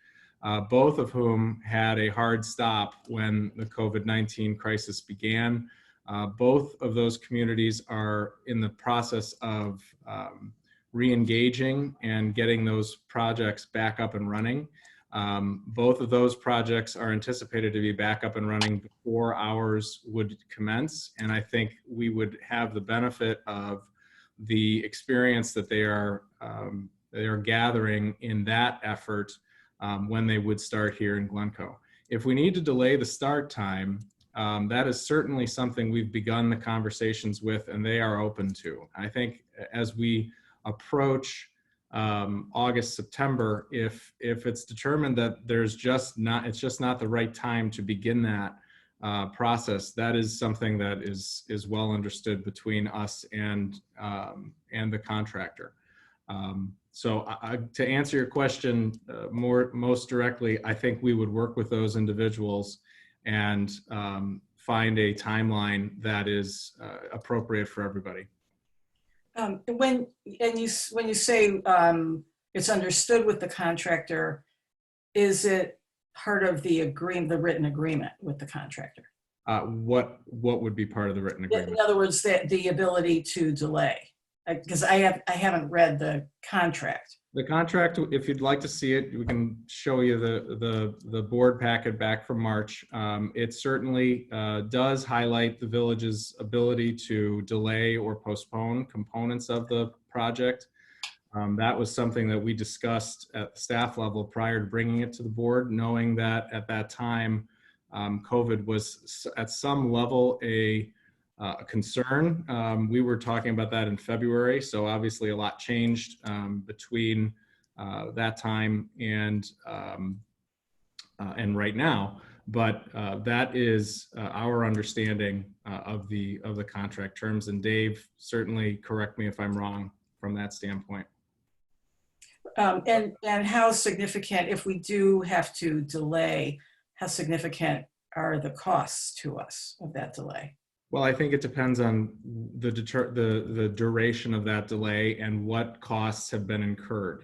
Both of whom had a hard stop when the COVID-19 crisis began. Both of those communities are in the process of re-engaging and getting those projects back up and running. Both of those projects are anticipated to be back up and running before ours would commence. And I think we would have the benefit of the experience that they are gathering in that effort when they would start here in Glencoe. If we need to delay the start time, that is certainly something we've begun the conversations with, and they are open to. I think as we approach August, September, if it's determined that it's just not the right time to begin that process, that is something that is well understood between us and the contractor. So to answer your question most directly, I think we would work with those individuals and find a timeline that is appropriate for everybody. When you say it's understood with the contractor, is it part of the written agreement with the contractor? What would be part of the written agreement? In other words, the ability to delay. Because I haven't read the contract. The contract, if you'd like to see it, we can show you the board packet back from March. It certainly does highlight the village's ability to delay or postpone components of the project. That was something that we discussed at the staff level prior to bringing it to the board, knowing that at that time, COVID was at some level a concern. We were talking about that in February, so obviously a lot changed between that time and right now. But that is our understanding of the contract terms. And Dave, certainly correct me if I'm wrong from that standpoint. And how significant, if we do have to delay, how significant are the costs to us of that delay? Well, I think it depends on the duration of that delay and what costs have been incurred.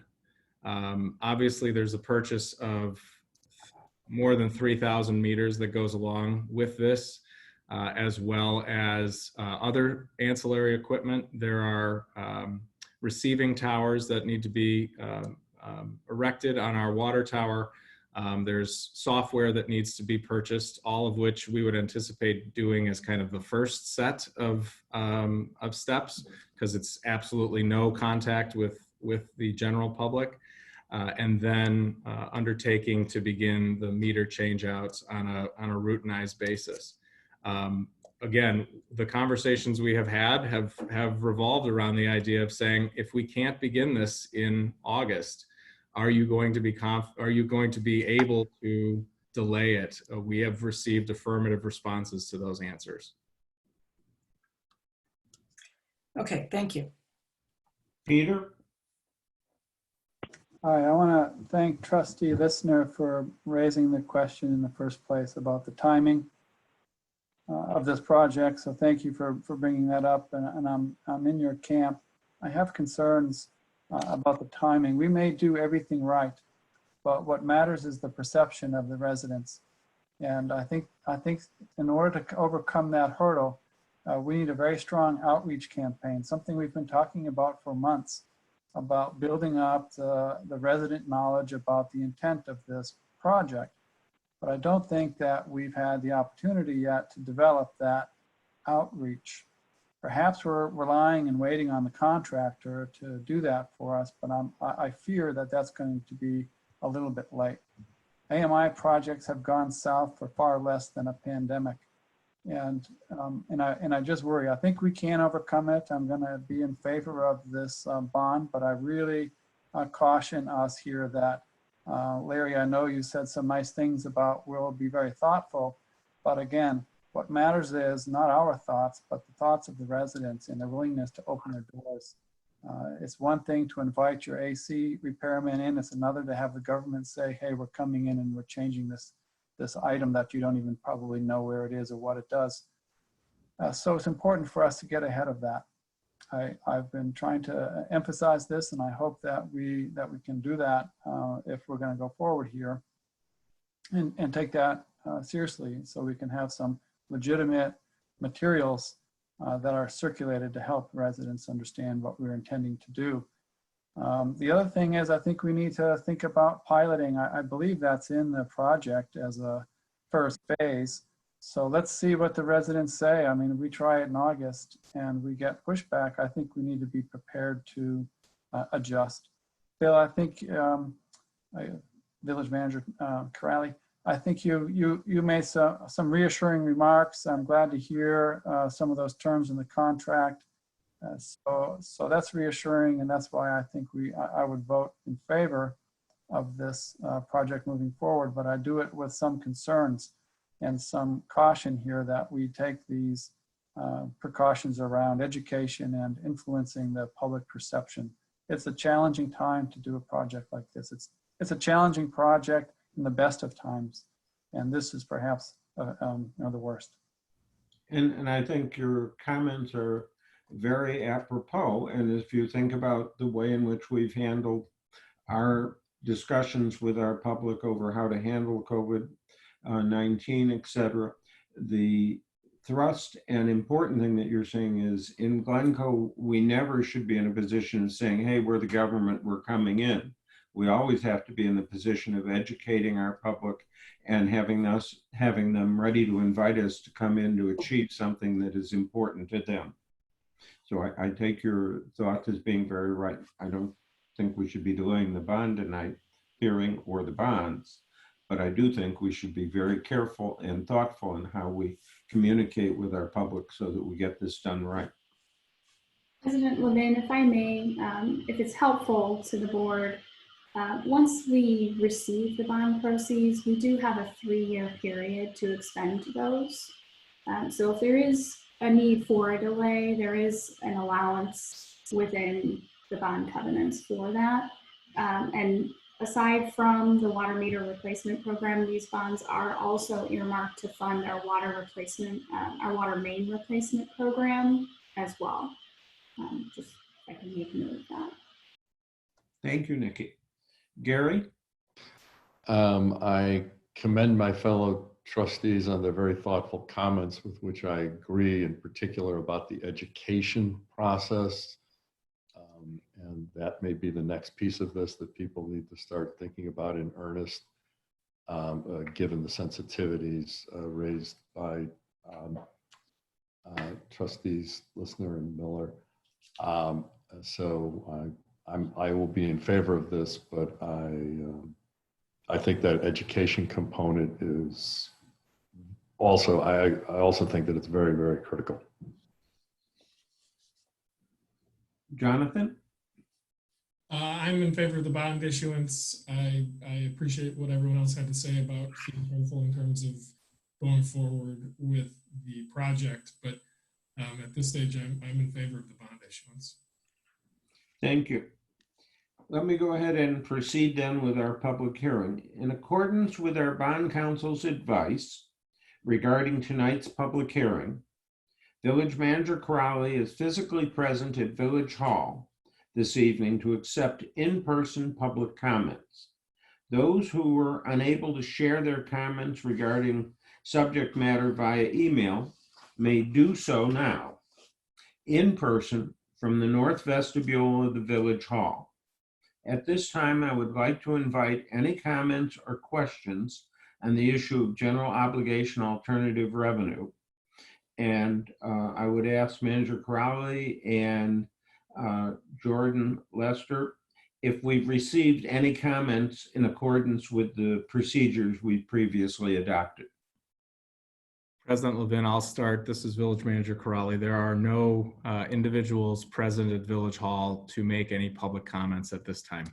Obviously, there's a purchase of more than 3,000 meters that goes along with this, as well as other ancillary equipment. There are receiving towers that need to be erected on our water tower. There's software that needs to be purchased, all of which we would anticipate doing as kind of the first set of steps, because it's absolutely no contact with the general public. And then undertaking to begin the meter changeouts on a routinized basis. Again, the conversations we have had have revolved around the idea of saying, if we can't begin this in August, are you going to be able to delay it? We have received affirmative responses to those answers. Okay, thank you. Peter? Hi, I want to thank Trustee Listener for raising the question in the first place about the timing of this project. So thank you for bringing that up, and I'm in your camp. I have concerns about the timing. We may do everything right, but what matters is the perception of the residents. And I think in order to overcome that hurdle, we need a very strong outreach campaign, something we've been talking about for months, about building up the resident knowledge about the intent of this project. But I don't think that we've had the opportunity yet to develop that outreach. Perhaps we're relying and waiting on the contractor to do that for us, but I fear that that's going to be a little bit late. AMI projects have gone south for far less than a pandemic. And I just worry. I think we can overcome it. I'm going to be in favor of this bond, but I really caution us here that, Larry, I know you said some nice things about we'll be very thoughtful, but again, what matters is not our thoughts, but the thoughts of the residents and their willingness to open their doors. It's one thing to invite your AC repairman in. It's another to have the government say, hey, we're coming in and we're changing this item that you don't even probably know where it is or what it does. So it's important for us to get ahead of that. I've been trying to emphasize this, and I hope that we can do that if we're going to go forward here and take that seriously, so we can have some legitimate materials that are circulated to help residents understand what we're intending to do. The other thing is, I think we need to think about piloting. I believe that's in the project as a first phase. So let's see what the residents say. I mean, if we try it in August and we get pushback, I think we need to be prepared to adjust. Bill, I think, Village Manager Corrali, I think you made some reassuring remarks. I'm glad to hear some of those terms in the contract. So that's reassuring, and that's why I think I would vote in favor of this project moving forward, but I do it with some concerns and some caution here that we take these precautions around education and influencing the public perception. It's a challenging time to do a project like this. It's a challenging project in the best of times, and this is perhaps the worst. And I think your comments are very apropos. And if you think about the way in which we've handled our discussions with our public over how to handle COVID-19, et cetera, the thrust and important thing that you're saying is, in Glencoe, we never should be in a position of saying, hey, we're the government, we're coming in. We always have to be in the position of educating our public and having them ready to invite us to come in to achieve something that is important to them. So I take your thought as being very right. I don't think we should be delaying the bond tonight hearing or the bonds, but I do think we should be very careful and thoughtful in how we communicate with our public so that we get this done right. President Levin, if I may, if it's helpful to the board, once we receive the bond proceeds, we do have a 3-year period to expend those. So if there is a need for a delay, there is an allowance within the bond covenants for that. And aside from the water meter replacement program, these bonds are also earmarked to fund our water replacement, our water main replacement program as well. Just if I can make note of that. Thank you, Nikki. Gary? I commend my fellow trustees on their very thoughtful comments with which I agree, in particular about the education process. And that may be the next piece of this that people need to start thinking about in earnest, given the sensitivities raised by trustees Listener and Miller. So I will be in favor of this, but I think that education component is also, I also think that it's very, very critical. Jonathan? I'm in favor of the bond issuance. I appreciate what everyone else had to say about being careful in terms of going forward with the project, but at this stage, I'm in favor of the bond issuance. Thank you. Let me go ahead and proceed then with our public hearing. In accordance with our bond counsel's advice regarding tonight's public hearing, Village Manager Crowley is physically present at Village Hall this evening to accept in-person public comments. Those who were unable to share their comments regarding subject matter via email may do so now, in person from the north vestibule of the Village Hall. At this time, I would like to invite any comments or questions on the issue of general obligation alternative revenue. And I would ask Manager Crowley and Jordan Lester if we've received any comments in accordance with the procedures we previously adopted. President Levin, I'll start. This is Village Manager Corrali. There are no individuals present at Village Hall to make any public comments at this time.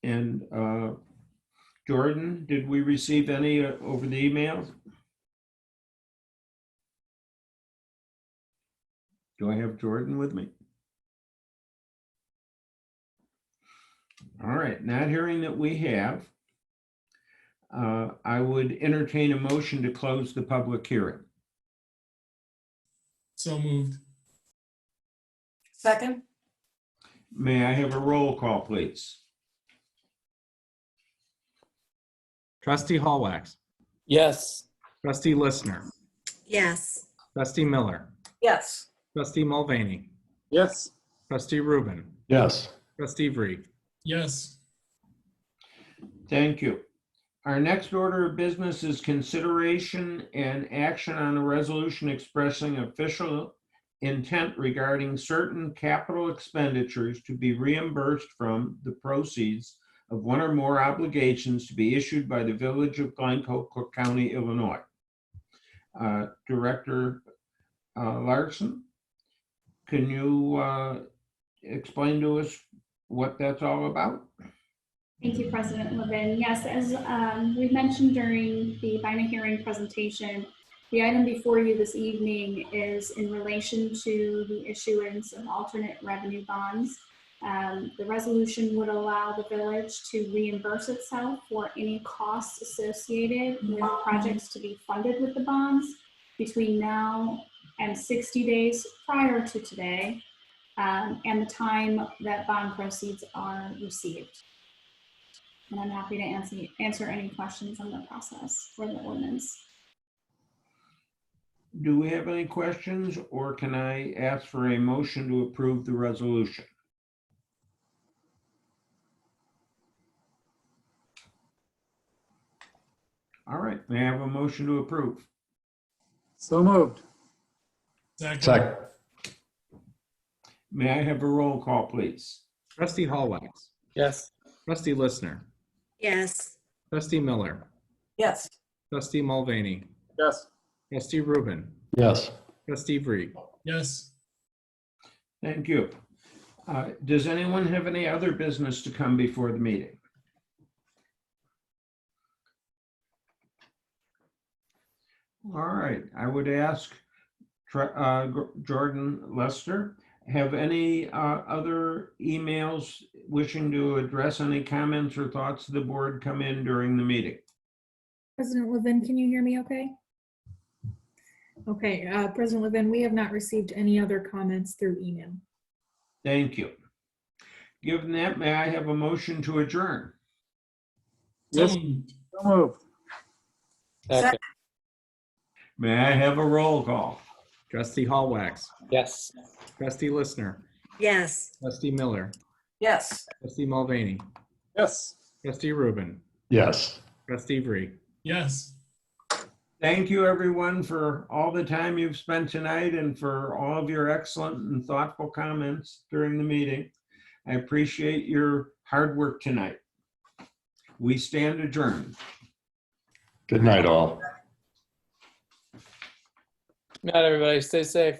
And Jordan, did we receive any over the emails? Do I have Jordan with me? All right, not hearing that we have, I would entertain a motion to close the public hearing. So moved. Second? May I have a roll call, please? Trustee Hallwax. Yes. Trustee Listener. Yes. Trustee Miller. Yes. Trustee Mulvaney. Yes. Trustee Rubin. Yes. Trustee Vree. Yes. Thank you. Our next order of business is consideration and action on a resolution expressing official intent regarding certain capital expenditures to be reimbursed from the proceeds of one or more obligations to be issued by the Village of Glencoe, Cook County, Illinois. Director Larson, can you explain to us what that's all about? Thank you, President Levin. Yes, as we mentioned during the BINA hearing presentation, the item before you this evening is in relation to the issuance of alternate revenue bonds. The resolution would allow the village to reimburse itself for any costs associated with projects to be funded with the bonds between now and 60 days prior to today, and the time that bond proceeds are received. And I'm happy to answer any questions on the process for the ordinance. Do we have any questions, or can I ask for a motion to approve the resolution? All right, may I have a motion to approve? So moved. Second. Second. May I have a roll call, please? Trustee Hallwax. Yes. Trustee Listener. Yes. Trustee Miller. Yes. Trustee Mulvaney. Yes. Trustee Rubin. Yes. Trustee Vree. Yes. Thank you. Does anyone have any other business to come before the meeting? All right, I would ask Jordan Lester, have any other emails wishing to address any comments or thoughts of the board come in during the meeting? President Levin, can you hear me okay? Okay, President Levin, we have not received any other comments through email. Thank you. Given that, may I have a motion to adjourn? Yes. So moved. Second. May I have a roll call? Trustee Hallwax. Yes. Trustee Listener. Yes. Trustee Miller. Yes. Trustee Mulvaney. Yes. Trustee Rubin. Yes. Trustee Vree. Yes. Thank you, everyone, for all the time you've spent tonight and for all of your excellent and thoughtful comments during the meeting. I appreciate your hard work tonight. We stand adjourned. Good night, all. Good night, everybody. Stay safe.